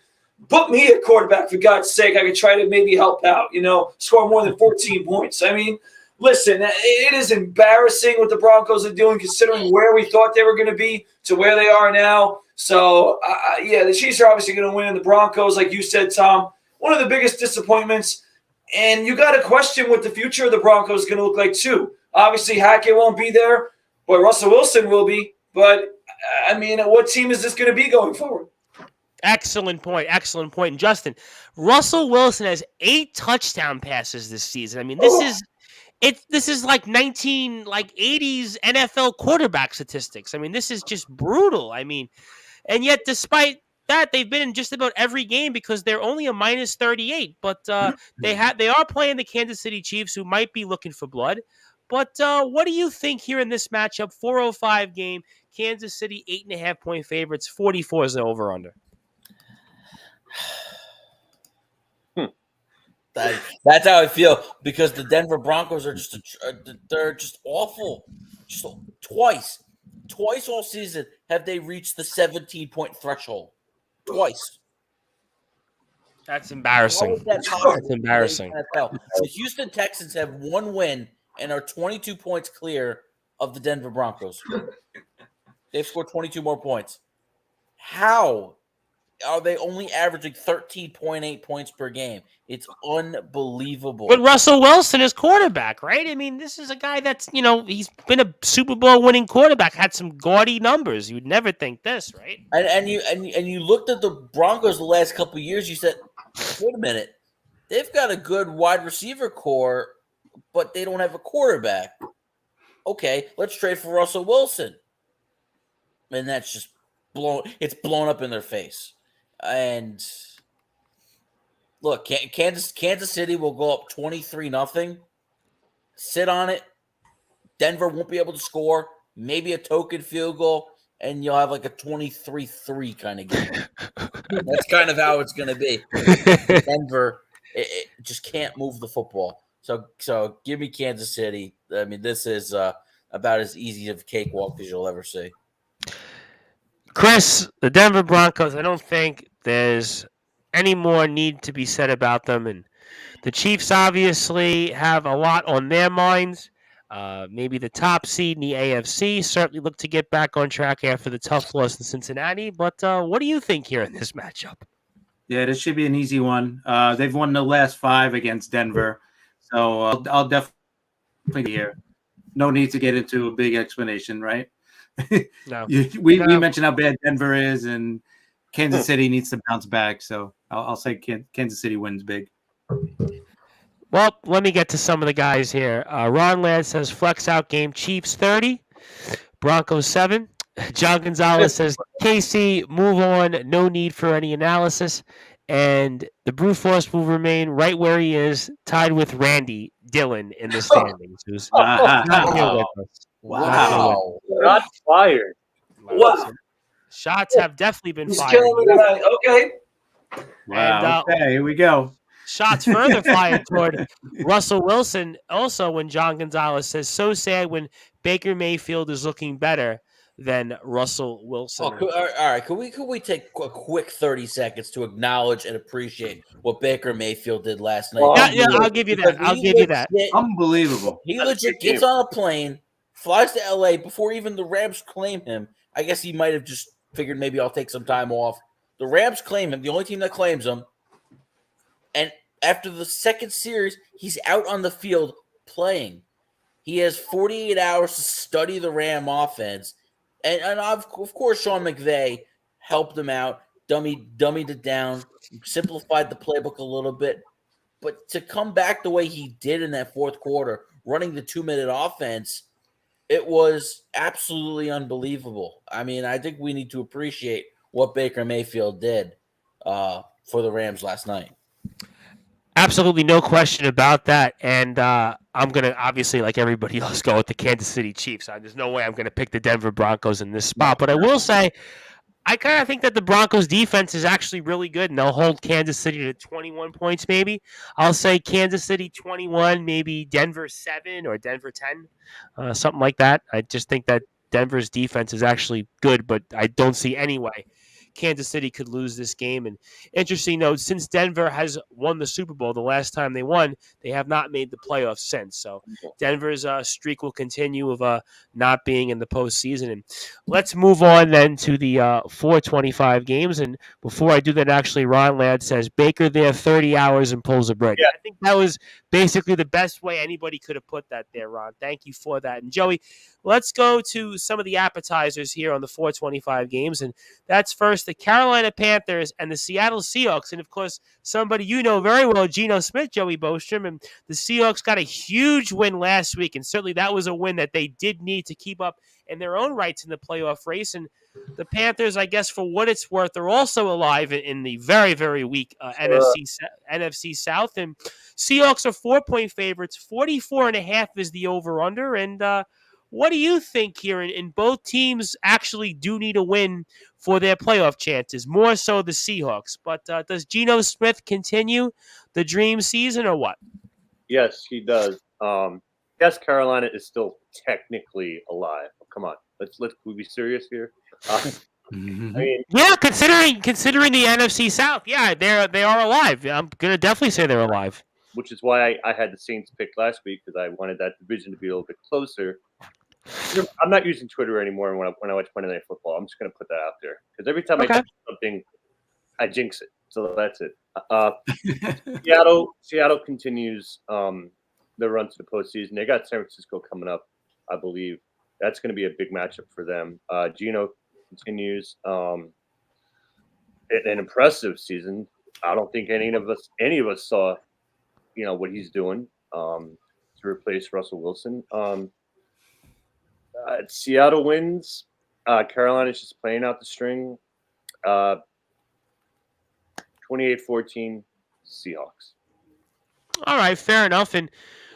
put me at quarterback for God's sake. I could try to maybe help out, score more than 14 points. I mean, listen, it is embarrassing what the Broncos are doing considering where we thought they were going to be to where they are now. So, the Chiefs are obviously going to win. The Broncos, like you said, Tom, one of the biggest disappointments. And you got to question what the future of the Broncos is going to look like too. Obviously, Hackett won't be there, but Russell Wilson will be. But, I mean, what team is this going to be going forward? Excellent point. Excellent point. And Justin, Russell Wilson has 8 touchdown passes this season. I mean, this is like 80s NFL quarterback statistics. I mean, this is just brutal. I mean, and yet despite that, they've been in just about every game because they're only a minus 38. But they are playing the Kansas City Chiefs, who might be looking for blood. But what do you think here in this matchup? 4:05 game, Kansas City 8.5-point favorites. 44 is the over under. That's how I feel because the Denver Broncos are they're just awful. Just twice all season have they reached the 17-point threshold. Twice. That's embarrassing. That's embarrassing. The Houston Texans have 1 win and are 22 points clear of the Denver Broncos. They've scored 22 more points. How are they only averaging 13.8 points per game? It's unbelievable. But Russell Wilson is quarterback, right? I mean, this is a guy that's, he's been a Super Bowl winning quarterback, had some gaudy numbers. You would never think this, right? And you looked at the Broncos the last couple of years, you said, wait a minute, they've got a good wide receiver core, but they don't have a quarterback. Okay, let's trade for Russell Wilson. And that's just blown up in their face. And look, Kansas City will go up 23-0. Sit on it. Denver won't be able to score. Maybe a token field goal, and you'll have like a 23-3 kind of game. That's kind of how it's going to be. Denver it just can't move the football. So give me Kansas City. I mean, this is about as easy of a cakewalk as you'll ever see. Chris, the Denver Broncos, I don't think there's any more need to be said about them. And the Chiefs obviously have a lot on their minds. Maybe the top seed in the AFC certainly look to get back on track after the tough loss in Cincinnati. But what do you think here in this matchup? Yeah, this should be an easy one. They've won the last 5 against Denver. So I'll definitely be here. No need to get into a big explanation, right? No. We mentioned how bad Denver is, and Kansas City needs to bounce back. So I'll say Kansas City wins big. Well, let me get to some of the guys here. Ron Ladd says flex out game Chiefs 30, Broncos 7. John Gonzalez says KC move on, no need for any analysis. And the brute force will remain right where he is, tied with Randy Dillon in the standings. Who's not here with us. Wow. Not fired. Wow. Shots have definitely been He's fired. killing me tonight. Okay. Wow. Okay, here we go. Shots further fired toward Russell Wilson. Also, when John Gonzalez says, so sad when Baker Mayfield is looking better than Russell Wilson. All right. Could we take a quick 30 seconds to acknowledge and appreciate what Baker Mayfield did last night? Yeah, I'll give you that. Unbelievable. He legit gets on a plane, flies to LA before even the Rams claim him. I guess he might have just figured maybe I'll take some time off. The Rams claim him, the only team that claims him. And after the second series, he's out on the field playing. He has 48 hours to study the Ram offense. And of course, Sean McVay helped him out, dummied it down, simplified the playbook a little bit. But to come back the way he did in that fourth quarter, running the 2-minute offense, it was absolutely unbelievable. I mean, I think we need to appreciate what Baker Mayfield did for the Rams last night. Absolutely no question about that. And I'm going to, obviously, like everybody else, go with the Kansas City Chiefs. There's no way I'm going to pick the Denver Broncos in this spot. But I will say, I kind of think that the Broncos defense is actually really good, and they'll hold Kansas City to 21 points maybe. I'll say Kansas City 21, maybe Denver 7 or Denver 10, something like that. I just think that Denver's defense is actually good, but I don't see any way Kansas City could lose this game. And interesting note, since Denver has won the Super Bowl, the last time they won, they have not made the playoffs since. So Denver's streak will continue of not being in the postseason. And let's move on then to the 425 games. And before I do that, actually, Ron Ladd says Baker there 30 hours and pulls a brick. Yeah. I think that was basically the best way anybody could have put that there, Ron. Thank you for that. And Joey, let's go to some of the appetizers here on the 425 games. And that's first the Carolina Panthers and the Seattle Seahawks. And, of course, somebody you know very well, Geno Smith, Joey Bostrom. And the Seahawks got a huge win last week. And certainly that was a win that they did need to keep up in their own rights in the playoff race. And the Panthers, I guess, for what it's worth, are also alive in the very, very weak NFC South. And Seahawks are 4-point favorites. 44.5 is the over-under. And what do you think here? In both teams actually do need a win for their playoff chances, more so the Seahawks. But does Geno Smith continue the dream season or what? Yes, he does. Yes, Carolina is still technically alive. Oh, come on, let's we be serious here. I mean, yeah, considering the NFC South, yeah, they are alive. I'm gonna definitely say they're alive. Which is why I had the Saints picked last week because I wanted that division to be a little bit closer. I'm not using Twitter anymore when I watch Monday Night Football. I'm just going to put that out there because every time I do something, I jinx it. So that's it. Seattle continues their run to the postseason. They got San Francisco coming up, I believe. That's going to be a big matchup for them. Geno continues an impressive season. I don't think any of us saw, what he's doing to replace Russell Wilson. Seattle wins. Carolina's just playing out the string. 28-14 Seahawks. All right, fair enough. And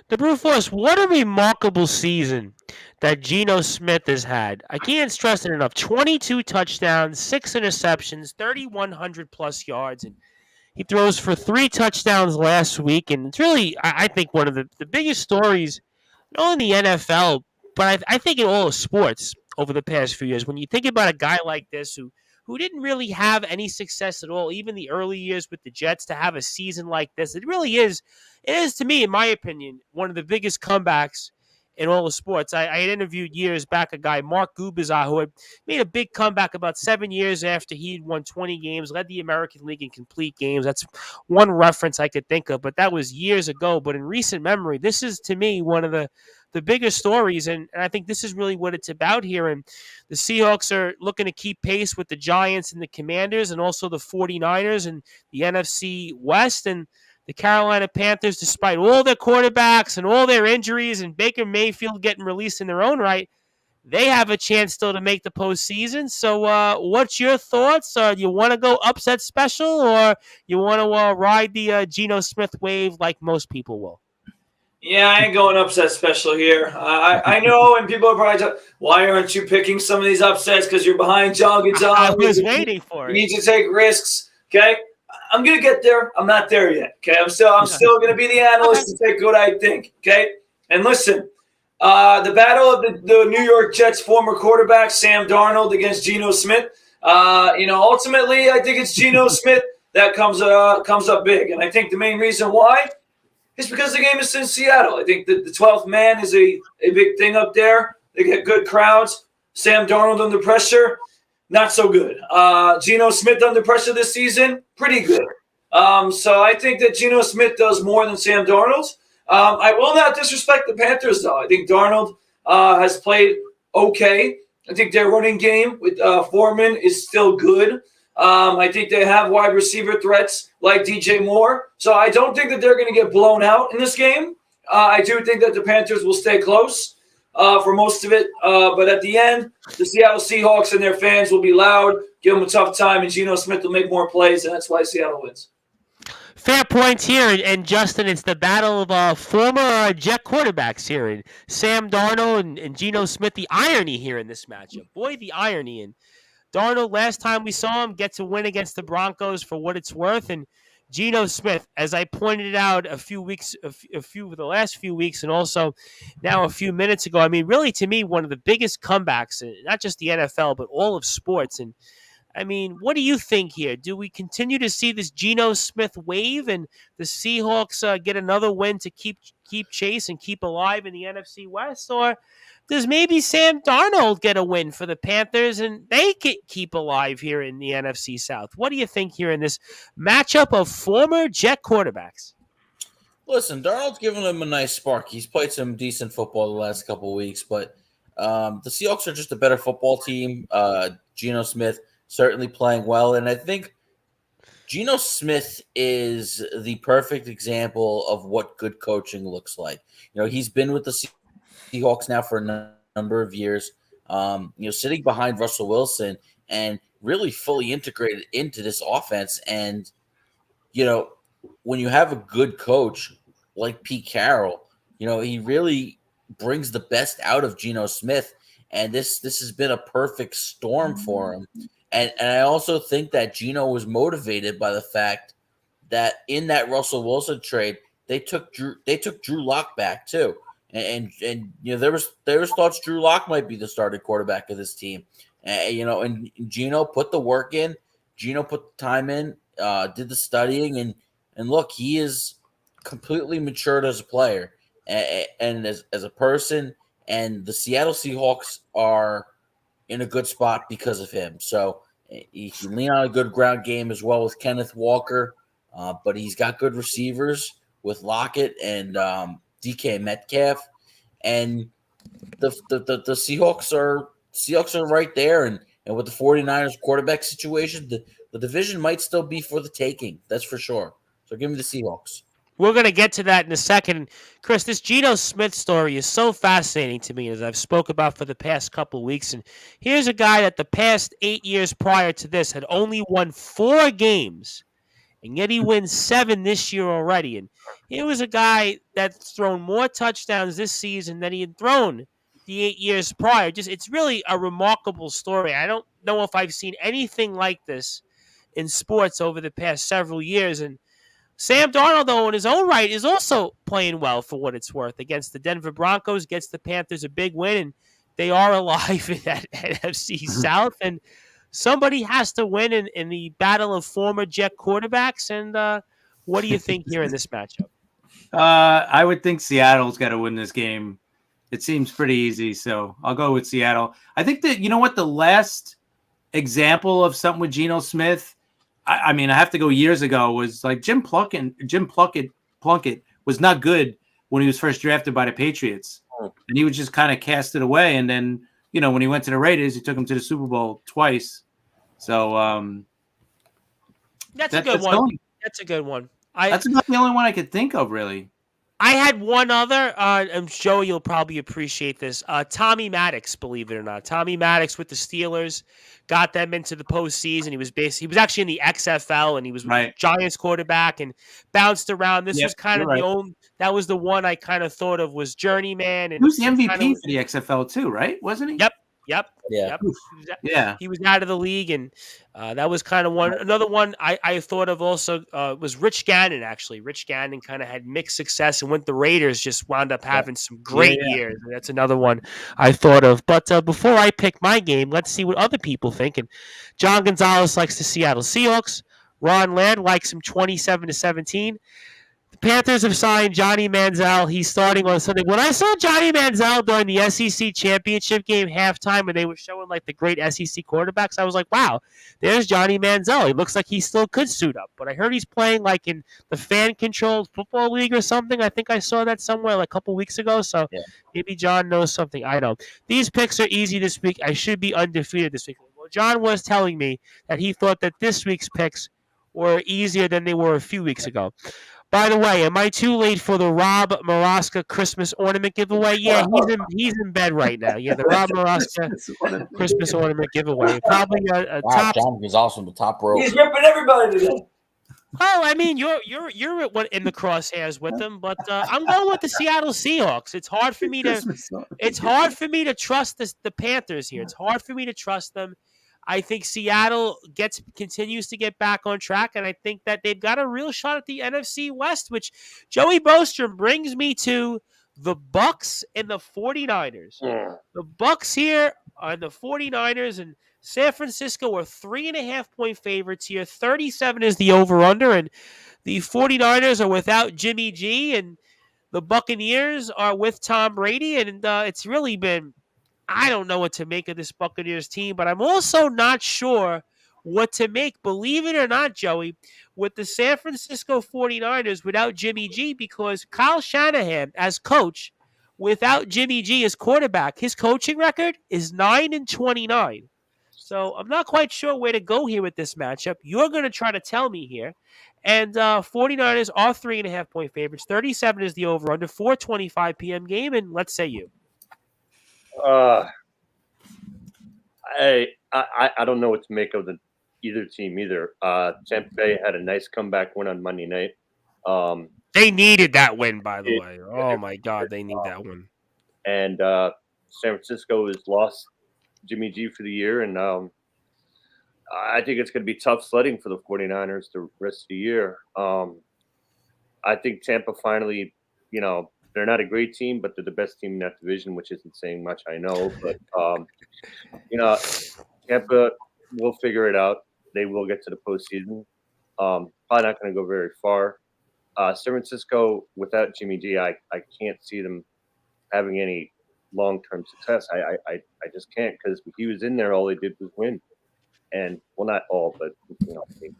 the Brute Force, what a remarkable season that Geno Smith has had. I can't stress it enough. 22 touchdowns, 6 interceptions, 3,100 plus yards, and he throws for 3 touchdowns last week. And it's really, I think, one of the biggest stories, not only in the NFL, but I think in all of sports over the past few years. When you think about a guy like this who didn't really have any success at all, even the early years with the Jets, to have a season like this, it is to me, in my opinion, one of the biggest comebacks in all of sports. I had interviewed years back a guy, Mark Gubazar, who had made a big comeback about 7 years after he'd won 20 games, led the American League in complete games. That's one reference I could think of, but that was years ago. But in recent memory, this is, to me, one of the biggest stories, and I think this is really what it's about here. And the Seahawks are looking to keep pace with the Giants and the Commanders and also the 49ers and the NFC West. And the Carolina Panthers, despite all their quarterbacks and all their injuries and Baker Mayfield getting released in their own right, they have a chance still to make the postseason. So what's your thoughts? Do you want to go upset special, or you want to ride the Geno Smith wave like most people will? Yeah, I ain't going upset special here. I know, and people are probably talking, why aren't you picking some of these upsets? Because you're behind John Gonzalez. I was waiting for it. You need to take risks, okay? I'm gonna get there. I'm not there yet, okay? I'm still gonna be the analyst and take what I think, okay? And listen, the battle of the New York Jets former quarterback Sam Darnold against Geno Smith. Ultimately, I think it's Geno Smith that comes up big, and I think the main reason why. It's because the game is in Seattle. I think that the 12th man is a big thing up there. They get good crowds. Sam Darnold under pressure, not so good. Geno Smith under pressure this season, pretty good. So I think that Geno Smith does more than Sam Darnold. I will not disrespect the Panthers, though. I think Darnold has played okay. I think their running game with Foreman is still good. I think they have wide receiver threats like DJ Moore. So I don't think that they're going to get blown out in this game. I do think that the Panthers will stay close for most of it. But at the end, the Seattle Seahawks and their fans will be loud, give them a tough time, and Geno Smith will make more plays, and that's why Seattle wins. Fair points here, and Justin, it's the battle of former Jet quarterbacks here, and Sam Darnold and Geno Smith. The irony here in this matchup, boy, the irony. And Darnold, last time we saw him, gets a win against the Broncos for what it's worth. And Geno Smith, as I pointed out a few of the last few weeks, and also now a few minutes ago, I mean, really to me, one of the biggest comebacks, not just the NFL, but all of sports. And I mean, what do you think here? Do we continue to see this Geno Smith wave and the Seahawks get another win to keep chase and keep alive in the NFC West? Or does maybe Sam Darnold get a win for the Panthers and they keep alive here in the NFC South? What do you think here in this matchup of former Jet quarterbacks? Listen, Darnold's given him a nice spark. He's played some decent football the last couple of weeks, but the Seahawks are just a better football team. Geno Smith certainly playing well, and I think Geno Smith is the perfect example of what good coaching looks like. You know, he's been with the Seahawks now for a number of years, sitting behind Russell Wilson and really fully integrated into this offense. And, when you have a good coach like Pete Carroll, he really brings the best out of Geno Smith. And this has been a perfect storm for him. And I also think that Geno was motivated by the fact that in that Russell Wilson trade, they took Drew Lock back too. And there was thoughts Drew Lock might be the starting quarterback of this team. And Geno put the work in. Geno put the time in, did the studying, and look, he is completely matured as a player and as a person. And the Seattle Seahawks are in a good spot because of him. So he can lean on a good ground game as well with Kenneth Walker, but he's got good receivers with Lockett and DK Metcalf, and the Seahawks are right there, and with the 49ers quarterback situation, the division might still be for the taking. That's for sure. So give me the Seahawks. We're going to get to that in a second. Chris, this Geno Smith story is so fascinating to me, as I've spoke about for the past couple of weeks. And here's a guy that the past 8 years prior to this had only won 4 games, and yet he wins 7 this year already. And here was a guy that's thrown more touchdowns this season than he had thrown the 8 years prior. It's really a remarkable story. I don't know if I've seen anything like this in sports over the past several years. And Sam Darnold, though, in his own right, is also playing well for what it's worth against the Denver Broncos, gets the Panthers a big win, and they are alive in that NFC South. And somebody has to win in the battle of former Jet quarterbacks. And what do you think here in this matchup? I would think Seattle's got to win this game. It seems pretty easy, so I'll go with Seattle. I think that, the last example of something with Geno Smith, I mean, I have to go years ago, was like Jim Plunkett was not good when he was first drafted by the Patriots. And he was just kind of casted away. And then, when he went to the Raiders, he took him to the Super Bowl twice. So that's a good one. That's a good one. That's not the only one I could think of, really. I had one other. I'm sure you'll probably appreciate this. Tommy Maddox, believe it or not. Tommy Maddox with the Steelers got them into the postseason. He was actually in the XFL, and he was Giants quarterback and bounced around. This was kind of the only. That was the one I kind of thought of was journeyman. And he was the MVP for the XFL too, right? Wasn't he? Yep. Yeah. He was out of the league, and that was kind of one. Another one I thought of also was Rich Gannon. Actually, Rich Gannon kind of had mixed success, and went the Raiders just wound up having some great years. And that's another one I thought of. But before I pick my game, let's see what other people think. And John Gonzalez likes the Seattle Seahawks. Ron Ladd likes him 27-17. The Panthers have signed Johnny Manziel. He's starting on Sunday. When I saw Johnny Manziel during the SEC championship game halftime, and they were showing like the great SEC quarterbacks, I was like, wow, there's Johnny Manziel. He looks like he still could suit up. But I heard he's playing like in the fan-controlled football league or something. I think I saw that somewhere like a couple weeks ago. So maybe John knows something I don't. These picks are easy this week. I should be undefeated this week. Well, John was telling me that he thought that this week's picks were easier than they were a few weeks ago. By the way, am I too late for the Rob Maraska Christmas ornament giveaway? Yeah, he's in bed right now. Yeah, the Rob Maraska Christmas ornament giveaway. Probably a top. John is awesome. The top row. He's ripping everybody today. Oh, I mean, you're in the crosshairs with them, but I'm going with the Seattle Seahawks. It's hard for me to trust the Panthers here. It's hard for me to trust them. I think Seattle continues to get back on track, and I think that they've got a real shot at the NFC West, which Joey Bostrom brings me to the Bucks and the 49ers. Yeah. The Bucks here are the 49ers, and San Francisco are 3.5-point favorites here. 37 is the over-under, and the 49ers are without Jimmy G, and the Buccaneers are with Tom Brady, and it's really been, I don't know what to make of this Buccaneers team, but I'm also not sure what to make, believe it or not, Joey, with the San Francisco 49ers without Jimmy G, because Kyle Shanahan, as coach, without Jimmy G as quarterback, his coaching record is 9-29. So I'm not quite sure where to go here with this matchup. You're going to try to tell me here. And 49ers are 3.5-point favorites. 37 is the over-under, 4:25 p.m. game, and let's say you. I don't know what to make of either team either. Tampa Bay had a nice comeback win on Monday night. They needed that win, by the way. Oh my God, they need that one. And San Francisco has lost Jimmy G for the year, and I think it's going to be tough sledding for the 49ers the rest of the year. I think Tampa finally, they're not a great team, but they're the best team in that division, which isn't saying much, I know. But, Tampa will figure it out. They will get to the postseason. Probably not going to go very far. San Francisco, without Jimmy G, I can't see them having any long-term success. I just can't, because he was in there, all they did was win. And well, not all, but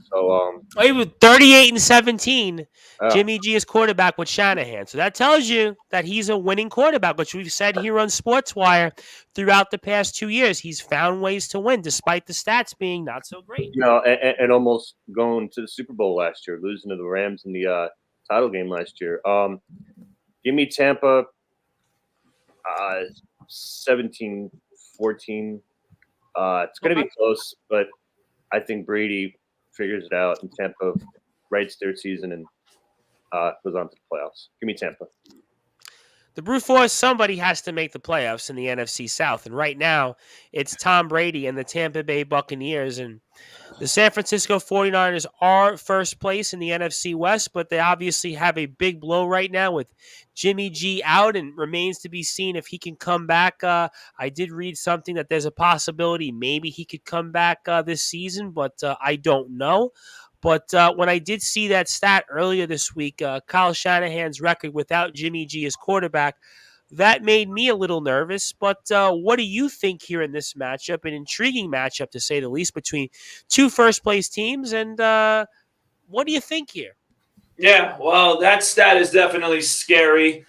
so he was 38-17. Jimmy G is quarterback with Shanahan, so that tells you that he's a winning quarterback, which we've said here on Sportswire throughout the past 2 years. He's found ways to win despite the stats being not so great. And almost going to the Super Bowl last year, losing to the Rams in the title game last year. Give me Tampa 17-14. It's going to be close, but I think Brady figures it out, and Tampa writes their season and goes on to the playoffs. Give me Tampa. The Brute Force, somebody has to make the playoffs in the NFC South, and right now it's Tom Brady and the Tampa Bay Buccaneers, and the San Francisco 49ers are first place in the NFC West, but they obviously have a big blow right now with Jimmy G out, and remains to be seen if he can come back. I did read something that there's a possibility maybe he could come back this season, but I don't know. But when I did see that stat earlier this week, Kyle Shanahan's record without Jimmy G as quarterback, that made me a little nervous. But what do you think here in this matchup? An intriguing matchup, to say the least, between two first-place teams. And what do you think here? Yeah, well, that stat is definitely scary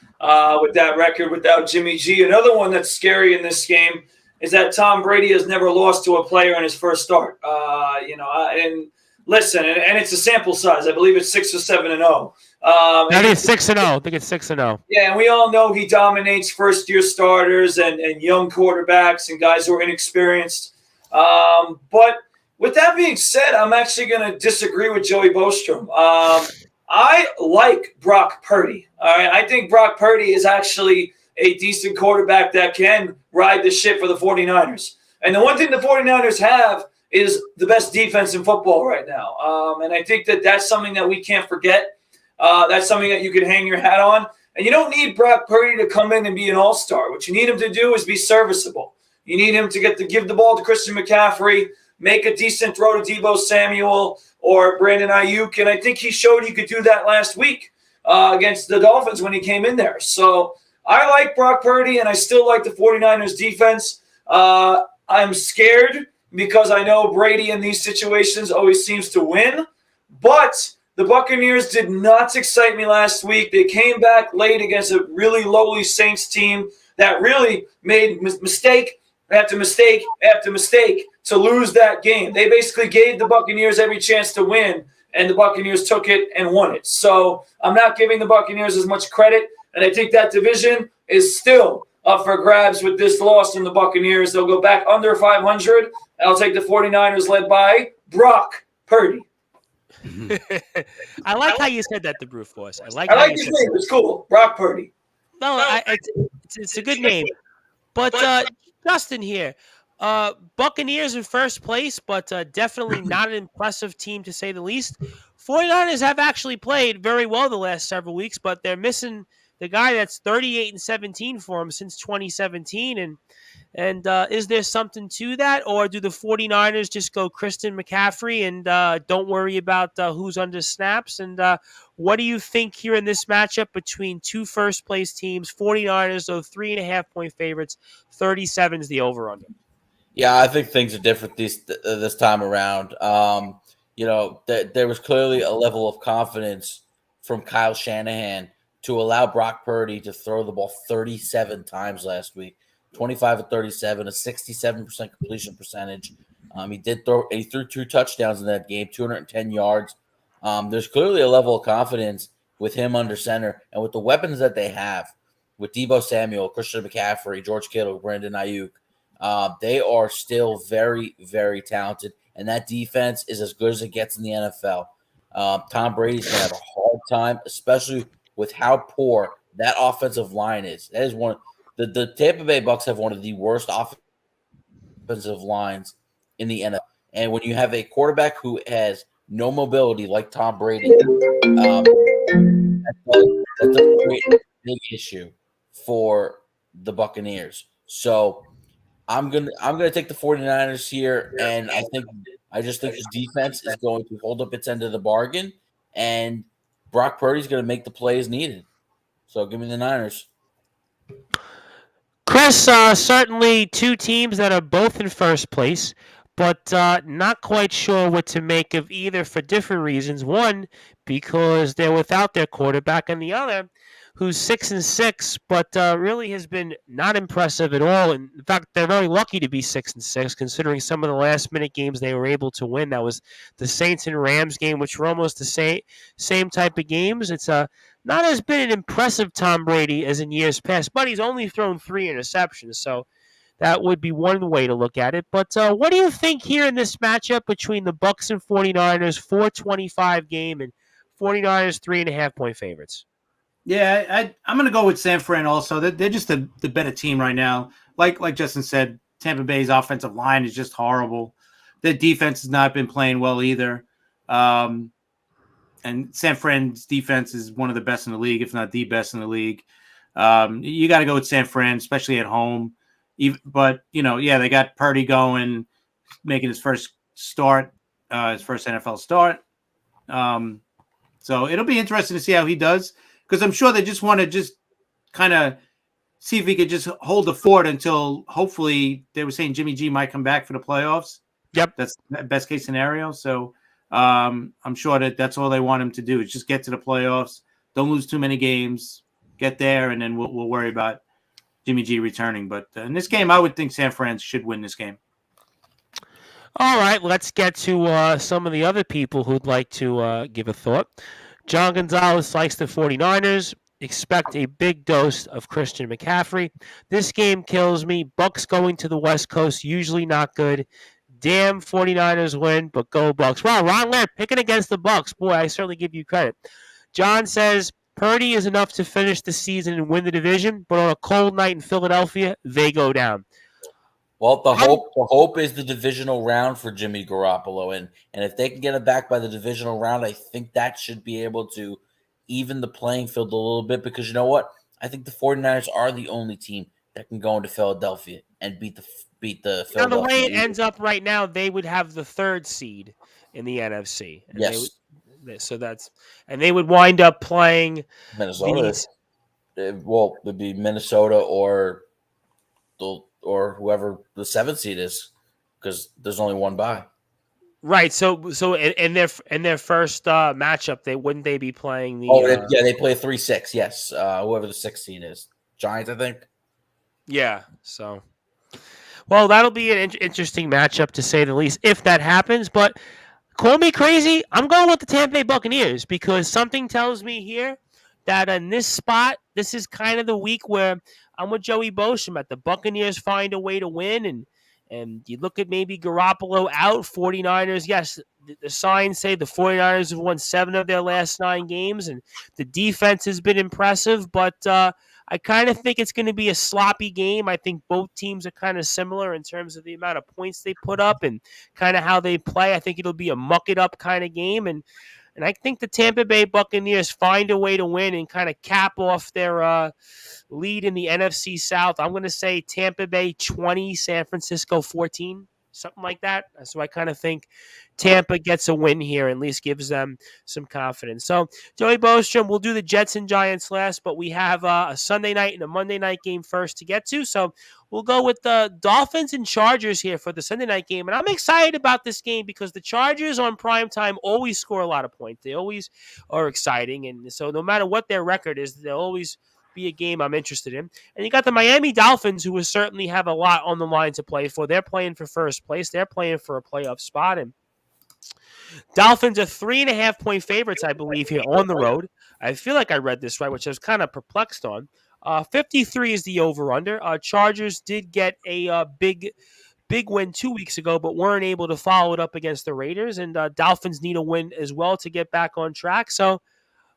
with that record without Jimmy G. Another one that's scary in this game is that Tom Brady has never lost to a player in his first start. And listen, and it's a sample size. I believe it's 6 or 7-0. That is 6-0. I think it's 6-0. Yeah, and we all know he dominates first-year starters and young quarterbacks and guys who are inexperienced. But with that being said, I'm actually going to disagree with Joey Bostrom. I like Brock Purdy. All right, I think Brock Purdy is actually a decent quarterback that can ride the ship for the 49ers. And the one thing the 49ers have is the best defense in football right now. And I think that that's something that we can't forget. That's something that you can hang your hat on. And you don't need Brock Purdy to come in and be an all-star. What you need him to do is be serviceable. You need him to give the ball to Christian McCaffrey, make a decent throw to Deebo Samuel or Brandon Ayuk. And I think he showed he could do that last week against the Dolphins when he came in there. So I like Brock Purdy, and I still like the 49ers defense. I'm scared because I know Brady in these situations always seems to win. But the Buccaneers did not excite me last week. They came back late against a really lowly Saints team that really made mistake after mistake after mistake to lose that game. They basically gave the Buccaneers every chance to win, and the Buccaneers took it and won it. So I'm not giving the Buccaneers as much credit, and I think that division is still up for grabs with this loss from the Buccaneers. They'll go back under 500. I'll take the 49ers led by Brock Purdy. I like how you said that, the Brute Force. I like his name. It's cool. Brock Purdy. No, it's a good name. But Justin here, Buccaneers in first place, but definitely not an impressive team to say the least. 49ers have actually played very well the last several weeks, but they're missing the guy that's 38-17 for them since 2017. And is there something to that, or do the 49ers just go Christian McCaffrey and don't worry about who's under snaps? And what do you think here in this matchup between two first-place teams? 49ers, though, 3.5-point favorites. 37 is the over-under. Yeah, I think things are different this time around. There was clearly a level of confidence from Kyle Shanahan to allow Brock Purdy to throw the ball 37 times last week, 25 of 37, a 67% completion percentage. He threw 2 touchdowns in that game, 210 yards. There's clearly a level of confidence with him under center and with the weapons that they have, with Deebo Samuel, Christian McCaffrey, George Kittle, Brandon Ayuk. They are still very, very talented, and that defense is as good as it gets in the NFL. Tom Brady's going to have a hard time, especially with how poor that offensive line is. That is the Tampa Bay Bucs have one of the worst offensive lines in the NFL. And when you have a quarterback who has no mobility like Tom Brady, that's a great big issue for the Buccaneers. So I'm gonna take the 49ers here, and I just think his defense is going to hold up its end of the bargain, and Brock Purdy's going to make the plays needed. So give me the Niners. Chris, certainly two teams that are both in first place, but not quite sure what to make of either for different reasons. One, because they're without their quarterback, and the other, who's 6-6, but really has been not impressive at all. And in fact, they're very lucky to be 6-6, considering some of the last-minute games they were able to win. That was the Saints and Rams game, which were almost the same type of games. It's not as been an impressive Tom Brady as in years past, but he's only thrown 3 interceptions, so that would be one way to look at it. But what do you think here in this matchup between the Bucs and 49ers, 425 game, and 49ers 3.5-point favorites? Yeah, I'm going to go with San Fran also. They're just the better team right now. Like Justin said, Tampa Bay's offensive line is just horrible. Their defense has not been playing well either. And San Fran's defense is one of the best in the league, if not the best in the league. You got to go with San Fran, especially at home. But, they got Purdy going, making his first start, his first NFL start. So it'll be interesting to see how he does, because I'm sure they just want to just kind of see if he could just hold the fort until hopefully they were saying Jimmy G might come back for the playoffs. Yep. That's the best case scenario. So I'm sure that's all they want him to do is just get to the playoffs. Don't lose too many games. Get there, and then we'll worry about Jimmy G returning. But in this game, I would think San Fran should win this game. All right, let's get to some of the other people who'd like to give a thought. John Gonzalez likes the 49ers. Expect a big dose of Christian McCaffrey. This game kills me. Bucks going to the West Coast, usually not good. Damn 49ers win, but go Bucks. Wow, Ron Laird picking against the Bucks. Boy, I certainly give you credit. John says Purdy is enough to finish the season and win the division, but on a cold night in Philadelphia, they go down. Well, the hope is the divisional round for Jimmy Garoppolo, and if they can get it back by the divisional round, I think that should be able to even the playing field a little bit, because you know what? I think the 49ers are the only team that can go into Philadelphia and beat the Philadelphia. Now, the way it ends up right now, they would have the 3rd seed in the NFC. And yes. They would wind up playing Minnesota. It'd be Minnesota or whoever the 7th seed is, because there's only one bye. Right. So in their first matchup, they be playing the? They play 3-6. Yes, whoever the 6th seed is, Giants, I think. Yeah. So, well, that'll be an interesting matchup to say the least if that happens. But call me crazy, I'm going with the Tampa Bay Buccaneers, because something tells me here that in this spot, this is kind of the week where I'm with Joey Bosham at the Buccaneers find a way to win, and you look at maybe Garoppolo out, 49ers. Yes, the signs say the 49ers have won 7 of their last 9 games, and the defense has been impressive, but I kind of think it's going to be a sloppy game. I think both teams are kind of similar in terms of the amount of points they put up and kind of how they play. I think it'll be a muck it up kind of game, and I think the Tampa Bay Buccaneers find a way to win and kind of cap off their lead in the NFC South. I'm going to say Tampa Bay 20, San Francisco 14, something like that. So I kind of think Tampa gets a win here, and at least gives them some confidence. So, Joey Bostrom, we'll do the Jets and Giants last, but we have a Sunday night and a Monday night game first to get to. So we'll go with the Dolphins and Chargers here for the Sunday night game. And I'm excited about this game because the Chargers on primetime always score a lot of points. They always are exciting. And so no matter what their record is, they'll always be a game I'm interested in. And you got the Miami Dolphins, who will certainly have a lot on the line to play for. They're playing for first place. They're playing for a playoff spot. And Dolphins are 3.5-point favorites, I believe, here on the road. I feel like I read this right, which I was kind of perplexed on. 53 is the over-under. Chargers did get a big win 2 weeks ago, but weren't able to follow it up against the Raiders. And Dolphins need a win as well to get back on track. So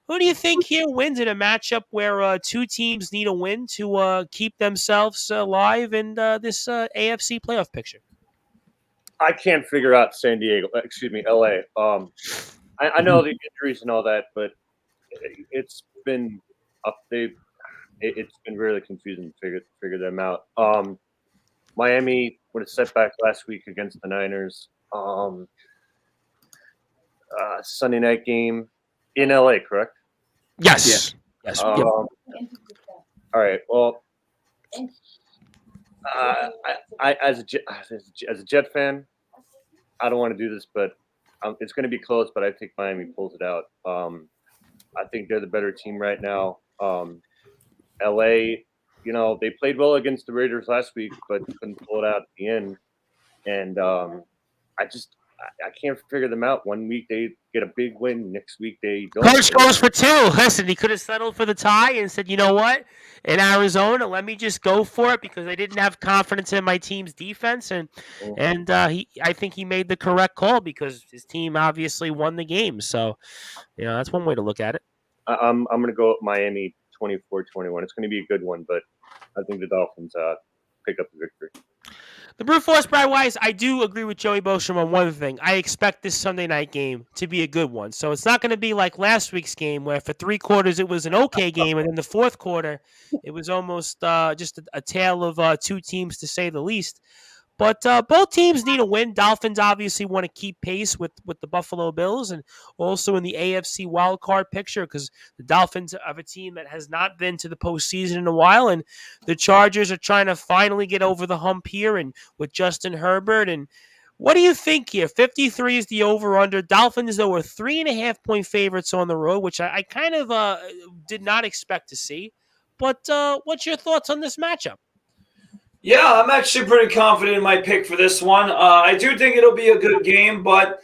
who do you think here wins in a matchup where two teams need a win to keep themselves alive in this AFC playoff picture? I can't figure out LA. I know the injuries and all that, but it's been it's been really confusing to figure them out. Miami with a setback last week against the Niners. Sunday night game in LA, correct? Yes. Yeah. Yes. Yep. All right. Well, I as a Jet fan, I don't want to do this, but it's going to be close. But I think Miami pulls it out. I think they're the better team right now. LA, they played well against the Raiders last week, but couldn't pull it out at the end. And I can't figure them out. One week they get a big win, next week they don't. Coach goes for two. Listen, he could have settled for the tie and said, you know what? In Arizona, let me just go for it because I didn't have confidence in my team's defense. And I think he made the correct call because his team obviously won the game. So, that's one way to look at it. I'm going to go with Miami 24-21. It's going to be a good one, but I think the Dolphins pick up the victory. The Brute Force Brad Weiss, I do agree with Joey Bostrom on one thing. I expect this Sunday night game to be a good one. So it's not going to be like last week's game where for 3 quarters it was an okay game, and in the fourth quarter it was almost just a tale of two teams, to say the least. But both teams need a win. Dolphins obviously want to keep pace with the Buffalo Bills and also in the AFC wildcard picture because the Dolphins have a team that has not been to the postseason in a while, and the Chargers are trying to finally get over the hump here and with Justin Herbert. And what do you think here? 53 is the over-under. Dolphins, though, are 3.5-point favorites on the road, which I kind of did not expect to see. But what's your thoughts on this matchup? Yeah, I'm actually pretty confident in my pick for this one. I do think it'll be a good game, but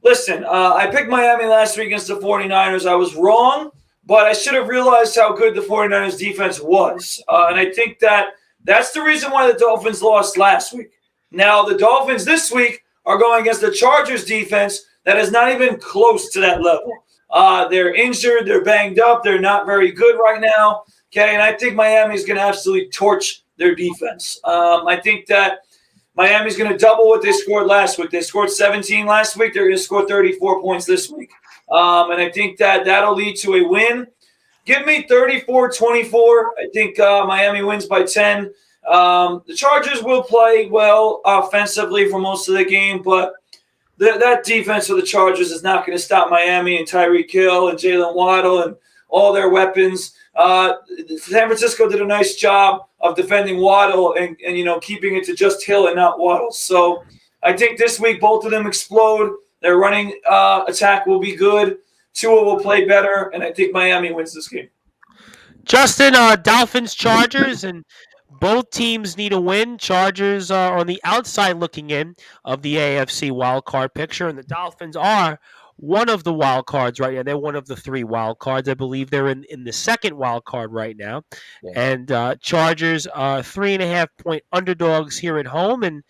listen, I picked Miami last week against the 49ers. I was wrong, but I should have realized how good the 49ers defense was. And I think that's the reason why the Dolphins lost last week. Now, the Dolphins this week are going against the Chargers defense that is not even close to that level. They're injured. They're banged up. They're not very good right now. Okay, and I think Miami's going to absolutely torch their defense. I think that Miami's going to double what they scored last week. They scored 17 last week. They're going to score 34 points this week. And I think that'll lead to a win. Give me 34-24. I think Miami wins by 10. The Chargers will play well offensively for most of the game, but that defense of the Chargers is not going to stop Miami and Tyreek Hill and Jalen Waddle and all their weapons. San Francisco did a nice job of defending Waddle and keeping it to just Hill and not Waddle. So I think this week both of them explode. Their running attack will be good. Tua will play better, and I think Miami wins this game. Justin, Dolphins, Chargers, and both teams need a win. Chargers are on the outside looking in of the AFC wildcard picture, and the Dolphins are one of the wild cards right now. They're one of the 3 wild cards. I believe they're in the second wild card right now. Yeah. And Chargers are 3.5-point underdogs here at home. And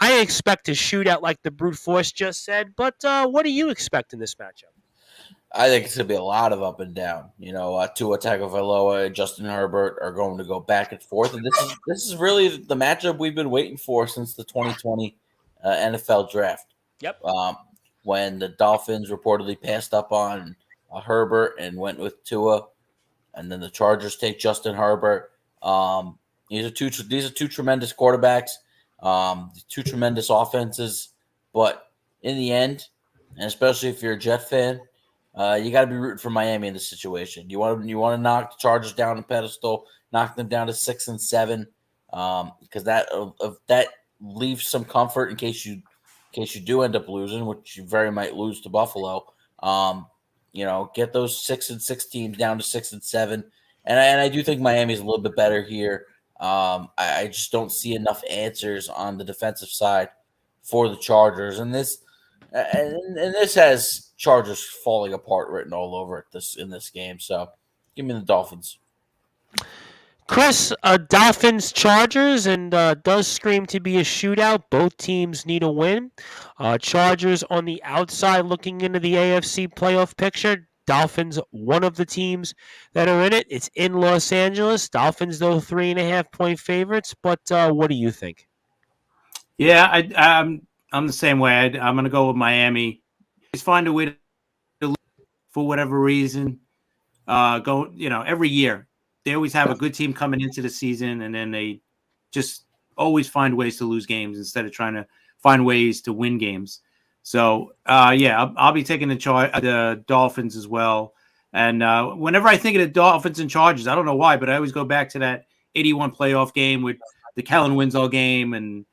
I expect a shootout like the Brute Force just said. But what do you expect in this matchup? I think it's going to be a lot of up and down. Tua Tagovailoa and Justin Herbert are going to go back and forth, and this is really the matchup we've been waiting for since the 2020 NFL draft. Yep. When the Dolphins reportedly passed up on Herbert and went with Tua, and then the Chargers take Justin Herbert. These are two tremendous quarterbacks, two tremendous offenses, but in the end, and especially if you're a Jet fan, you got to be rooting for Miami in this situation. You want to knock the Chargers down the pedestal, knock them down to 6 and 7, because that leaves some comfort in case you do end up losing, which you very might lose to Buffalo. Get those 6 and 6 teams down to 6 and 7, and I do think Miami's a little bit better here. I just don't see enough answers on the defensive side for the Chargers, and this has Chargers falling apart written all over it in this game. So give me the Dolphins. Chris, Dolphins Chargers, and does scream to be a shootout. Both teams need a win. Chargers on the outside looking into the AFC playoff picture. Dolphins, one of the teams that are in it. It's in Los Angeles. Dolphins, though, 3.5-point favorites. But what do you think? Yeah, I'm the same way. I'm going to go with Miami. Just find a way to lose for whatever reason. Every year they always have a good team coming into the season, and then they just always find ways to lose games instead of trying to find ways to win games. So, I'll be taking the Dolphins as well. And whenever I think of the Dolphins and Chargers, I don't know why, but I always go back to that 81 playoff game with the Kellen Winslow game. And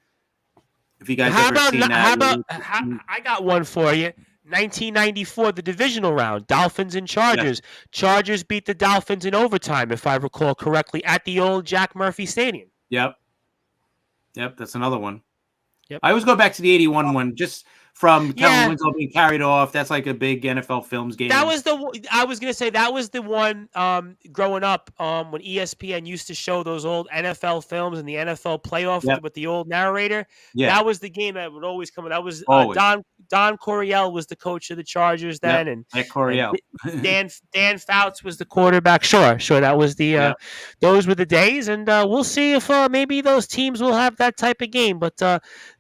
if you guys seen that. I got one for you. 1994, the divisional round, Dolphins and Chargers. Yeah. Chargers beat the Dolphins in overtime, if I recall correctly, at the old Jack Murphy Stadium. Yep, that's another one. Yep. I always go back to the 81 one, just from Kellen Winslow being carried off. That's like a big NFL Films game. I was going to say that was the one growing up when ESPN used to show those old NFL films and the NFL playoff with the old narrator. Yeah. That was the game that would always come. That was Don Coryell was the coach of the Chargers then, and Coryell. Dan Fouts was the quarterback. Sure. That was the those were the days, and we'll see if maybe those teams will have that type of game. But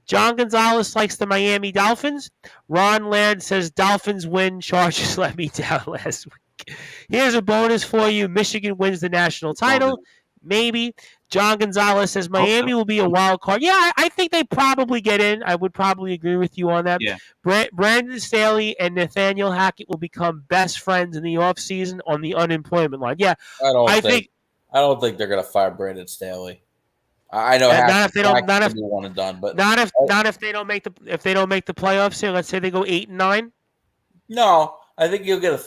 John Gonzalez likes the Miami Dolphins. Ron Laird says Dolphins win. Chargers let me down last week. Here's a bonus for you. Michigan wins the national title. Maybe. John Gonzalez says Miami will be a wild card. Yeah, I think they probably get in. I would probably agree with you on that. Yeah. Brandon Staley and Nathaniel Hackett will become best friends in the offseason on the unemployment line. Yeah, I don't think they're going to fire Brandon Staley. I know not if they don't one and done, but not if they don't make the playoffs here. Let's say they go 8-9. No, I think you'll get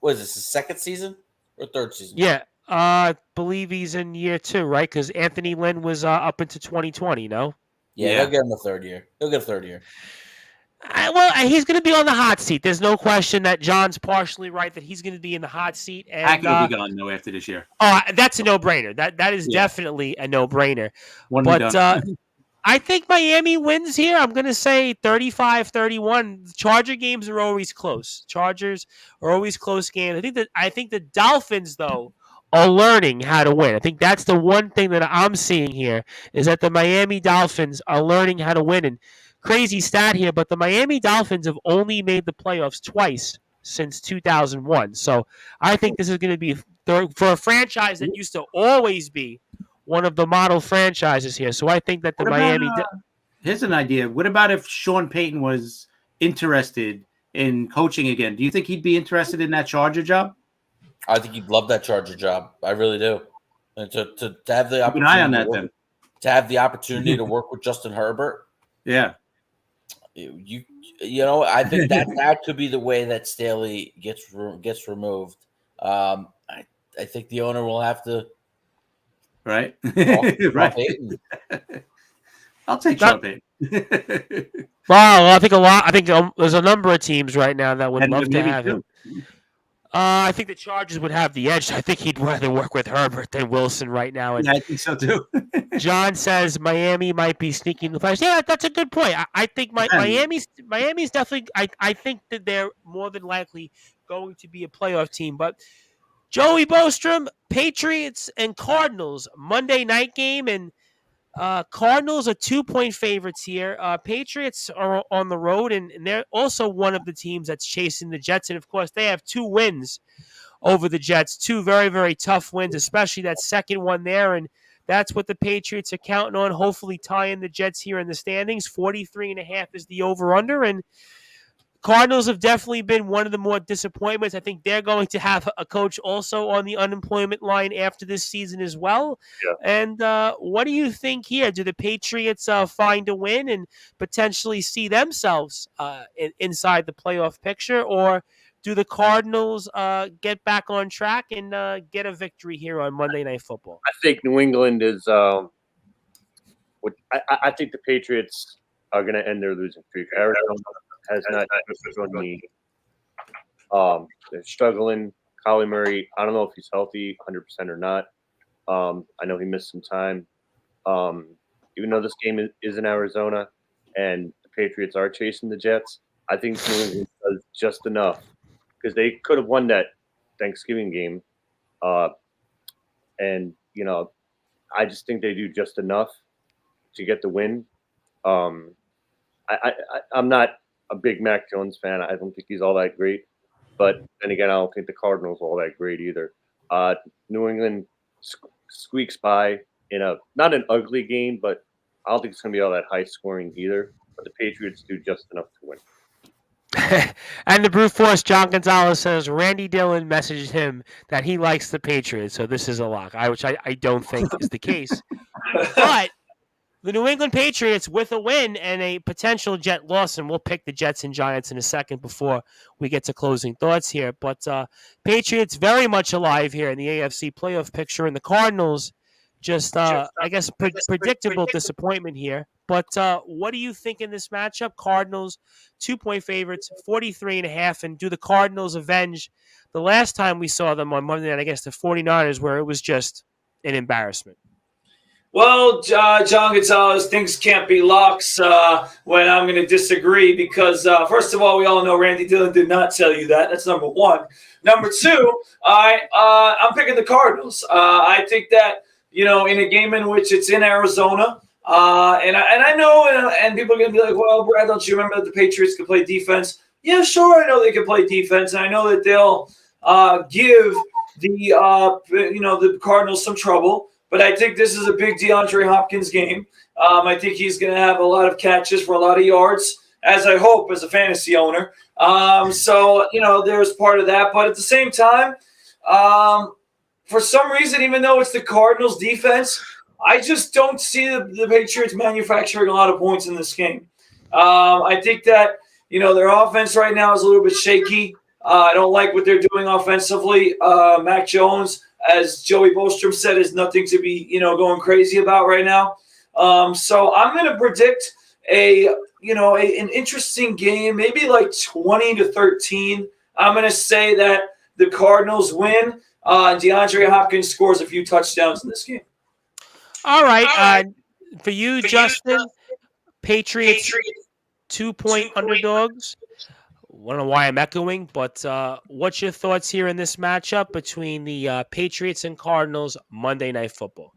what is this, his second season or third season? Yeah, I believe he's in year 2, right? Because Anthony Lynn was up into 2020. No. Yeah, he'll get him a third year. He'll get a third year. He's going to be on the hot seat. There's no question that John's partially right that he's going to be in the hot seat. And Hackett will be gone after this year. Oh, that's a no-brainer. That is definitely a no-brainer. I think Miami wins here. I'm going to say 35-31. Charger games are always close. Chargers are always close games. I think the Dolphins, though, are learning how to win. I think that's the one thing that I'm seeing here is that the Miami Dolphins are learning how to win. And crazy stat here, but the Miami Dolphins have only made the playoffs twice since 2001. So I think this is going to be for a franchise that used to always be one of the model franchises here. So I think that here's an idea. What about if Sean Payton was interested in coaching again? Do you think he'd be interested in that Charger job? I think he'd love that Charger job. I really do. And to have the opportunity, keep an eye on that then. To have the opportunity to work with Justin Herbert. Yeah. I think that could be the way that Staley gets removed. I think the owner will have to. Right. Right. I'll take Sean Payton. Wow, I think there's a number of teams right now that would love to have him. I think the Chargers would have the edge. I think he'd rather work with Herbert than Wilson right now. And I think so too. John says Miami might be sneaking the playoffs. Yeah, that's a good point. I think Miami's definitely. I think that they're more than likely going to be a playoff team. But Joey Bostrom, Patriots and Cardinals, Monday night game, and Cardinals are 2-point favorites here. Patriots are on the road, and they're also one of the teams that's chasing the Jets. And, of course, they have 2 wins over the Jets, 2 very, very tough wins, especially that second one there. And that's what the Patriots are counting on, hopefully tying the Jets here in the standings. 43.5 is the over-under, and Cardinals have definitely been one of the more disappointments. I think they're going to have a coach also on the unemployment line after this season as well. Yeah. And what do you think here? Do the Patriots find a win and potentially see themselves inside the playoff picture, or do the Cardinals get back on track and get a victory here on Monday Night Football? I think New England is. I think the Patriots are going to end their losing streak. Arizona has not shown me. They're struggling. Kyler Murray, I don't know if he's healthy 100% or not. I know he missed some time. Even though this game is in Arizona and the Patriots are chasing the Jets, I think New England does just enough because they could have won that Thanksgiving game. And, I just think they do just enough to get the win. I'm not a big Mac Jones fan. I don't think he's all that great. But then again, I don't think the Cardinals are all that great either. New England squeaks by in not an ugly game, but I don't think it's going to be all that high scoring either. But the Patriots do just enough to win. And the brute force, John Gonzalez, says Randy Dillon messaged him that he likes the Patriots, so this is a lock, which I don't think is the case. But the New England Patriots with a win and a potential Jet loss, and we'll pick the Jets and Giants in a second before we get to closing thoughts here. But Patriots very much alive here in the AFC playoff picture, and the Cardinals just, I guess, predictable disappointment here. But what do you think in this matchup? Cardinals, 2-point favorites, 43.5, and do the Cardinals avenge the last time we saw them on Monday night against the 49ers, where it was just an embarrassment? Well, John Gonzalez, things can't be locks when I'm going to disagree because, first of all, we all know Randy Dillon did not tell you that. That's number one. Number two, I'm picking the Cardinals. I think that, in a game in which it's in Arizona, and I know, and people are going to be like, well, Brad, don't you remember that the Patriots can play defense? Yeah, sure, I know they can play defense, and I know that they'll give the Cardinals some trouble. But I think this is a big DeAndre Hopkins game. I think he's going to have a lot of catches for a lot of yards, as I hope as a fantasy owner. So, there's part of that. But at the same time, for some reason, even though it's the Cardinals' defense, I just don't see the Patriots manufacturing a lot of points in this game. I think that, their offense right now is a little bit shaky. I don't like what they're doing offensively. Mac Jones, as Joey Bostrom said, is nothing to be, going crazy about right now. So I'm going to predict an interesting game, maybe like 20-13. I'm going to say that the Cardinals win. DeAndre Hopkins scores a few touchdowns in this game. All right. For you, Justin, Patriots 2-point underdogs. I don't know why I'm echoing, but what's your thoughts here in this matchup between the Patriots and Cardinals Monday Night Football?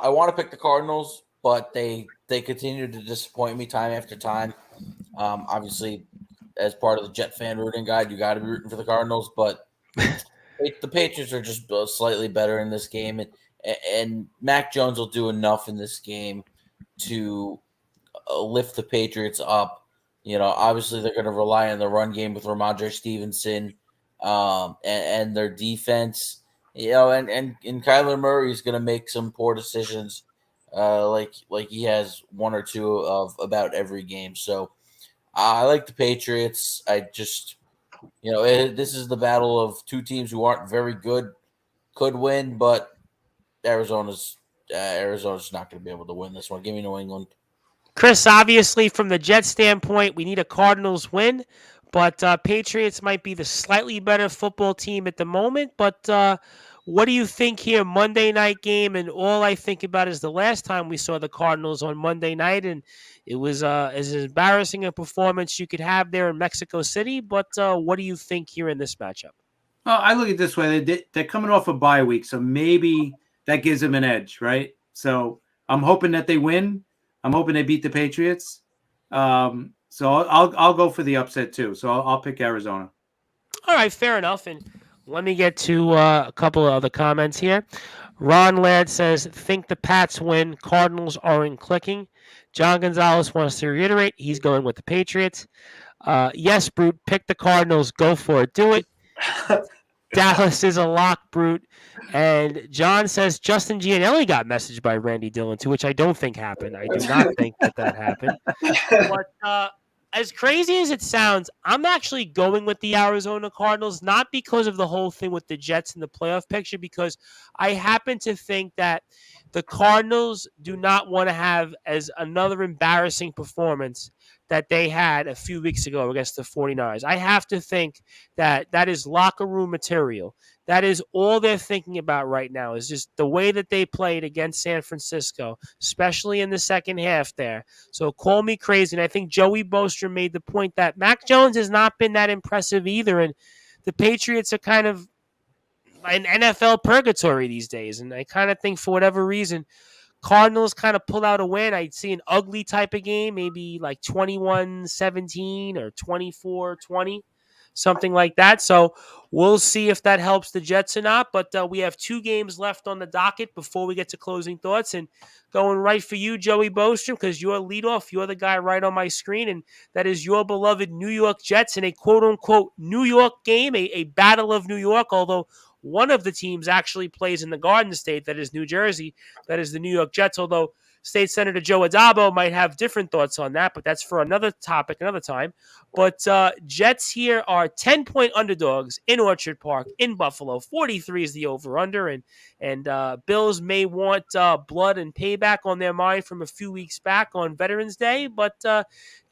I want to pick the Cardinals, but they continue to disappoint me time after time. Obviously, as part of the Jet fan rooting guide, you got to be rooting for the Cardinals, but the Patriots are just slightly better in this game, and Mac Jones will do enough in this game to lift the Patriots up. Obviously they're going to rely on the run game with Ramondre Stevenson and their defense. And Kyler Murray is going to make some poor decisions, like he has one or two of about every game. So I like the Patriots. I just, this is the battle of two teams who aren't very good, could win, but Arizona's not going to be able to win this one. Give me New England. Chris, obviously, from the Jets standpoint, we need a Cardinals win, but Patriots might be the slightly better football team at the moment. But what do you think here? Monday night game, and all I think about is the last time we saw the Cardinals on Monday night, and it was as embarrassing a performance you could have there in Mexico City. But what do you think here in this matchup? Well, I look at it this way: they're coming off a bye week, so maybe that gives them an edge, right? So I'm hoping that they win. I'm hoping they beat the Patriots. So I'll go for the upset too. So I'll pick Arizona. All right, fair enough. And let me get to a couple of other comments here. Ron Ladd says, think the Pats win. Cardinals aren't clicking. John Gonzalez wants to reiterate he's going with the Patriots. Yes, Brute, pick the Cardinals. Go for it. Do it. Dallas is a lock, Brute. And John says Justin Gianelli got messaged by Randy Dillon, to which I don't think happened. I do not think that happened. But as crazy as it sounds, I'm actually going with the Arizona Cardinals, not because of the whole thing with the Jets in the playoff picture, because I happen to think that the Cardinals do not want to have as another embarrassing performance that they had a few weeks ago against the 49ers. I have to think that is locker room material. That is all they're thinking about right now, is just the way that they played against San Francisco, especially in the second half there. So call me crazy. And I think Joey Boster made the point that Mac Jones has not been that impressive either. And the Patriots are kind of in NFL purgatory these days. And I kind of think for whatever reason, Cardinals kind of pull out a win. I'd see an ugly type of game, maybe like 21-17 or 24-20, something like that. So we'll see if that helps the Jets or not. But we have 2 games left on the docket before we get to closing thoughts. And going right for you, Joey Bostrom, because you're leadoff. You're the guy right on my screen. And that is your beloved New York Jets in a quote-unquote New York game, a battle of New York, although one of the teams actually plays in the Garden State, that is New Jersey, that is the New York Jets, although State Senator Joe Adabo might have different thoughts on that, but that's for another topic, another time. But Jets here are 10-point underdogs in Orchard Park in Buffalo. 43 is the over-under, and Bills may want blood and payback on their mind from a few weeks back on Veterans Day. But,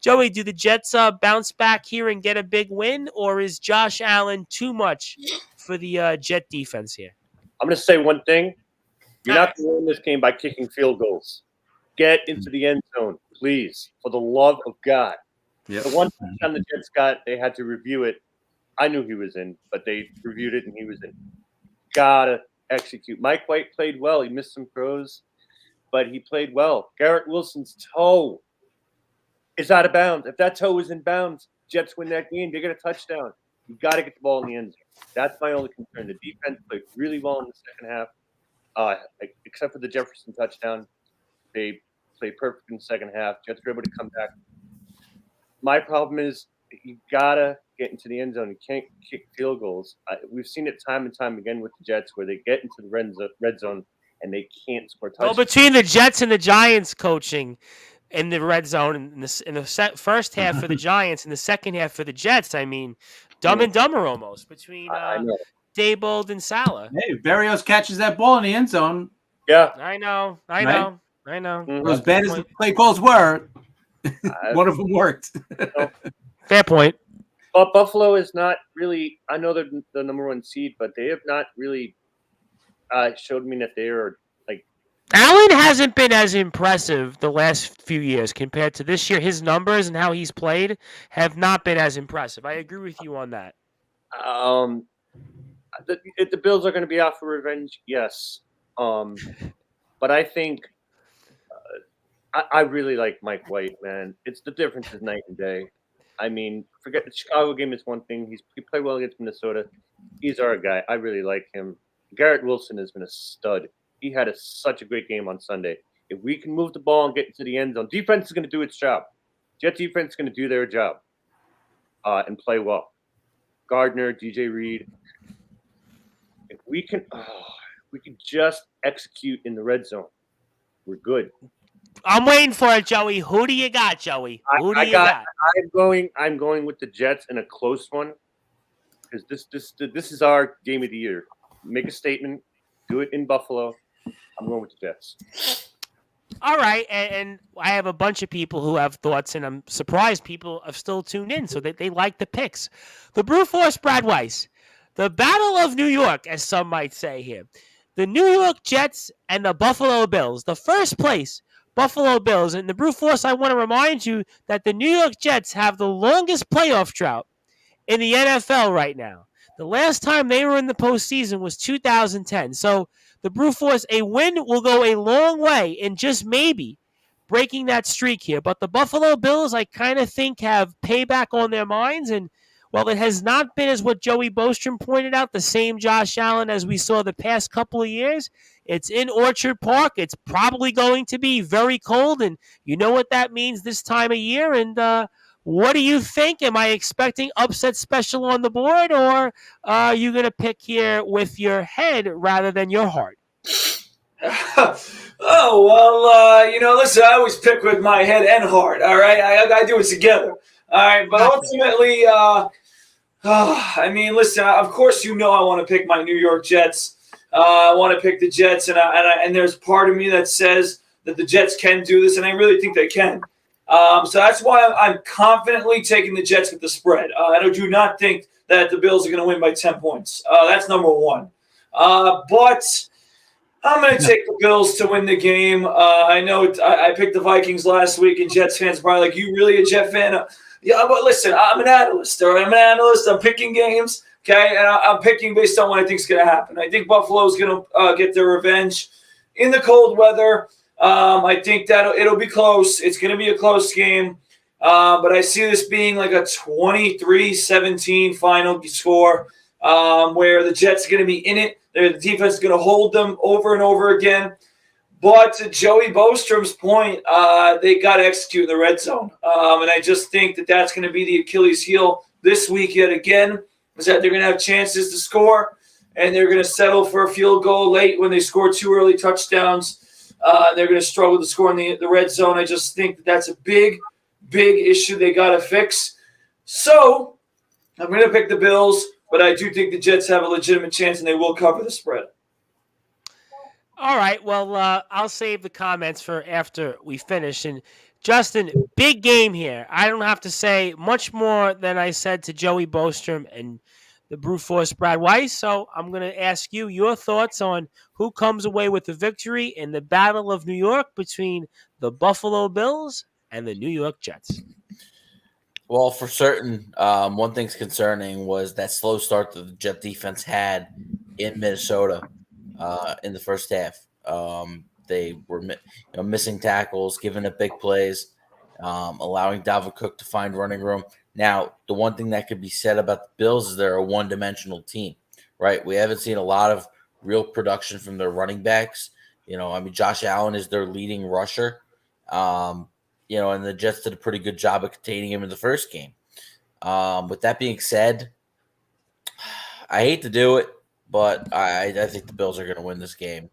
Joey, do the Jets bounce back here and get a big win, or is Josh Allen too much for the Jet defense here? I'm going to say one thing. You're not going to win this game by kicking field goals. Get into the end zone, please, for the love of God. Yep. The one time the Jets got, they had to review it. I knew he was in, but they reviewed it and he was in. Gotta execute. Mike White played well. He missed some throws, but he played well. Garrett Wilson's toe is out of bounds. If that toe is in bounds, Jets win that game. They get a touchdown. You got to get the ball in the end zone. That's my only concern. The defense played really well in the second half, except for the Jefferson touchdown. They played perfect in the second half. Jets were able to come back. My problem is you got to get into the end zone. You can't kick field goals. We've seen it time and time again with the Jets where they get into the red zone and they can't score touchdowns. Well, between the Jets and the Giants coaching in the red zone in the first half for the Giants and the second half for the Jets, I mean, dumb and dumber almost between Daboll and Salah. Hey, Berrios catches that ball in the end zone. Yeah. I know. Mm-hmm. As bad as the play calls were, one of them worked. Fair point. But Buffalo is not really – I know they're the number 1 seed, but they have not really showed me that they are like – Allen hasn't been as impressive the last few years compared to this year. His numbers and how he's played have not been as impressive. I agree with you on that. The Bills are going to be out for revenge, yes. But I think I really like Mike White, man. It's the difference is night and day. I mean, forget the Chicago game is one thing. He played well against Minnesota. He's our guy. I really like him. Garrett Wilson has been a stud. He had such a great game on Sunday. If we can move the ball and get into the end zone, defense is going to do its job. Jet defense is going to do their job and play well. Gardner, DJ Reed. If we can just execute in the red zone, we're good. I'm waiting for it, Joey. Who do you got, Joey? Who do you got? I'm going with the Jets in a close one because this is our game of the year. Make a statement. Do it in Buffalo. I'm going with the Jets. All right, and I have a bunch of people who have thoughts, and I'm surprised people have still tuned in, so that they like the picks. The Brew Force, Brad Weiss. The Battle of New York, as some might say here. The New York Jets and the Buffalo Bills. The first place, Buffalo Bills. And the Brute Force, I want to remind you that the New York Jets have the longest playoff drought in the NFL right now. The last time they were in the postseason was 2010. So the Brute Force, a win will go a long way in just maybe breaking that streak here. But the Buffalo Bills, I kind of think, have payback on their minds. And while it has not been, as what Joey Bostrom pointed out, the same Josh Allen as we saw the past couple of years, it's in Orchard Park. It's probably going to be very cold. And you know what that means this time of year. And what do you think? Am I expecting upset special on the board, or are you going to pick here with your head rather than your heart? Oh, well, listen, I always pick with my head and heart, all right? I do it together, all right? But ultimately, I mean, listen, of course I want to pick my New York Jets. I want to pick the Jets, and there's part of me that says that the Jets can do this, and I really think they can. So that's why I'm confidently taking the Jets with the spread. I do not think that the Bills are going to win by 10 points. That's number one. But I'm going to take the Bills to win the game. I know I picked the Vikings last week, and Jets fans are probably like, you really a Jet fan? Yeah, but listen, I'm an analyst, all right? I'm an analyst. I'm picking games, okay? And I'm picking based on what I think is going to happen. I think Buffalo's going to get their revenge in the cold weather. I think that it'll be close. It's going to be a close game. But I see this being like a 23-17 final score where the Jets are going to be in it. The defense is going to hold them over and over again. But to Joey Bostrom's point, they got to execute in the red zone. And I just think that that's going to be the Achilles heel this week yet again, is that they're going to have chances to score, and they're going to settle for a field goal late when they score 2 early touchdowns. They're going to struggle to score in the red zone. I just think that that's a big, big issue they got to fix. So I'm going to pick the Bills, but I do think the Jets have a legitimate chance, and they will cover the spread. All right. Well, I'll save the comments for after we finish. And Justin, big game here. I don't have to say much more than I said to Joey Bostrom and the Brute Force Brad Weiss. So I'm going to ask you your thoughts on who comes away with the victory in the Battle of New York between the Buffalo Bills and the New York Jets. Well, for certain, one thing's concerning was that slow start that the Jet defense had in Minnesota in the first half. They were missing tackles, giving up big plays, allowing Dalvin Cook to find running room. Now, the one thing that could be said about the Bills is they're a one-dimensional team, right? We haven't seen a lot of real production from their running backs. Josh Allen is their leading rusher. And the Jets did a pretty good job of containing him in the first game. With that being said, I hate to do it, but I think the Bills are going to win this game.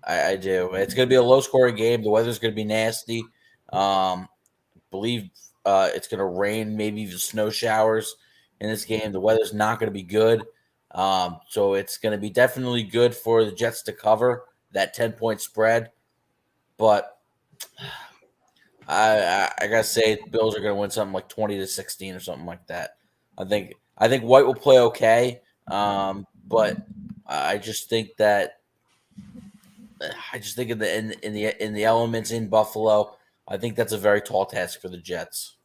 I do. It's going to be a low-scoring game. The weather's going to be nasty. Believe it's going to rain, maybe even snow showers in this game. The weather's not going to be good. So it's going to be definitely good for the Jets to cover that 10-point spread. But I got to say the Bills are going to win something like 20-16 or something like that. I think White will play okay. But I just think that in the elements in Buffalo, I think that's a very tall task for the Jets.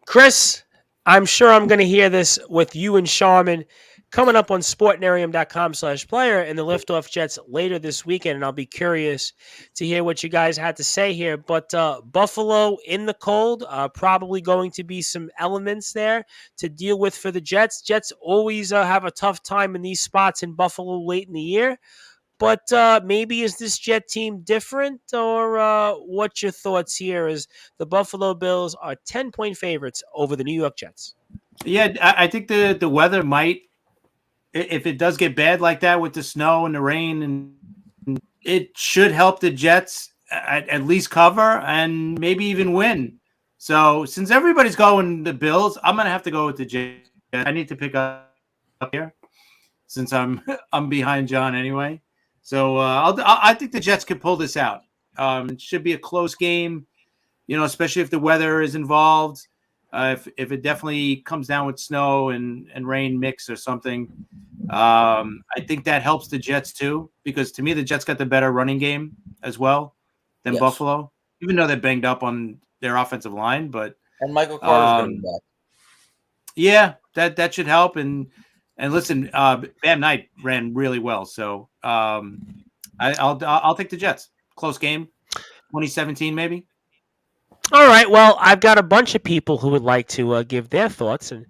Chris, I'm sure I'm going to hear this with you and Sharman coming up on sportnarium.com/player and the Liftoff Jets later this weekend, and I'll be curious to hear what you guys had to say here. But Buffalo in the cold, probably going to be some elements there to deal with for the Jets. Jets always have a tough time in these spots in Buffalo late in the year. But maybe is this Jet team different, or what's your thoughts here as the Buffalo Bills are 10-point favorites over the New York Jets? Yeah, I think the weather might, if it does get bad like that with the snow and the rain, and it should help the Jets at least cover and maybe even win. So since everybody's going the Bills, I'm going to have to go with the Jets. I need to pick up here since I'm behind John anyway. So I think the Jets could pull this out. It should be a close game, especially if the weather is involved. if it definitely comes down with snow and rain mix or something. I think that helps the Jets too, because to me the Jets got the better running game as well than Yes. Buffalo, even though they're banged up on their offensive line. But And Michael Carter's going to be back. yeah, that should help. And listen, Bam Knight ran really well, so I'll take the Jets. Close game, 2017 maybe. All right. Well, I've got a bunch of people who would like to give their thoughts, and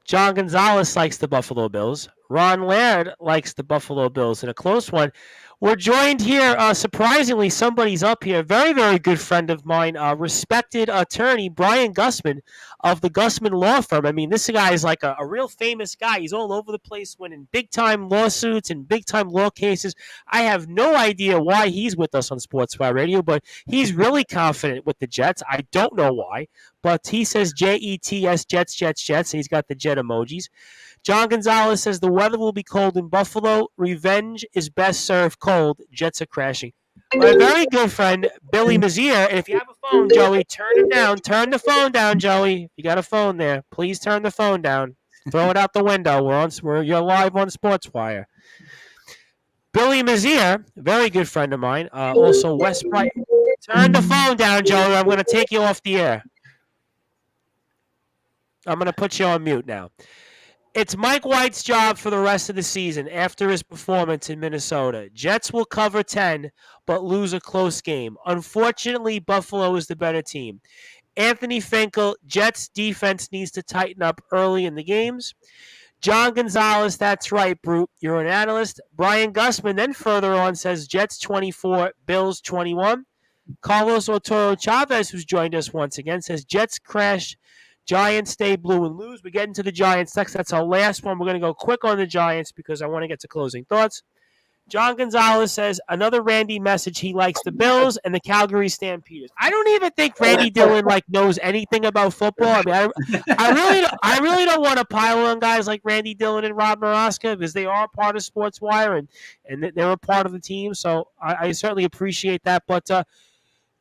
John Gonzalez likes the Buffalo Bills. Ron Laird likes the Buffalo Bills in a close one. We're joined here, surprisingly, somebody's up here, very, very good friend of mine, respected attorney Brian Gussman of the Gussman Law Firm. I mean, this guy is like a real famous guy. He's all over the place winning big-time lawsuits and big-time law cases. I have no idea why he's with us on Sportswire Radio, but he's really confident with the Jets. I don't know why, but he says Jets, Jets, Jets, Jets. He's got the jet emojis. John Gonzalez says the weather will be cold in Buffalo. Revenge is best served cold. Jets are crashing. My very good friend, Billy Mazier. And if you have a phone, Joey, turn it down. Turn the phone down, Joey. If you got a phone there, please turn the phone down. Throw it out the window. You're live on Sportswire. Billy Mazier, very good friend of mine. Also, West Brighton. Turn the phone down, Joey. I'm going to take you off the air. I'm going to put you on mute now. It's Mike White's job for the rest of the season after his performance in Minnesota. Jets will cover 10, but lose a close game. Unfortunately, Buffalo is the better team. Anthony Finkel, Jets defense needs to tighten up early in the games. John Gonzalez, that's right, Brute. You're an analyst. Brian Gussman then further on says Jets 24, Bills 21. Carlos Otoro Chavez, who's joined us once again, says Jets crash. Giants stay blue and lose. We get into the Giants next. That's our last one. We're going to go quick on the Giants because I want to get to closing thoughts. John Gonzalez says another Randy message. He likes the Bills and the Calgary Stampeders. I don't even think Randy Dillon knows anything about football. I mean, I really don't want to pile on guys like Randy Dillon and Rob Maraska because they are part of Sportswire and they're a part of the team. So I certainly appreciate that. But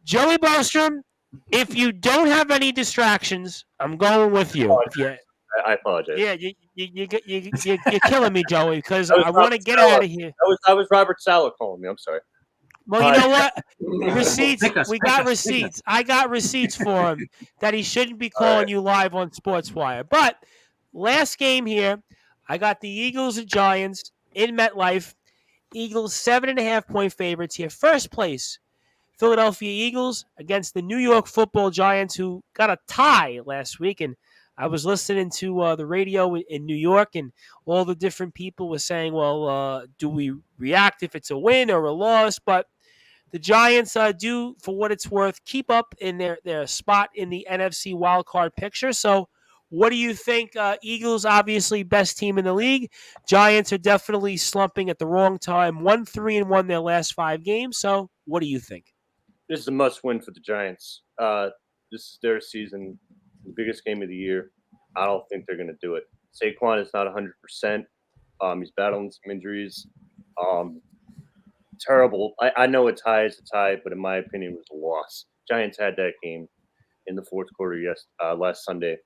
Joey Bostrom, if you don't have any distractions, I'm going with you. I apologize. Yeah, you're killing me, Joey, because I want to get out of here. That was Robert Saleh calling me. I'm sorry. Well, you know what? Receipts. We got receipts. I got receipts for him that he shouldn't be calling you live on Sportswire. But last game here, I got the Eagles and Giants in MetLife. Eagles 7.5-point favorites here. First place. Philadelphia Eagles against the New York Football Giants, who got a tie last week. And I was listening to the radio in New York, and all the different people were saying, well, do we react if it's a win or a loss? But the Giants do, for what it's worth, keep up in their spot in the NFC wildcard picture. So what do you think? Eagles, obviously, best team in the league. Giants are definitely slumping at the wrong time. 1-3-1 their last 5 games. So what do you think? This is a must-win for the Giants. This is their season, the biggest game of the year. I don't think they're going to do it. Saquon is not 100%. He's battling some injuries. Terrible. I know a tie is a tie, but in my opinion, it was a loss. Giants had that game in the fourth quarter last Sunday.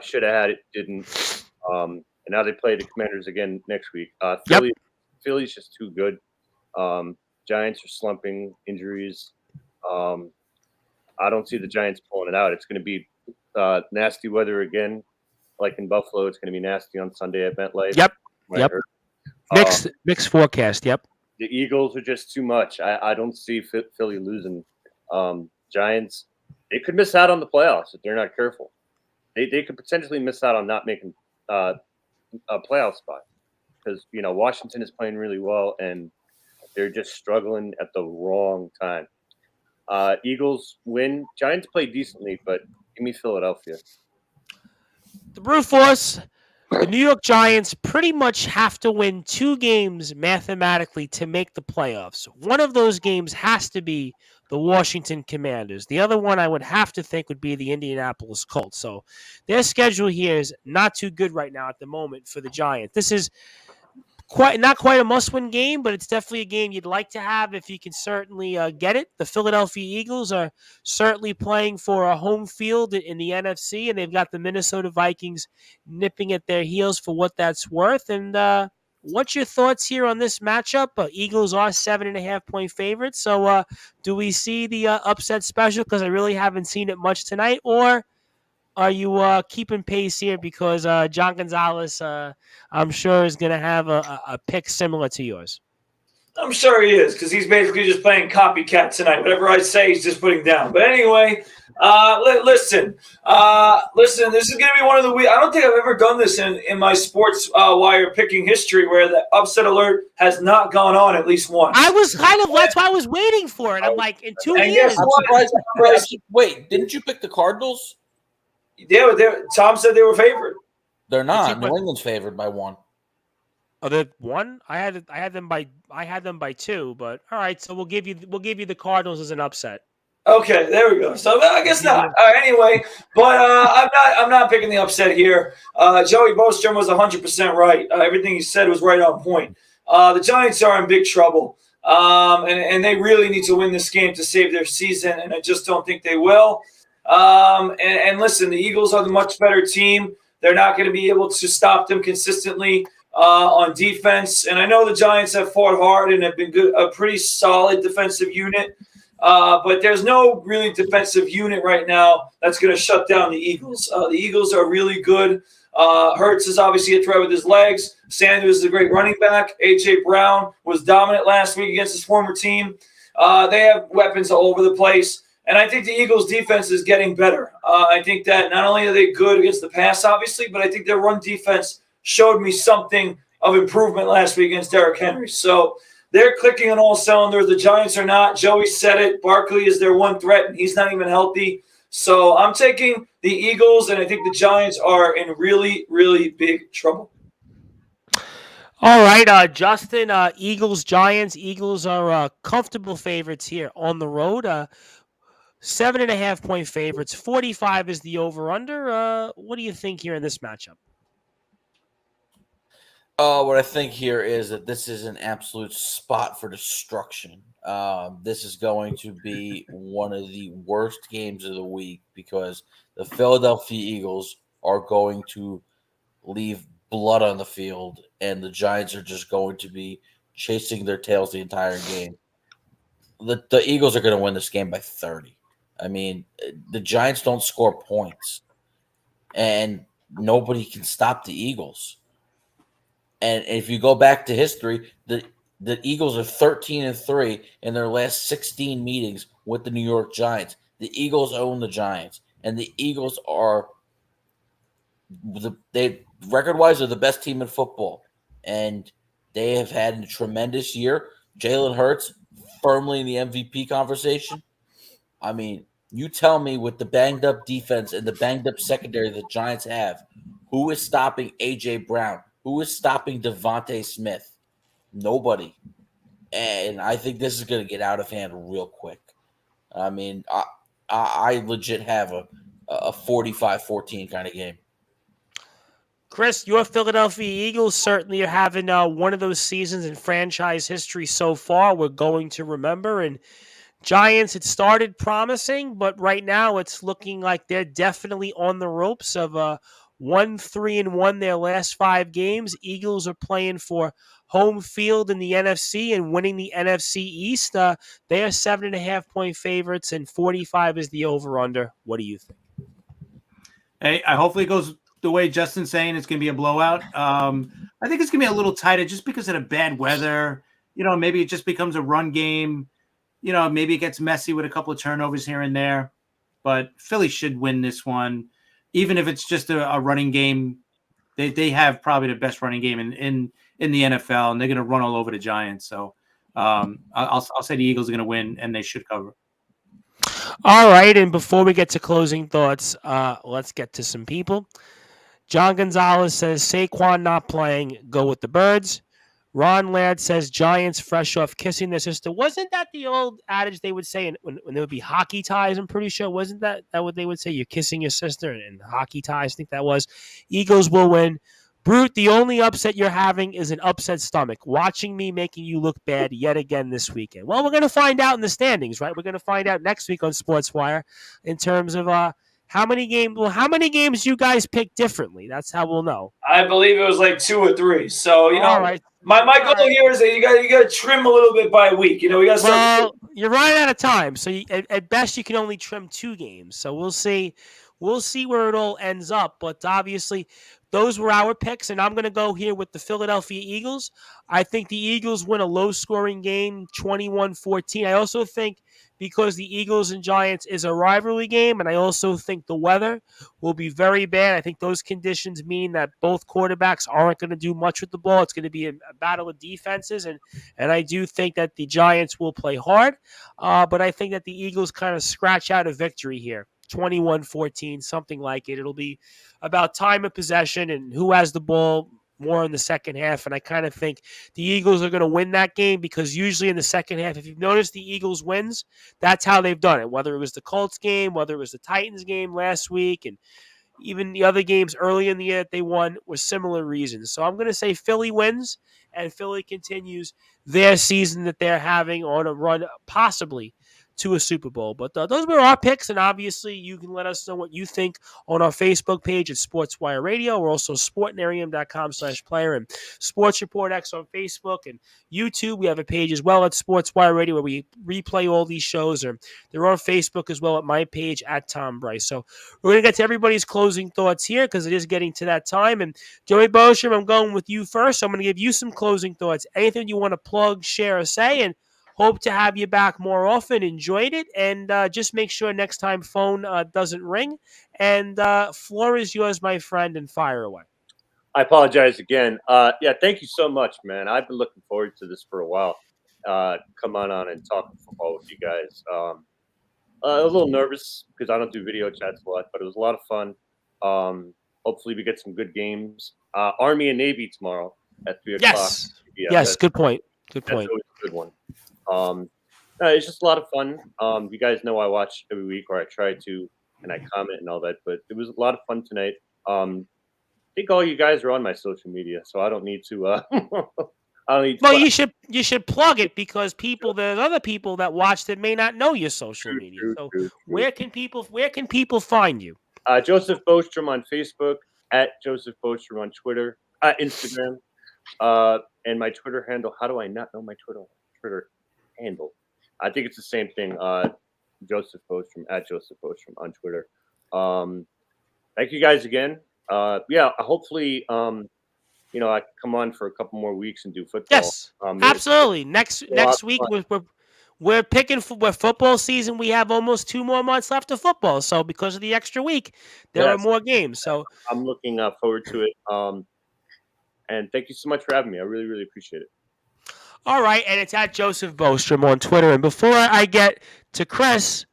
Should have had it, didn't. And now they play the Commanders again next week. Philly's just too good. Giants are slumping, injuries. I don't see the Giants pulling it out. It's going to be nasty weather again, like in Buffalo. It's going to be nasty on Sunday at MetLife. Yep. Mixed forecast. Yep. The Eagles are just too much. I don't see Philly losing. Giants, they could miss out on the playoffs if they're not careful. They could potentially miss out on not making a playoff spot because Washington is playing really well and they're just struggling at the wrong time. Eagles win. Giants play decently, but give me Philadelphia. The Brute Force, the New York Giants pretty much have to win 2 games mathematically to make the playoffs. One of those games has to be the Washington Commanders. The other one I would have to think would be the Indianapolis Colts. So their schedule here is not too good right now at the moment for the Giants. This is not quite a must-win game, but it's definitely a game you'd like to have if you can certainly get it. The Philadelphia Eagles are certainly playing for a home field in the NFC, and they've got the Minnesota Vikings nipping at their heels for what that's worth. And what's your thoughts here on this matchup? Eagles are 7.5-point favorites, so do we see the upset special? Because I really haven't seen it much tonight, or are you keeping pace here because John Gonzalez, I'm sure, is going to have a pick similar to yours? I'm sure he is because he's basically just playing copycat tonight. Whatever I say, he's just putting down. But anyway, listen. This is going to be one of the I don't think I've ever done this in my sports wire picking history where the upset alert has not gone on at least once. I was that's why I was waiting for it. I'm like, in 2 years. I'm surprised. Wait, didn't you pick the Cardinals? Yeah, Tom said they were favored. They're not. New England's favored by 1. Oh, the 1? I had them by 2, but all right. So we'll give you the Cardinals as an upset. Okay, there we go. So I guess not. Anyway, but I'm not picking the upset here. Joey Bostrom was 100% right. Everything he said was right on point. The Giants are in big trouble, and they really need to win this game to save their season, and I just don't think they will. And listen, the Eagles are the much better team. They're not going to be able to stop them consistently on defense. And I know the Giants have fought hard and have been a pretty solid defensive unit. But there's no really defensive unit right now that's going to shut down the Eagles. The Eagles are really good. Hurts is obviously a threat with his legs. Sanders is a great running back. A.J. Brown was dominant last week against his former team. They have weapons all over the place. And I think the Eagles' defense is getting better. I think that not only are they good against the pass, obviously, but I think their run defense showed me something of improvement last week against Derrick Henry. So they're clicking on all cylinders. The Giants are not. Joey said it. Barkley is their one threat, and he's not even healthy. So I'm taking the Eagles, and I think the Giants are in really, really big trouble. All right, Justin, Eagles, Giants. Eagles are comfortable favorites here on the road. 7.5-point favorites. 45 is the over-under. What do you think here in this matchup? What I think here is that this is an absolute spot for destruction. This is going to be one of the worst games of the week because the Philadelphia Eagles are going to leave blood on the field, and the Giants are just going to be chasing their tails the entire game. The Eagles are going to win this game by 30. I mean, the Giants don't score points, and nobody can stop the Eagles. And if you go back to history, the Eagles are 13-3 in their last 16 meetings with the New York Giants. The Eagles own the Giants, and the Eagles are record-wise are the best team in football, and they have had a tremendous year. Jalen Hurts firmly in the MVP conversation. I mean, you tell me with the banged-up defense and the banged-up secondary the Giants have, who is stopping A.J. Brown? Who is stopping Devontae Smith? Nobody. And I think this is going to get out of hand real quick. I mean, I legit have a 45-14 kind of game. Chris, your Philadelphia Eagles certainly are having one of those seasons in franchise history so far we're going to remember. And Giants, it started promising, but right now it's looking like they're definitely on the ropes of 1-3-1 their last 5 games. Eagles are playing for home field in the NFC and winning the NFC East. They are 7.5-point favorites, and 45 is the over-under. What do you think? Hey, hopefully it goes the way Justin's saying. It's going to be a blowout. I think it's going to be a little tighter just because of the bad weather. You know, maybe it just becomes a run game. You know, maybe it gets messy with a couple of turnovers here and there. But Philly should win this one. Even if it's just a running game, they have probably the best running game in the NFL, and they're going to run all over the Giants. So I'll say the Eagles are going to win, and they should cover. All right, and before we get to closing thoughts, let's get to some people. John Gonzalez says Saquon not playing, go with the Birds. Ron Laird says Giants fresh off kissing their sister. Wasn't that the old adage they would say when there would be hockey ties? I'm pretty sure. Wasn't that what they would say? You're kissing your sister in hockey ties. I think that was. Eagles will win. Brute, the only upset you're having is an upset stomach. Watching me making you look bad yet again this weekend. Well, we're going to find out in the standings, right? We're going to find out next week on Sportswire in terms of how many games you guys pick differently. That's how we'll know. I believe it was like 2 or 3. So, All right. my goal here is that you got to trim a little bit by week. We got to start. Well, you're running out of time, so at best you can only trim 2 games. So we'll see. We'll see where it all ends up. But obviously, those were our picks, and I'm going to go here with the Philadelphia Eagles. I think the Eagles win a low-scoring game, 21-14. I also think because the Eagles and Giants is a rivalry game, and I also think the weather will be very bad. I think those conditions mean that both quarterbacks aren't going to do much with the ball. It's going to be a battle of defenses, and I do think that the Giants will play hard, but I think that the Eagles kind of scratch out a victory here. 21-14, something like it. It'll be about time of possession and who has the ball more in the second half. And I kind of think the Eagles are going to win that game because usually in the second half, if you've noticed the Eagles wins, that's how they've done it. Whether it was the Colts game, whether it was the Titans game last week, and even the other games early in the year that they won were similar reasons. So I'm going to say Philly wins, and Philly continues their season that they're having on a run possibly to a Super Bowl. But those were our picks, and obviously you can let us know what you think on our Facebook page at Sportswire Radio. We're also sportnarium.com/player and Sports Report X on Facebook and YouTube. We have a page as well at Sportswire Radio where we replay all these shows. Or they're on Facebook as well at my page at Tom Bryce. So we're going to get to everybody's closing thoughts here because it is getting to that time. And Joey Bosham, I'm going with you first. So I'm going to give you some closing thoughts. Anything you want to plug, share, or say, and hope to have you back more often. Enjoyed it. And just make sure next time phone doesn't ring. And floor is yours, my friend, and fire away. I apologize again. Yeah, thank you so much, man. I've been looking forward to this for a while. Come on and talk football with you guys. A little nervous because I don't do video chats a lot, but it was a lot of fun. Hopefully we get some good games. Army and Navy tomorrow at 3 o'clock. Yes, good point. Good That's point. always a good one. It's just a lot of fun. You guys know I watch every week, or I try to, and I comment and all that. But it was a lot of fun tonight. I think all you guys are on my social media, so I don't need to. I don't need. Well, you should plug it because there's other people that watch that may not know your social media. So where can people find you? Joseph Bostrom on Facebook, at Joseph Bostrom on Twitter, Instagram, and my Twitter handle. How do I not know my Twitter handle? I think it's the same thing. Joseph Bostrom, at Joseph Bostrom on Twitter. Thank you guys again. Hopefully, I can come on for a couple more weeks and do football. Yes, absolutely. Next week we're picking for football season. We have almost 2 more months left of football. So because of the extra week, there are more games. So I'm looking forward to it. And thank you so much for having me. I really, really appreciate it. All right, and it's at Joseph Bostrom on Twitter. And before I get to Chris,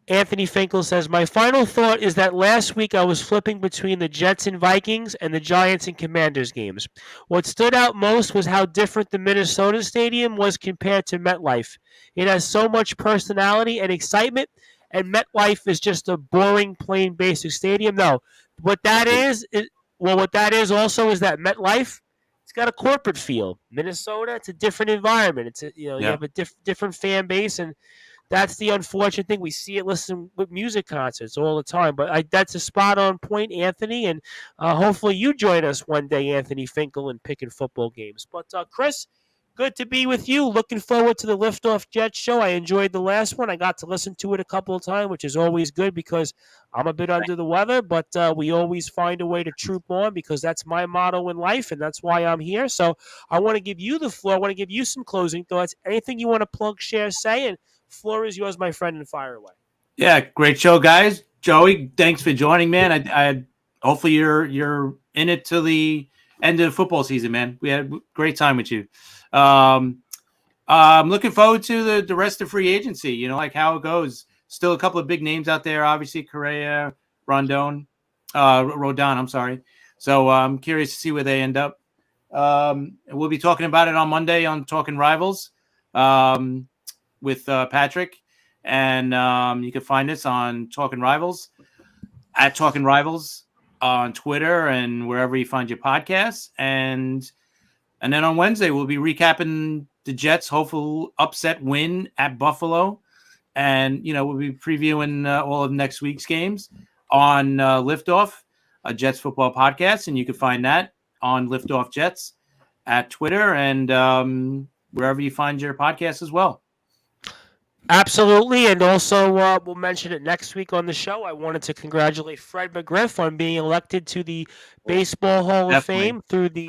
Anthony Finkel says, my final thought is that last week I was flipping between the Jets and Vikings and the Giants and Commanders games. What stood out most was how different the Minnesota Stadium was compared to MetLife. It has so much personality and excitement, and MetLife is just a boring, plain, basic stadium. No, what that is also is that MetLife, it's got a corporate feel. Minnesota, it's a different environment. You have a different fan base, and that's the unfortunate thing. We see it listen with music concerts all the time. But that's a spot on point, Anthony, and hopefully you join us one day, Anthony Finkel, in picking football games. But Chris, good to be with you. Looking forward to the Liftoff Jets show. I enjoyed the last one. I got to listen to it a couple of times, which is always good because I'm a bit under the weather, but we always find a way to troop on because that's my motto in life, and that's why I'm here. So I want to give you the floor. I want to give you some closing thoughts. Anything you want to plug, share, say, and floor is yours, my friend, and fire away. Yeah, great show, guys. Joey, thanks for joining, man. I hopefully you're in it till the end of the football season, man. We had a great time with you. I'm looking forward to the rest of free agency, like how it goes. Still a couple of big names out there, obviously Correa, Rodon, I'm sorry. So I'm curious to see where they end up. We'll be talking about it on Monday on Talking Rivals with Patrick. And you can find us on Talking Rivals, at Talking Rivals on Twitter and wherever you find your podcasts. And then on Wednesday, we'll be recapping the Jets' hopeful upset win at Buffalo. And, we'll be previewing all of next week's games on Liftoff, a Jets football podcast. And you can find that on Liftoff Jets at Twitter and wherever you find your podcast as well. Absolutely, and also we'll mention it next week on the show. I wanted to congratulate Fred McGriff on being elected to the Baseball Hall of Fame through the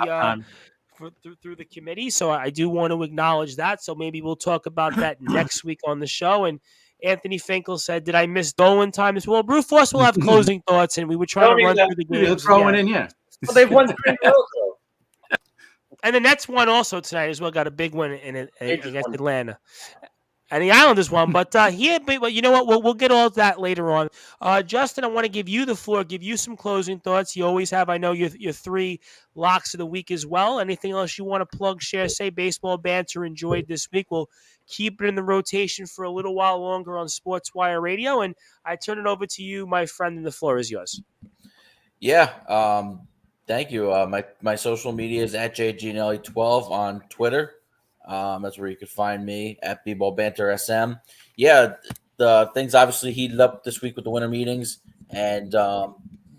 through the committee. So I do want to acknowledge that. So maybe we'll talk about that next week on the show. And Anthony Finkel said, "Did I miss Dolan times?" Well, Brew Force will have closing thoughts, and we were trying to run through the games. Throw it in, yeah. Well, they've won 3 in a row, though. And the Nets won also tonight as well. Got a big one against Atlanta. And the Islanders won, but you know what? We'll get all of that later on. Justin, I want to give you the floor, give you some closing thoughts. You always have, I know, your 3 locks of the week as well. Anything else you want to plug, share, say, baseball banter enjoyed this week? We'll keep it in the rotation for a little while longer on Sportswire Radio. And I turn it over to you, my friend, and the floor is yours. Yeah, thank you. My social media is at JGNelly12 on Twitter. That's where you could find me at B-Ball Banter SM. Yeah, the things obviously heated up this week with the winter meetings, and I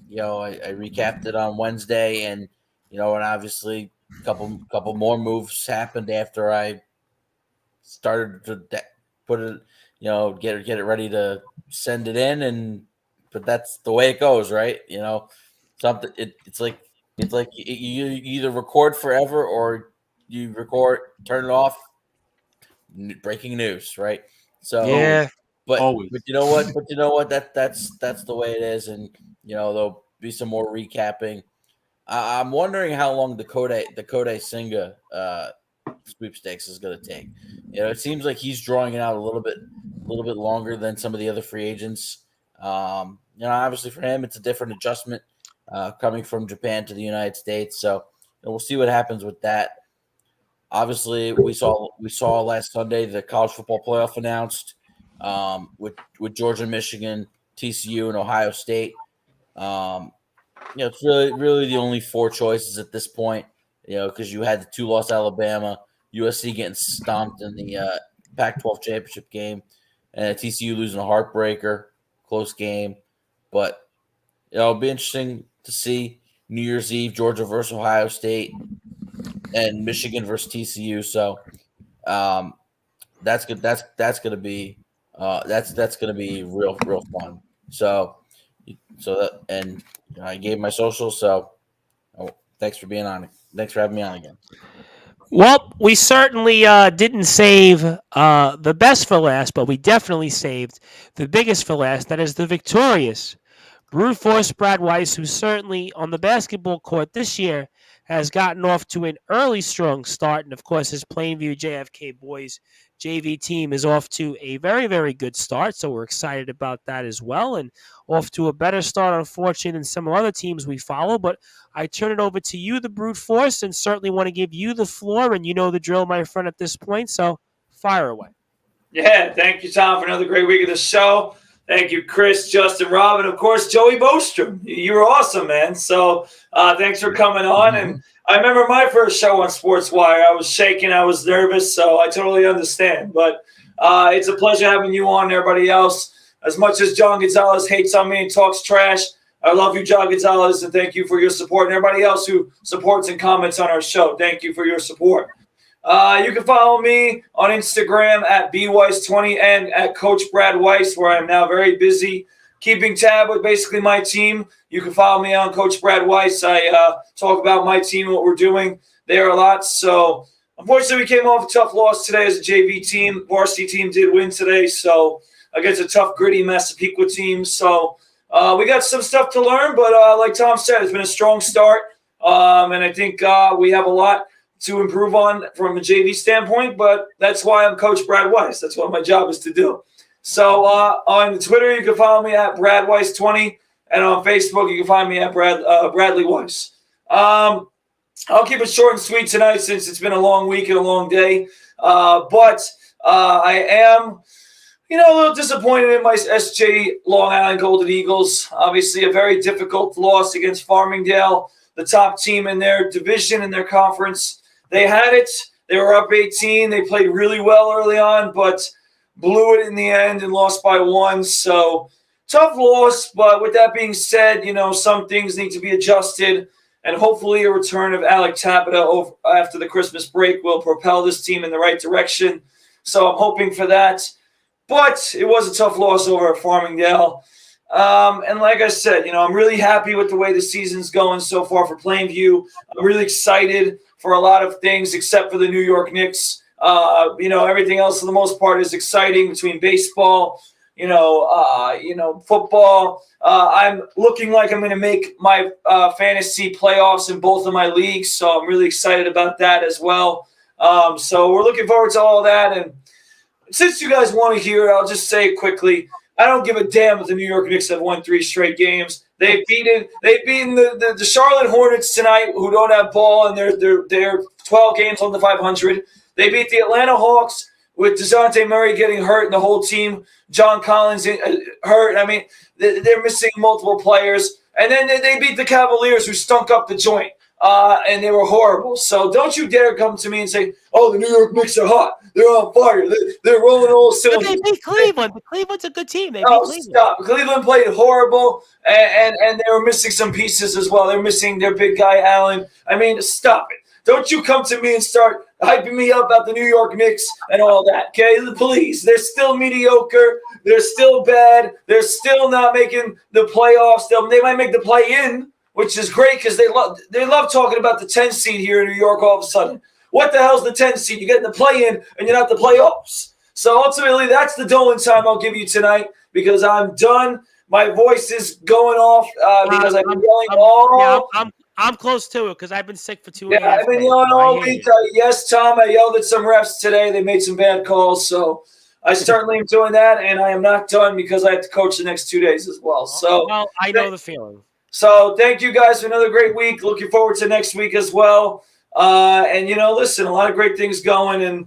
recapped it on Wednesday, and and obviously a couple more moves happened after I started to put it, get it ready to send it in, but that's the way it goes, right? Something it's like you either record forever or you record, turn it off, breaking news, right? So, yeah, but always. But you know what? That's the way it is, and there'll be some more recapping. I'm wondering how long the Kodai Senga sweepstakes is going to take. It seems like he's drawing it out a little bit longer than some of the other free agents. Obviously for him, it's a different adjustment coming from Japan to the United States. So we'll see what happens with that. Obviously, we saw last Sunday the college football playoff announced with Georgia, Michigan, TCU, and Ohio State. It's really the only 4 choices at this point. Because you had the 2-loss Alabama, USC getting stomped in the Pac-12 championship game, and TCU losing a heartbreaker, close game. But it'll be interesting to see New Year's Eve, Georgia versus Ohio State, and Michigan versus TCU. So that's good. That's gonna be real fun. So that, and I gave my social. So thanks for being on. Thanks for having me on again. Well, we certainly didn't save the best for last, but we definitely saved the biggest for last. That is the victorious Brute Force Brad Weiss, who certainly on the basketball court this year has gotten off to an early strong start. And, of course, his Plainview JFK Boys JV team is off to a very, very good start. So we're excited about that as well. And off to a better start, unfortunately, than some other teams we follow. But I turn it over to you, the Brute Force, and certainly want to give you the floor. And you know the drill, my friend, at this point. So fire away. Yeah, thank you, Tom, for another great week of the show. Thank you, Chris, Justin, Rob, and, of course, Joey Bostrom. You were awesome, man. So thanks for coming on. And I remember my first show on Sportswire. I was shaking. I was nervous, so I totally understand. But it's a pleasure having you on and everybody else. As much as John Gonzalez hates on me and talks trash, I love you, John Gonzalez, and thank you for your support. And everybody else who supports and comments on our show, thank you for your support. You can follow me on Instagram at bweiss20 and at Coach Brad Weiss, where I'm now very busy keeping tab with basically my team. You can follow me on Coach Brad Weiss. I talk about my team and what we're doing there a lot. So, unfortunately, we came off a tough loss today as a JV team. Varsity team did win today, so against a tough, gritty Massapequa team. So, we got some stuff to learn, but like Tom said, it's been a strong start, and I think we have a lot to improve on from a JV standpoint, but that's why I'm Coach Brad Weiss. That's what my job is to do. So on Twitter, you can follow me at BradWeiss20, and on Facebook, you can find me at Bradley Weiss. I'll keep it short and sweet tonight since it's been a long week and a long day, but I am A little disappointed in my SJ Long Island Golden Eagles. Obviously, a very difficult loss against Farmingdale, the top team in their division, in their conference. They had it. They were up 18. They played really well early on, but blew it in the end and lost by 1. So tough loss. But with that being said, some things need to be adjusted. And hopefully a return of Alec Tapita after the Christmas break will propel this team in the right direction. So I'm hoping for that. But it was a tough loss over at Farmingdale. And like I said, I'm really happy with the way the season's going so far for Plainview. I'm really excited for a lot of things except for the New York Knicks. Everything else for the most part is exciting between baseball, football. I'm looking like I'm going to make my fantasy playoffs in both of my leagues. So I'm really excited about that as well. So we're looking forward to all that. And since you guys want to hear it, I'll just say quickly, I don't give a damn if the New York Knicks have won 3 straight games. They've beaten the Charlotte Hornets tonight, who don't have ball, and they're 12 games on the 500. They beat the Atlanta Hawks with DeJounte Murray getting hurt and the whole team, John Collins hurt. I mean, they're missing multiple players. And then they beat the Cavaliers, who stunk up the joint, and they were horrible. So don't you dare come to me and say, oh, the New York Knicks are hot. They're on fire. They're rolling all cylinders. But they beat Cleveland. Cleveland's a good team. They beat Cleveland. Stop. Cleveland played horrible, and they were missing some pieces as well. They're missing their big guy, Allen. I mean, stop it. Don't you come to me and start hyping me up about the New York Knicks and all that, okay? Please. They're still mediocre. They're still bad. They're still not making the playoffs. They might make the play-in, which is great because they love talking about the 10 seed here in New York all of a sudden. What the hell's the 10 seed? You get in the play-in and you're not the playoffs. So ultimately, that's the Dolan time I'll give you tonight because I'm done. My voice is going off because I've been yelling all. Yeah, I'm close to it because I've been sick for 2 Yeah, years. I've been yelling all week. Yes, Tom, I yelled at some refs today. They made some bad calls. So I certainly am doing that, and I am not done because I have to coach the next 2 days as well. So I know the feeling. So thank you guys for another great week. Looking forward to next week as well. Listen, a lot of great things going, and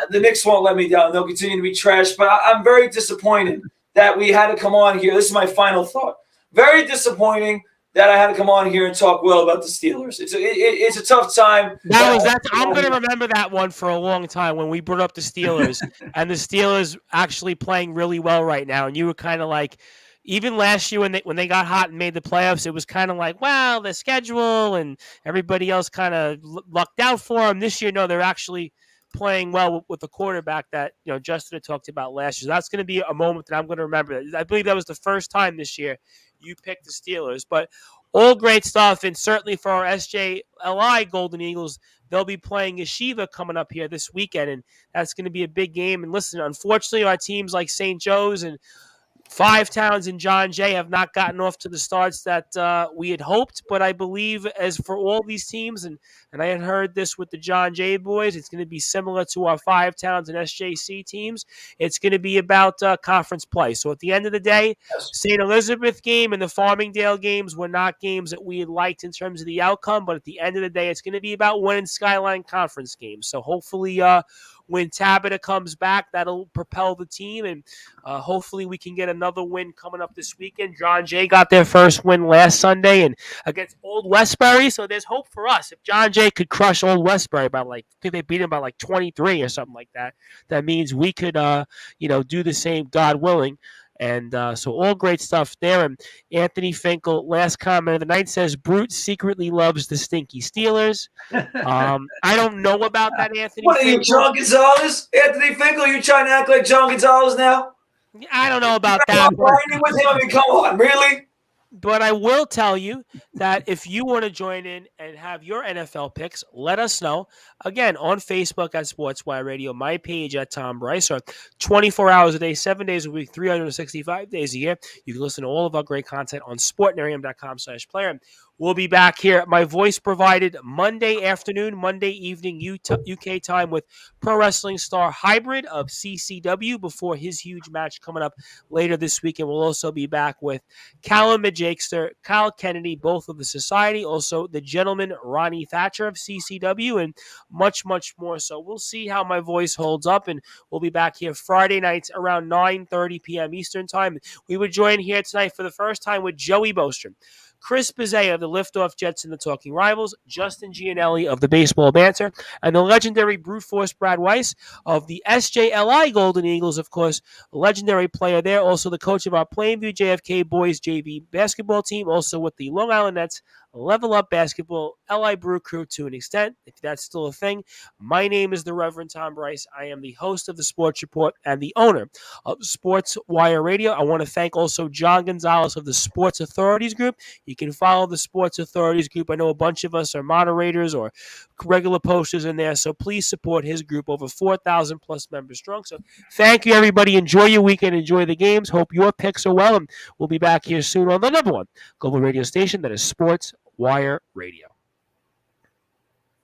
the Knicks won't let me down. They'll continue to be trash, but I'm very disappointed that we had to come on here. This is my final thought. Very disappointing that I had to come on here and talk well about the Steelers. It's a tough time. I'm going to remember that one for a long time when we brought up the Steelers and the Steelers actually playing really well right now. And you were kind of like, even last year when they got hot and made the playoffs, it was kind of like, well, the schedule and everybody else kind of lucked out for them. This year, no, they're actually playing well with the quarterback that Justin had talked about last year. So that's going to be a moment that I'm going to remember. I believe that was the first time this year you picked the Steelers, but all great stuff. And certainly for our SJLI Golden Eagles, they'll be playing Yeshiva coming up here this weekend, and that's going to be a big game. And listen, unfortunately, our teams like St. Joe's and Five Towns and John Jay have not gotten off to the starts that we had hoped, but I believe as for all these teams, and I had heard this with the John Jay boys, it's going to be similar to our Five Towns and SJC teams. It's going to be about conference play. So at the end of the day, St. Elizabeth game and the Farmingdale games were not games that we had liked in terms of the outcome, but at the end of the day, it's going to be about winning Skyline Conference games. So hopefully when Tabitha comes back, that'll propel the team, and hopefully we can get another win coming up this weekend. John Jay got their first win last Sunday and against Old Westbury, so there's hope for us. If John Jay could crush Old Westbury by I think they beat him by 23 or something like that, that means we could do the same, God willing. And so all great stuff there. And Anthony Finkel, last comment of the night, says, Brute secretly loves the stinky Steelers. I don't know about that, Anthony What are Finkel. you, John Gonzalez? Anthony Finkel, you trying to act like John Gonzalez now? I don't know about that. Grinding with him? I mean, come on, really? But I will tell you that if you want to join in and have your NFL picks, let us know. Again, on Facebook at Sportswire Radio, my page at Tom Bryce, or 24 hours a day, 7 days a week, 365 days a year. You can listen to all of our great content on sportnarium.com/player. We'll be back here. My voice provided Monday afternoon, Monday evening UK time with pro wrestling star Hybrid of CCW before his huge match coming up later this week. And we'll also be back with Callum Majakester, Kyle Kennedy, both of the Society, also the gentleman Ronnie Thatcher of CCW, and much, much more. So we'll see how my voice holds up, and we'll be back here Friday nights around 9:30 p.m. Eastern time. We would join here tonight for the first time with Joey Bostrom, Chris Bizet of the Liftoff Jets and the Talking Rivals, Justin Gianelli of the Baseball Banter, and the legendary Brute Force Brad Weiss of the SJLI Golden Eagles, of course, a legendary player there, also the coach of our Plainview JFK boys JV basketball team, also with the Long Island Nets Level Up Basketball LI Brew Crew to an extent, if that's still a thing. My name is the Reverend Tom Bryce. I am the host of the Sports Report and the owner of Sportswire Radio. I want to thank also John Gonzalez of the Sports Authorities Group. You can follow the Sports Authorities Group. I know a bunch of us are moderators or regular posters in there, so please support his group, over 4,000 plus members strong. So thank you, everybody. Enjoy your weekend. Enjoy the games. Hope your picks are well, and we'll be back here soon on the number one global radio station that is Sportswire Radio.